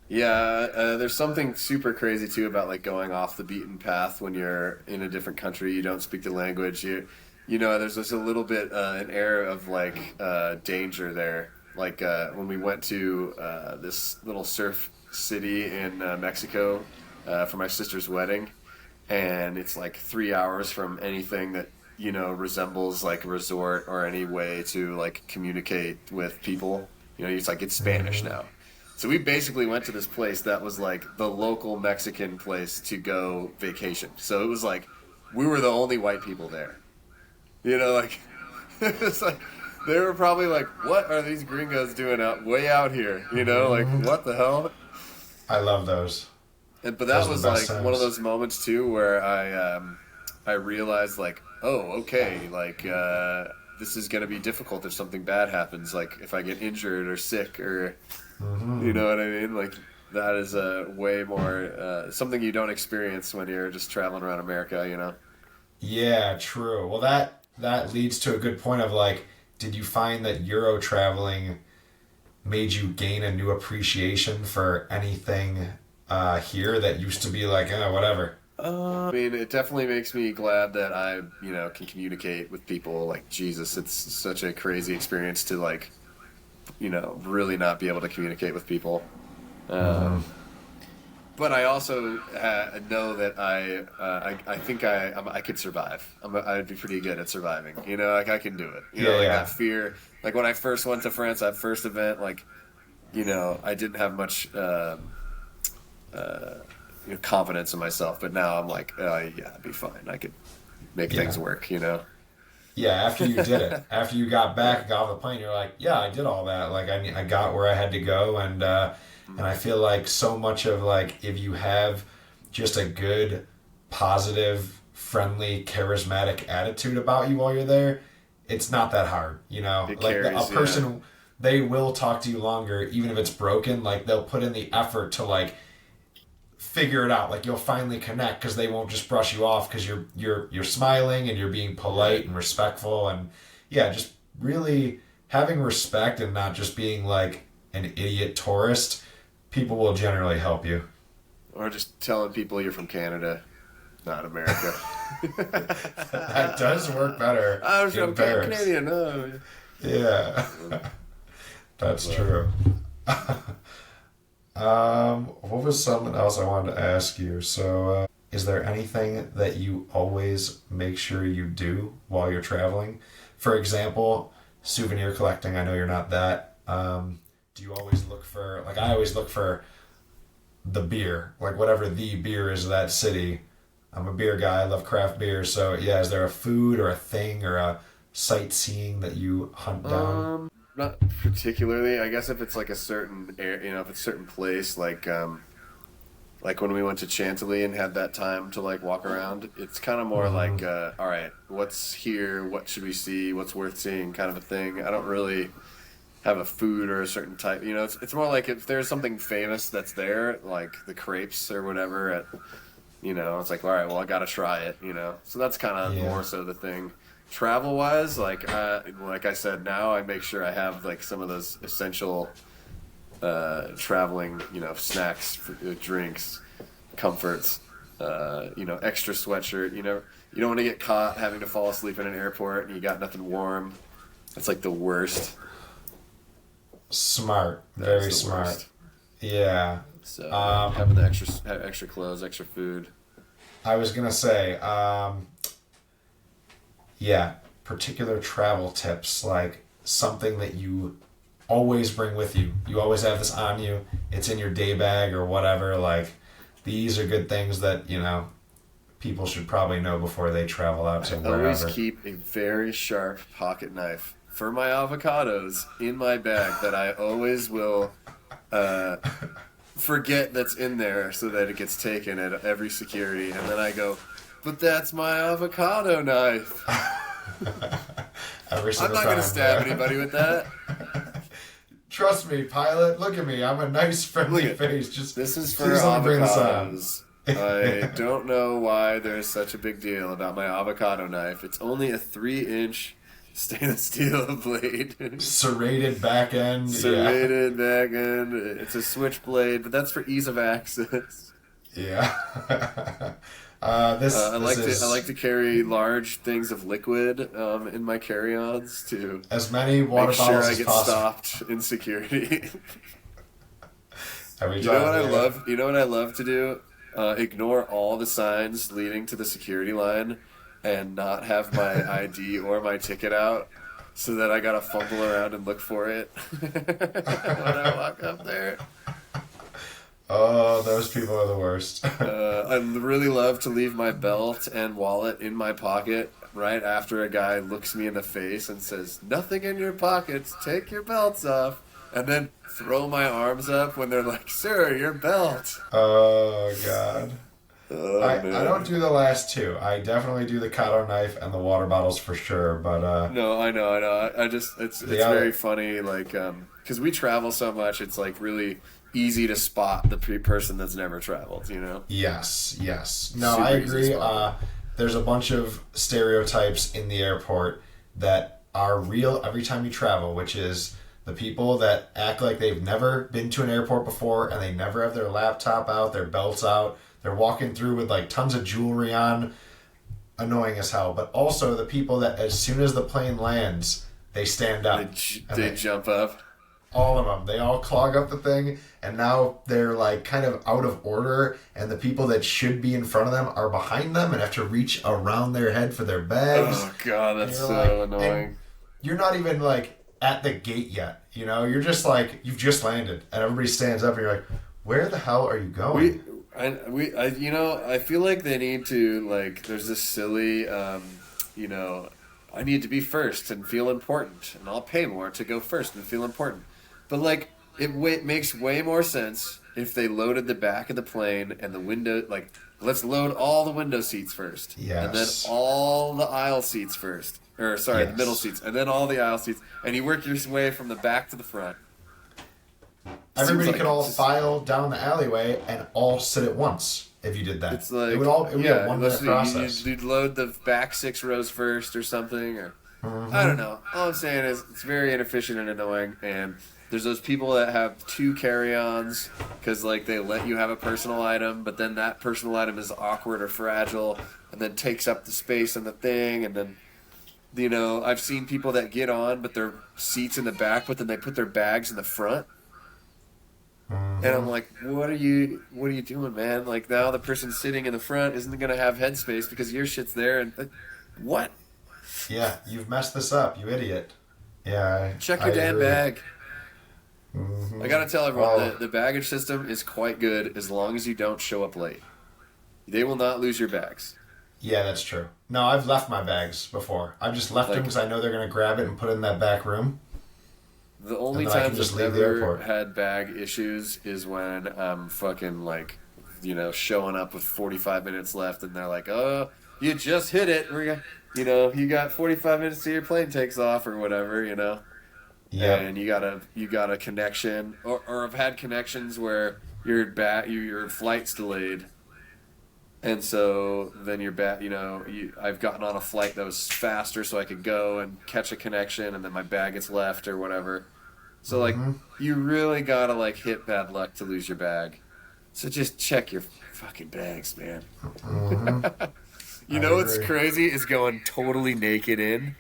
Yeah, there's something super crazy too about like going off the beaten path when you're in a different country. You don't speak the language. You know, there's just a little bit an air of like danger there. Like when we went to this little surf city in Mexico for my sister's wedding, and it's like 3 hours from anything that, you know, resembles like a resort or any way to like communicate with people. You know, it's like it's Spanish now. So we basically went to this place that was like the local Mexican place to go vacation. So it was like we were the only white people there. You know, like it's like they were probably like, what are these gringos doing way out here? You know, like what the hell? I love those. But that was like times. One of those moments too where I realized like, oh, okay, like this is gonna be difficult if something bad happens, like if I get injured or sick or you know what I mean? Like That is a way more something you don't experience when you're just traveling around America, you know. Yeah, true. Well, that leads to a good point of like, did you find that Euro traveling made you gain a new appreciation for anything here that used to be like, whatever? I mean, it definitely makes me glad that I, can communicate with people. Like Jesus, it's such a crazy experience to like, really not be able to communicate with people. Mm-hmm. But I also know that I think I could survive. I'd be pretty good at surviving. Like I can do it. Yeah, Like yeah, that fear. Like when I first went to France, that first event, like, I didn't have much confidence in myself. But now I'm like, yeah, I'd be fine. I could make yeah. things work. Yeah, after you did it, after you got back, got off the plane, you're like, yeah, I did all that. Like, I got where I had to go, and I feel like so much of like if you have just a good, positive, friendly, charismatic attitude about you while you're there, it's not that hard. It Like a carries. Yeah. person, they will talk to you longer, even if it's broken. Like they'll put in the effort to like figure it out. Like you'll finally connect because they won't just brush you off because you're smiling and you're being polite and respectful, and yeah, just really having respect and not just being like an idiot tourist. People will generally help you. Or just telling people you're from Canada, not America. That does work better I was in from Paris. Canadian. No. Yeah, that's true. What was something else I wanted to ask you? So, is there anything that you always make sure you do while you're traveling? For example, souvenir collecting. I know you're not that. Do you always look for, like, I always look for the beer, like whatever the beer is of that city. I'm a beer guy. I love craft beer. So, yeah, is there a food or a thing or a sightseeing that you hunt down? Not particularly. I guess if it's like a certain if it's a certain place, like when we went to Chantilly and had that time to like walk around, it's kind of more like, all right, what's here? What should we see? What's worth seeing? Kind of a thing. I don't really have a food or a certain type. It's more like if there's something famous that's there, like the crepes or whatever. It's like, all right, well, I gotta try it. So that's kind of Yeah. more so the thing. Travel wise, like I said, now I make sure I have like some of those essential traveling, snacks, drinks, comforts, extra sweatshirt. You don't want to get caught having to fall asleep in an airport and you got nothing warm. It's like the worst. Smart. That is Very the smart. worst. Yeah. So Um, having the extra clothes, extra food. I was gonna say, yeah, particular travel tips, like something that you always bring with you. You always have this on you. It's in your day bag or whatever. Like, these are good things that, people should probably know before they travel out to I always wherever. keep a very sharp pocket knife for my avocados in my bag that I always will forget that's in there so that it gets taken at every security. And then I go, but that's my avocado knife. Every I'm single not going to time. stab anybody with that. Trust me, pilot. Look at me. I'm a nice, friendly Look at- face. Just This is for please let me bring this on. avocados. I don't know why there's such a big deal about my avocado knife. It's only a 3-inch stainless steel blade. Serrated back end. Serrated back end. It's a switchblade, but that's for ease of access. Yeah. I This I is like to carry large things of liquid in my carry-ons to as many water make sure bottles I as get possible. stopped in security. Every You time. know what I yeah. love? You know what I love to do? Ignore all the signs leading to the security line and not have my ID or my ticket out so that I gotta fumble around and look for it when I walk up there. Oh, those people are the worst. I really love to leave my belt and wallet in my pocket right after a guy looks me in the face and says, "Nothing in your pockets, take your belts off." And then throw my arms up when they're like, "Sir, your belt." Oh, God. Oh, I man. don't do the last two. I definitely do the cutter knife and the water bottles for sure, but No, I know. I just it's Yeah. very funny, like because we travel so much. It's like really easy to spot the person that's never traveled, Yes, yes. No, Super I easy to agree. spot. There's a bunch of stereotypes in the airport that are real every time you travel, which is the people that act like they've never been to an airport before and they never have their laptop out, their belts out. They're walking through with like tons of jewelry on, annoying as hell. But also the people that as soon as the plane lands, they stand up. They jump up. All of them. They all clog up the thing, and now they're like kind of out of order, and the people that should be in front of them are behind them and have to reach around their head for their bags. Oh god, that's so annoying. You're not even like at the gate yet, You're just like, you've just landed, and everybody stands up, and you're like, where the hell are you going? I feel like they need to, like, there's this silly, I need to be first and feel important, and I'll pay more to go first and feel important. But, like, it makes way more sense if they loaded the back of the plane and the window, like, let's load all the window seats first. Yes. And then all the aisle seats first. Or, sorry, Yes. the middle seats. And then all the aisle seats. And you work your way from the back to the front. Everybody could all file down the alleyway and all sit at once if you did that. It's like, it would be a 1 minute process. You'd load the back 6 rows first or something. Or I don't know. All I'm saying is it's very inefficient and annoying. And there's those people that have 2 carry-ons because, like, they let you have a personal item, but then that personal item is awkward or fragile and then takes up the space in the thing. And then, I've seen people that get on, but their seat's in the back, but then they put their bags in the front. And I'm like, what are you doing, man? Like, now the person sitting in the front isn't going to have headspace because your shit's there. And what? Yeah, you've messed this up, you idiot. Yeah. Check your damn bag. Mm-hmm. I got to tell everyone, the baggage system is quite good as long as you don't show up late. They will not lose your bags. Yeah, that's true. No, I've left my bags before. I've just left them because I know they're going to grab it and put it in that back room. The only times I've ever had bag issues is when I'm fucking, like, showing up with 45 minutes left and they're like, oh, you just hit it. You got 45 minutes till your plane takes off or whatever, Yeah. And you got a connection. Or I've had connections where your flight's delayed. And so then you're back, I've gotten on a flight that was faster so I could go and catch a connection and then my bag gets left or whatever. So, like, you really gotta, like, hit bad luck to lose your bag. So just check your fucking bags, man. Mm-hmm. What's crazy is going totally naked in.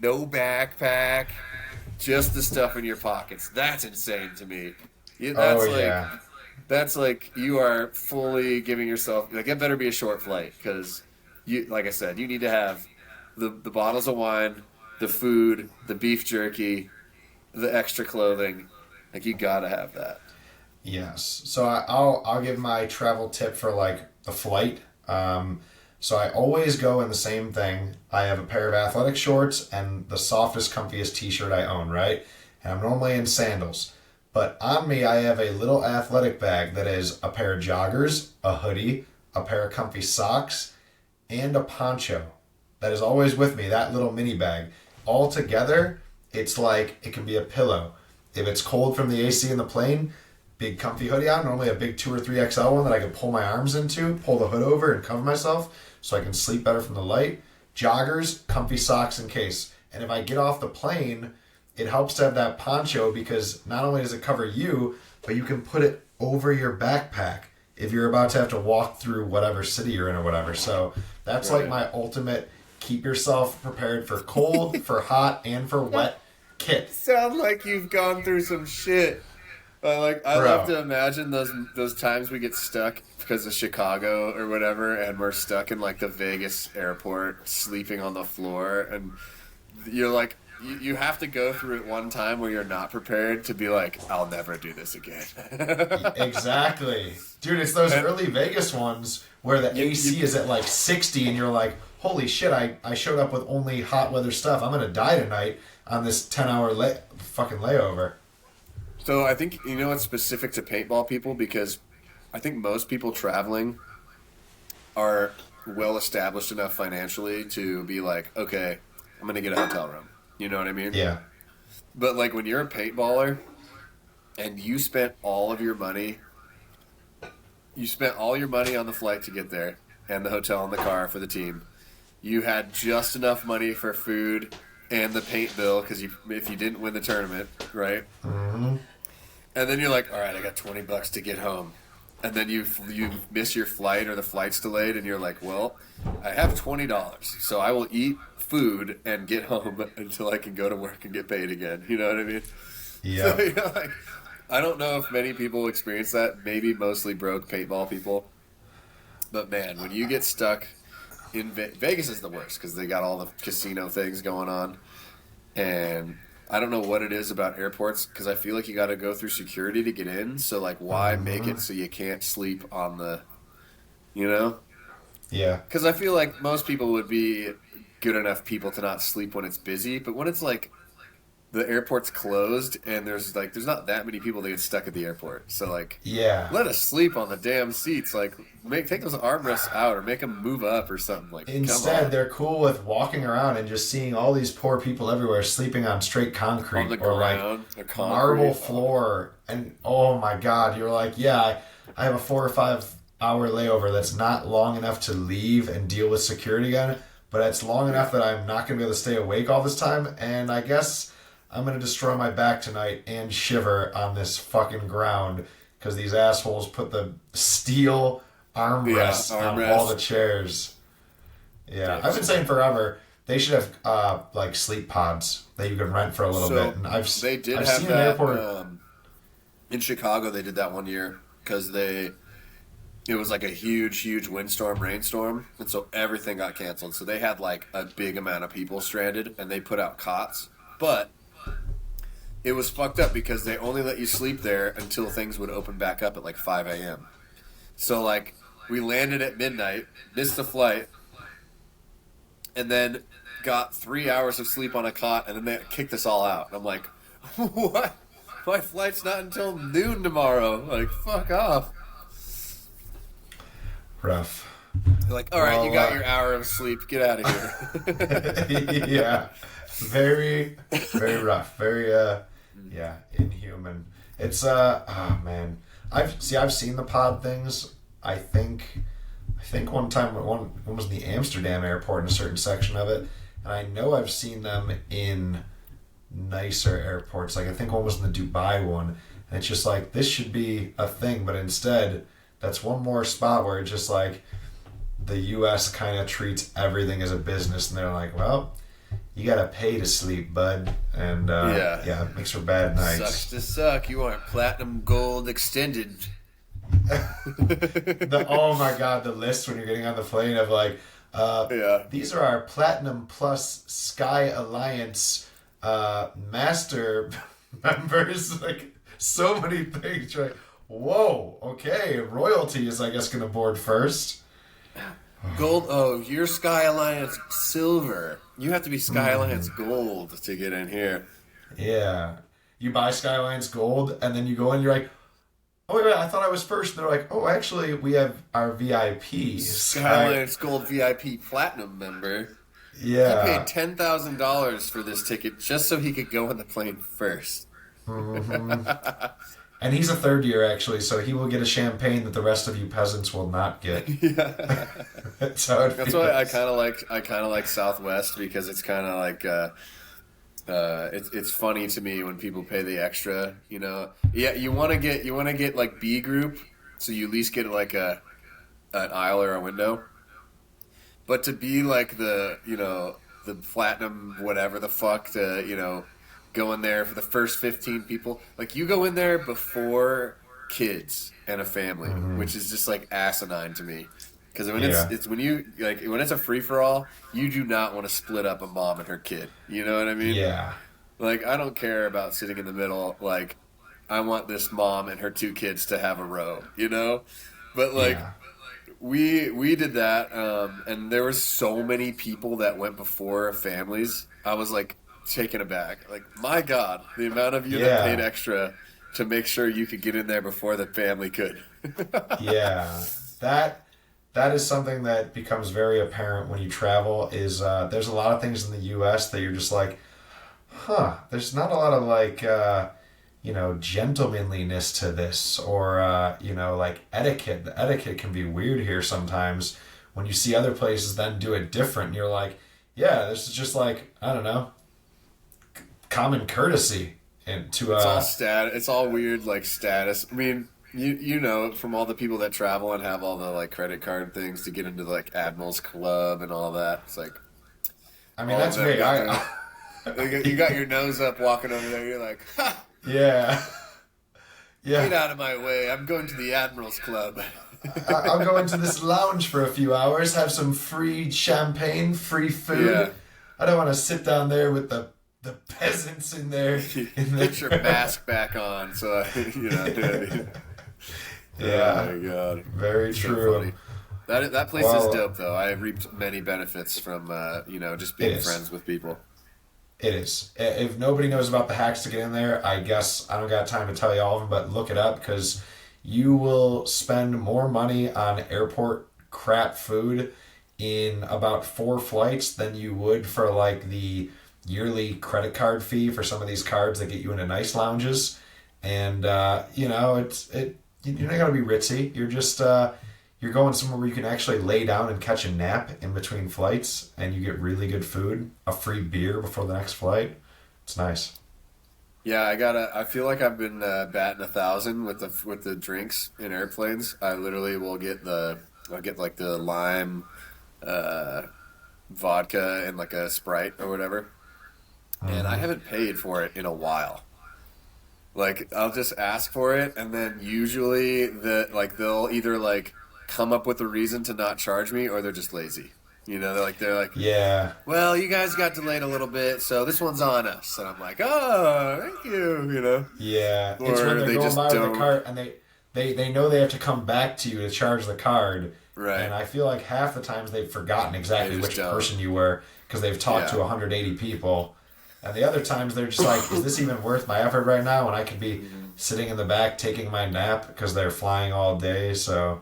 No backpack. Just the stuff in your pockets. That's insane to me. That's like you are fully giving yourself, like, it better be a short flight because you, like I said, you need to have the bottles of wine, the food, the beef jerky, the extra clothing. Like, you gotta have that. Yes. So I'll give my travel tip for, like, the flight. So I always go in the same thing. I have a pair of athletic shorts and the softest, comfiest t-shirt I own, right? And I'm normally in sandals. But on me, I have a little athletic bag that is a pair of joggers, a hoodie, a pair of comfy socks, and a poncho. That is always with me, that little mini bag. All together, it's like it can be a pillow. If it's cold from the AC in the plane, big comfy hoodie on, normally a big 2 or 3XL one that I can pull my arms into, pull the hood over and cover myself so I can sleep better from the light. Joggers, comfy socks in case. And if I get off the plane, it helps to have that poncho because not only does it cover you, but you can put it over your backpack if you're about to have to walk through whatever city you're in or whatever. So that's like my ultimate keep yourself prepared for cold, for hot, and for wet kit. Sound like you've gone through some shit. I love to imagine those times we get stuck because of Chicago or whatever, and we're stuck in, like, the Vegas airport, sleeping on the floor, and you're like, you have to go through it one time where you're not prepared to be like, I'll never do this again. Exactly. Dude, it's those early Vegas ones where the AC is at like 60 and you're like, holy shit, I showed up with only hot weather stuff. I'm going to die tonight on this 10-hour fucking layover. So I think, it's specific to paintball people because I think most people traveling are well established enough financially to be like, okay, I'm going to get a hotel room. You know what I mean? Yeah. But, like, when you're a paintballer, and you spent all of your money. You spent all your money on the flight to get there and the hotel and the car for the team. You had just enough money for food and the paint bill because if you didn't win the tournament, right? Mm-hmm. And then you're like, all right, I got $20 to get home. And then you miss your flight or the flight's delayed, and you're like, well, I have $20, so I will eat food and get home until I can go to work and get paid again. You know what I mean? Yeah. So, like, I don't know if many people experience that. Maybe mostly broke paintball people. But man, when you get stuck in Vegas is the worst because they got all the casino things going on, and I don't know what it is about airports because I feel like you got to go through security to get in. So like, why make it so you can't sleep on the, you know? Yeah. Because I feel like most people would be good enough people to not sleep when it's busy, but when it's like the airport's closed and there's not that many people that get stuck at the airport. So like, Yeah. let us sleep on the damn seats. Like, take those armrests out or make them move up or something. Like, instead, they're cool with walking around and just seeing all these poor people everywhere sleeping on straight concrete on the or ground, like marble floor. And oh my God, you're like, yeah, I have a 4 or 5 hour layover that's not long enough to leave and deal with security again, but it's long enough that I'm not going to be able to stay awake all this time. And I guess I'm going to destroy my back tonight and shiver on this fucking ground because these assholes put the steel armrests on all the chairs. Yeah, I've been saying forever they should have like sleep pods that you can rent for a little bit. And I've seen that an airport in Chicago. They did that one year because it was like a huge windstorm, rainstorm, and so everything got canceled. So they had like a big amount of people stranded, and they put out cots, but it was fucked up because they only let you sleep there until things would open back up at like 5 a.m. So like we landed at midnight, missed the flight, and then got 3 hours of sleep on a cot, and then they kicked us all out. And I'm like, what? My flight's not until noon tomorrow. Like, fuck off. Rough. They're like, all right, you got your hour of sleep. Get out of here. Yeah. Very, very rough. Very, inhuman. It's, oh man. I've seen the pod things. I think one time, one was in the Amsterdam airport in a certain section of it. And I know I've seen them in nicer airports. Like, I think one was in the Dubai one. And it's just like, this should be a thing. But instead, that's one more spot where it's just like, the U.S. kind of treats everything as a business. And they're like, well, you gotta pay to sleep, bud. And it makes for bad nights. Sucks to suck. You aren't platinum gold extended. Oh my God, the list when you're getting on the plane of like, these are our platinum plus Sky Alliance master members. Like so many things. Right? Whoa. Okay, royalty is I guess gonna board first. Gold. Oh, you're Sky Alliance Silver. You have to be Sky Alliance Gold to get in here. Yeah. You buy Sky Alliance Gold, and then you go in, you're like, oh, wait, I thought I was first. And they're like, oh, actually, we have our VIP. Sky Alliance Gold VIP Platinum member. Yeah. He paid $10,000 for this ticket just so he could go on the plane first. Mm-hmm. And he's a third year, actually, so he will get a champagne that the rest of you peasants will not get. Yeah. That's how it feels. That's why I kind of like Southwest because it's kind of like it's funny to me when people pay the extra. You know, yeah, you want to get like B group, so you at least get like an aisle or a window. But to be like the platinum whatever the fuck to go in there for the first 15 people. Like, you go in there before kids and a family, which is just, like, asinine to me. Because when when it's a free-for-all, you do not want to split up a mom and her kid. You know what I mean? Yeah. Like, I don't care about sitting in the middle. Like, I want this mom and her 2 kids to have a row, But, like, we did that, and there were so many people that went before families. I was, like, taken aback. Like, my God, the amount of you that paid extra to make sure you could get in there before the family could. Yeah. That is something that becomes very apparent when you travel is there's a lot of things in the U.S. that you're just like, there's not a lot of like, gentlemanliness to this, or like etiquette. The etiquette can be weird here sometimes when you see other places then do it different, and you're like, yeah, this is just like, I don't know, common courtesy. And to It's all it's all weird, like status. I mean, you know from all the people that travel and have all the like credit card things to get into like Admiral's Club and all that. It's like I mean, all of that's them me. got you got your nose up walking over there. You're like, ha! Yeah. Get Yeah. out of my way. I'm going to the Admiral's Club. I'll go into this lounge for a few hours, have some free champagne, free food. Yeah. I don't want to sit down there with the peasants in there. Get your mask back on. So, Yeah. Oh, my God. Very So true. funny. That place Well, is dope, though. I reaped many benefits from, just being It is. friends with people. It is. If nobody knows about the hacks to get in there, I guess I don't got time to tell you all of them, but look it up because you will spend more money on airport crap food in about 4 flights than you would for like the yearly credit card fee for some of these cards that get you into nice lounges. And you're not gonna be ritzy. You're just you're going somewhere where you can actually lay down and catch a nap in between flights, and you get really good food, a free beer before the next flight. It's nice. Yeah, I feel like I've been batting 1,000 with the drinks in airplanes. I literally I'll get like the lime, vodka and like a Sprite or whatever. And I haven't paid for it in a while. Like I'll just ask for it, and then usually they'll either like come up with a reason to not charge me, or they're just lazy. They're like, Yeah, well, you guys got delayed a little bit, so this one's on us. And I'm like, oh, thank you. yeah. Or It's when they're they going just by with don't. the card, and they know they have to come back to you to charge the card. Right. And I feel like half the times they've forgotten exactly They just which don't. person you were because they've talked to Yeah. 180 people. And the other times they're just like, is this even worth my effort right now when I could be sitting in the back taking my nap because they're flying all day? So,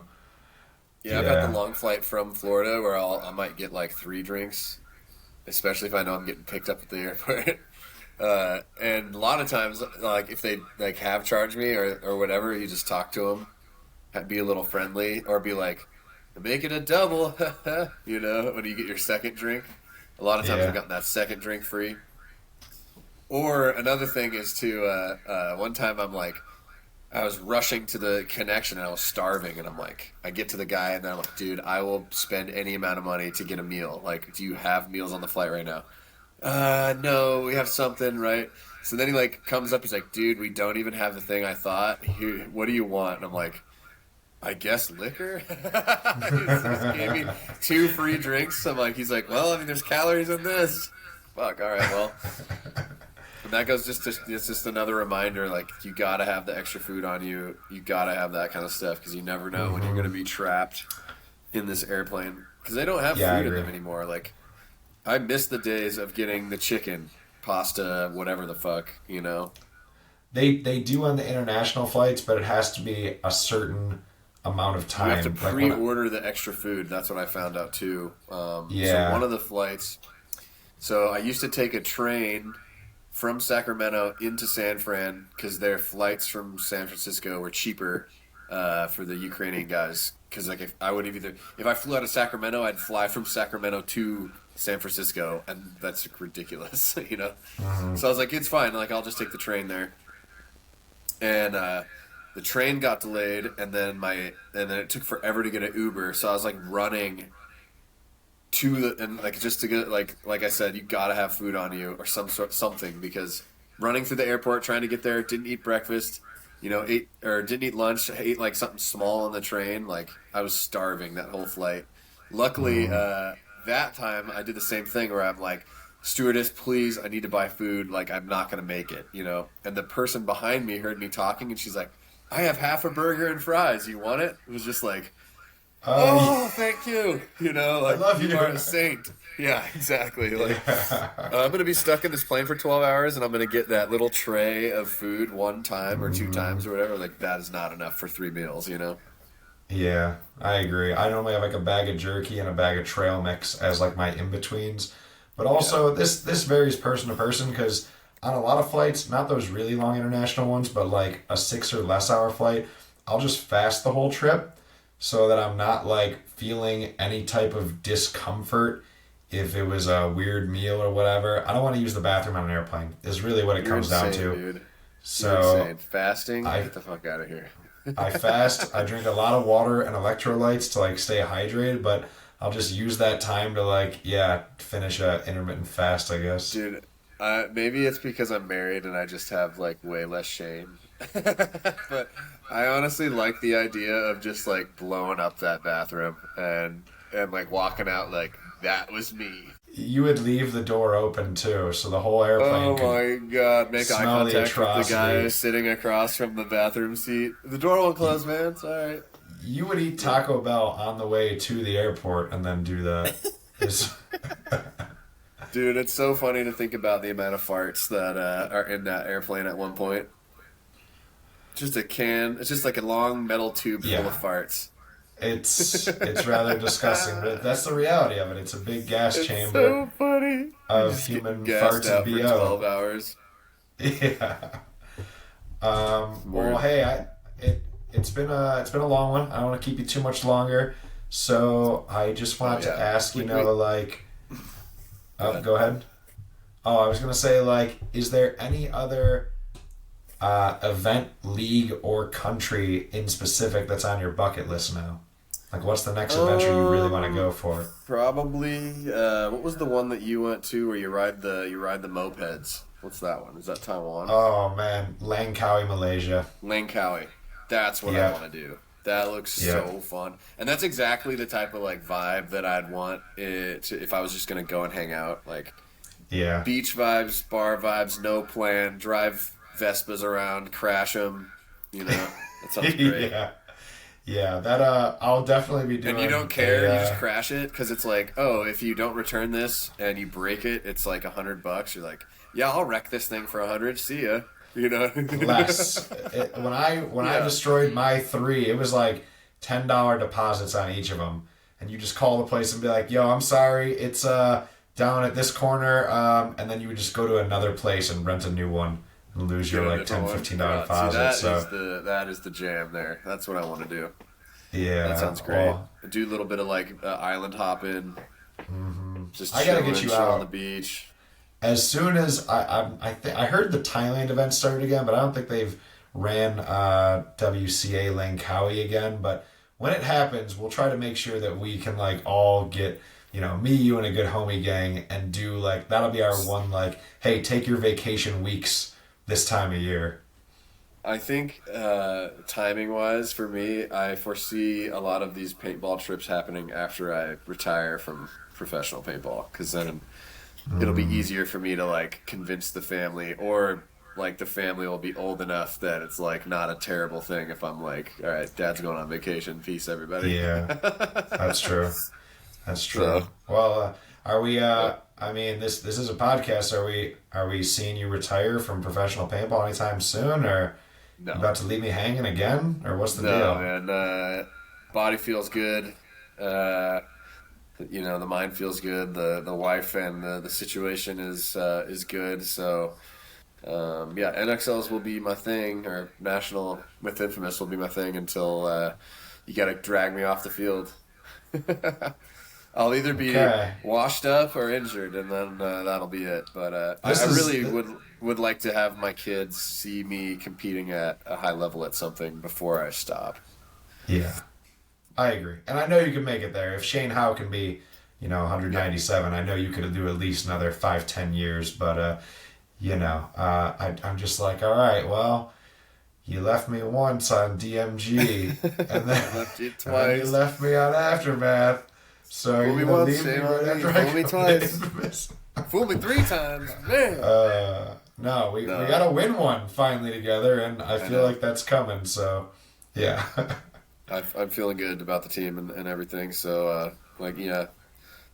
Yeah, I've had the long flight from Florida where I might get like 3 drinks, especially if I know I'm getting picked up at the airport. And a lot of times, like if they like have charged me or whatever, you just talk to them, be a little friendly, or be like, make it a double, when you get your second drink. A lot of times Yeah. I've gotten that second drink free. Or another thing is one time I was rushing to the connection and I was starving, and I get to the guy and then I'm like, dude, I will spend any amount of money to get a meal. Like, do you have meals on the flight right now? No, we have something, right? So then he comes up, he's like, dude, we don't even have the thing I thought. Here, what do you want? And I'm like, I guess liquor? He just gave me 2 free drinks. He's like, well, I mean, there's calories in this. Fuck, all right, well. And that goes it's just another reminder, you gotta have the extra food on you. You gotta have that kind of stuff because you never know when you're gonna be trapped in this airplane. Because they don't have Yeah, I food in agree. them anymore. I miss the days of getting the chicken, pasta, whatever the fuck, They do on the international flights, but it has to be a certain amount of You time. have to Like when I- pre-order the extra food. That's what I found out too. Yeah. So one of the flights. So I used to take a train from Sacramento into San Fran because their flights from San Francisco were cheaper for the Ukrainian guys. Because if I flew out of Sacramento, I'd fly from Sacramento to San Francisco, and that's ridiculous, So I was like, it's fine. I'll just take the train there. And the train got delayed, and then it took forever to get an Uber. So I was running just to get like I said, you gotta have food on you or something, because running through the airport trying to get there, didn't eat breakfast, didn't eat lunch, ate something small on the train. I was starving that whole flight. Luckily, that time I did the same thing where I'm like, stewardess, please, I need to buy food. I'm not gonna make it, And the person behind me heard me talking, and she's like, I have half a burger and fries. You want it? It was just like, oh, thank you. I love you you. are a saint. Yeah, exactly. I'm going to be stuck in this plane for 12 hours, and I'm going to get that little tray of food 1 time or 2 times or whatever. That is not enough for 3 meals, Yeah, I agree. I normally have a bag of jerky and a bag of trail mix as my in-betweens. But also, this varies person to person because on a lot of flights, not those really long international ones, but like a 6 or less hour flight, I'll just fast the whole trip so that I'm not like feeling any type of discomfort if it was a weird meal or whatever. I don't want to use the bathroom on an airplane, is really what it You're comes insane, down to. dude. You're So insane. Fasting? I Get the fuck out of here. I fast, I drink a lot of water and electrolytes to like stay hydrated, but I'll just use that time to like, yeah, finish a intermittent fast, I guess. Dude, maybe it's because I'm married and I just have like way less shame. But I honestly like the idea of just like blowing up that bathroom and like walking out like that was me. You would leave the door open too, so the whole airplane Oh could my god, make eye smell the contact with the guy atrocities. sitting across from the bathroom seat. The door won't close, man. It's alright. You would eat Taco Bell on the way to the airport and then do that. It's- Dude, it's so funny to think about the amount of farts that are in that airplane at one point. Just a can. It's just like a long metal tube full yeah, of farts. it's rather disgusting, but that's the reality of it. It's a big gas It's chamber so funny. You of just get human gassed farts and out for BO. 12 hours. Yeah. Well, Word. hey, it's been a long one. I don't want to keep you too much longer, so I just Oh wanted to yeah. ask, We, we, like, go oh, ahead. go ahead. Oh, I was gonna say, like, is there any other event, league, or country in specific that's on your bucket list now? Like, what's the next adventure you really want to Um, go for? Probably. What was the one that you went to where you ride the mopeds? What's that one? Is that Taiwan? Oh man, Langkawi, Malaysia. Langkawi. That's what I Yeah, want to do. That looks yeah, so fun, and that's exactly the type of like vibe that I'd want if I was just gonna go and hang out. Like yeah. beach vibes, bar vibes, no plan, drive Vespas around, crash them. That sounds great. Yeah, yeah. That I'll definitely be And you don't doing care, you just crash it because it's like, oh, if you don't return this and you break it, it's like $100. You're like, yeah, I'll wreck this thing for 100. See ya. You know? less. When I Yeah. destroyed my three, it was like $10 deposits on each of them, and you just call the place and be like, "Yo, I'm sorry, it's down at this corner," and then you would just go to another place and rent a new one and lose Get your a like different ten one. fifteen dollar See, deposit. So that is the jam there. That's what I want to do. That yeah, sounds great. well, Do a little bit of like island hopping, just I gotta get chilling, you chill on the out. beach. As soon as I heard the Thailand event started again, but I don't think they've ran WCA Langkawi again. But when it happens, we'll try to make sure that we can like all get, me, you, and a good homie gang and do like that'll be our one like, hey, take your vacation weeks this time of year. I think timing wise for me, I foresee a lot of these paintball trips happening after I retire from professional paintball because then it'll be easier for me to like convince the family or like the family will be old enough that it's like not a terrible thing if I'm like, all right, dad's going on vacation. Peace, everybody. Yeah, that's true. That's true. So, Well, are we? uh, I mean, this is a podcast. Are we seeing you retire from professional paintball anytime soon, or you no, about to leave me hanging again, or what's the no, deal? man. Body feels good. Uh, the mind feels good. The wife and the situation is good. So yeah, NXLs will be my thing, or National with Infamous will be my thing until you got to drag me off the field. I'll either be Okay. washed up or injured, and then that'll be it. But I This is really would like to have my kids see me competing at a high level at something before I stop. yeah. I agree, and I know you can make it there. If Shane Howe can be, Yeah, 197, I know you could do at least another 5-10 years. But I'm just like, all right, well, you left me once on DMG, and then I left you and then you twice. left me on Aftermath. So are Fool you me gonna once, leave me shame right on me. after I Fool me go to twice. Infamous? Fool me 3 times, man. No, we No, gotta win one finally together, and I I feel know. like that's coming. So, yeah, I'm feeling good about the team and everything. So, yeah,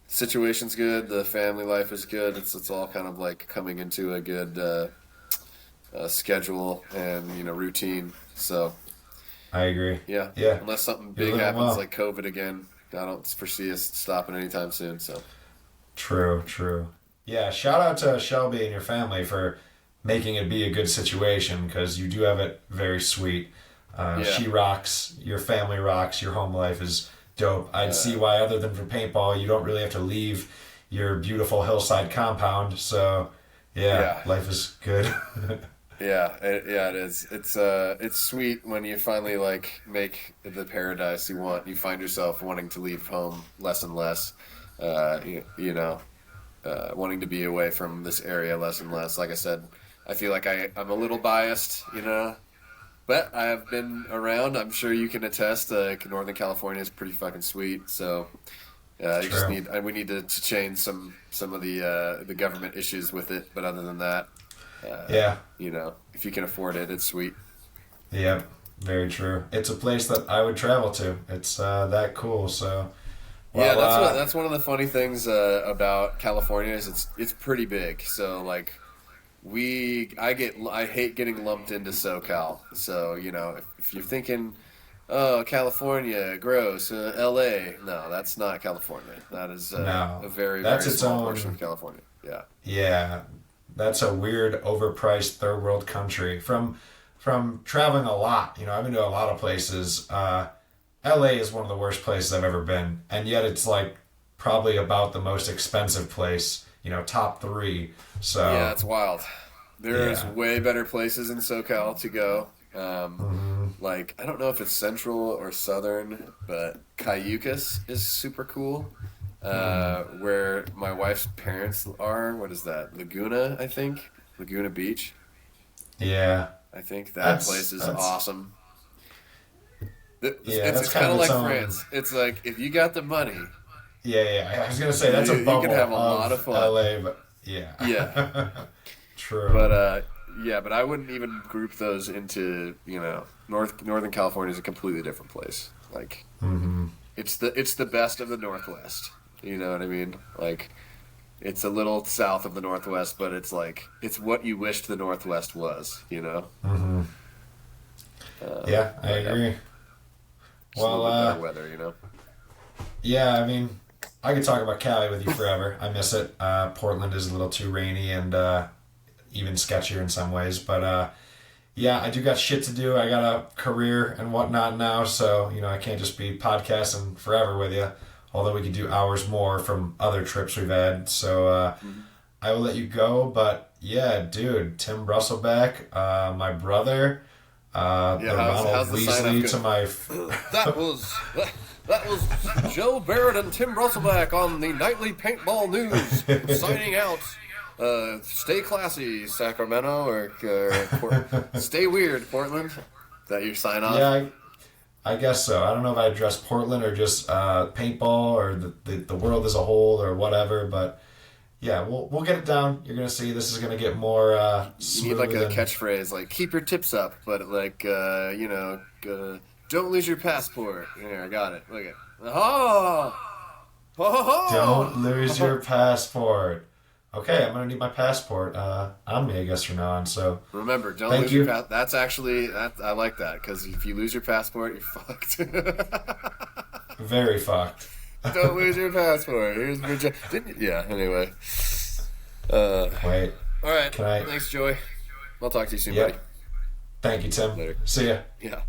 situation's good. The family life is good. It's all kind of like coming into a good schedule and routine. So, I agree. yeah, Yeah, unless something you're big living happens well. like COVID again, I don't foresee us stopping anytime soon. So, True, true. Yeah, shout out to Shelby and your family for making it be a good situation, because you do have it very sweet. She rocks, your family rocks, your home life is dope. I'd see why, other than for paintball, you don't really have to leave your beautiful hillside compound. So, life is good. It is. It's sweet when you finally like make the paradise you want. You find yourself wanting to leave home less and less. Wanting to be away from this area less and less. Like I said, I feel like I'm a little biased, but I have been around. I'm sure you can attest. Northern California is pretty fucking sweet. So we need to change some of the government issues with it. But other than that, if you can afford it, it's sweet. Yeah, very true. It's a place that I would travel to. It's that cool. So. Well, that's one of the funny things about California is it's pretty big. So like I hate getting lumped into SoCal. So if you're thinking, oh, California, gross, LA, no, that's not California. That is a very very small portion of California. Yeah. Yeah, that's a weird, overpriced third world country. From traveling a lot, I've been to a lot of places. LA is one of the worst places I've ever been, and yet it's like probably about the most expensive place, top 3. So yeah, it's wild. There's way better places in SoCal to go. Like, I don't know if it's central or southern, but Cayucas is super cool. Where my wife's parents are. What is that? Laguna, I think. Laguna Beach. Yeah. I think that place is awesome. It's kind of like France. It's like, if you got the money. Yeah. I was gonna say that's a bubble. You can have a lot of fun. LA, but yeah. True. But I wouldn't even group those into Northern California is a completely different place. Like, it's the best of the Northwest. You know what I mean? Like, it's a little south of the Northwest, but it's like it's what you wished the Northwest was. Mm-hmm. I agree. Well, better weather, Yeah, I mean, I could talk about Cali with you forever. I miss it. Portland is a little too rainy and even sketchier in some ways. But I do got shit to do. I got a career and whatnot now, so I can't just be podcasting forever with you. Although we could do hours more from other trips we've had. So I will let you go. But yeah, dude, Tim Brusselback, my brother. Ronald Weasley to my. That was Joe Barrett and Tim Brusselback on the Nightly Paintball News, signing out. Stay classy, Sacramento, or stay weird, Portland. Is that your sign off? Yeah, I guess so. I don't know if I address Portland or just paintball or the world as a whole or whatever, but. Yeah, we'll get it down. You're gonna see this is gonna get more. You need like a catchphrase, like "keep your tips up," but like don't lose your passport. Here, I got it. Look at Don't lose your passport. Okay, I'm gonna need my passport on me, I guess, from now on. So remember, don't lose your passport. That's actually I like that, because if you lose your passport, you're fucked. Very fucked. Don't lose your passport. Here's your anyway. Wait. All right. Thanks, Joy. I'll talk to you soon, buddy. Thank you, Tim. Later. See ya. Yeah.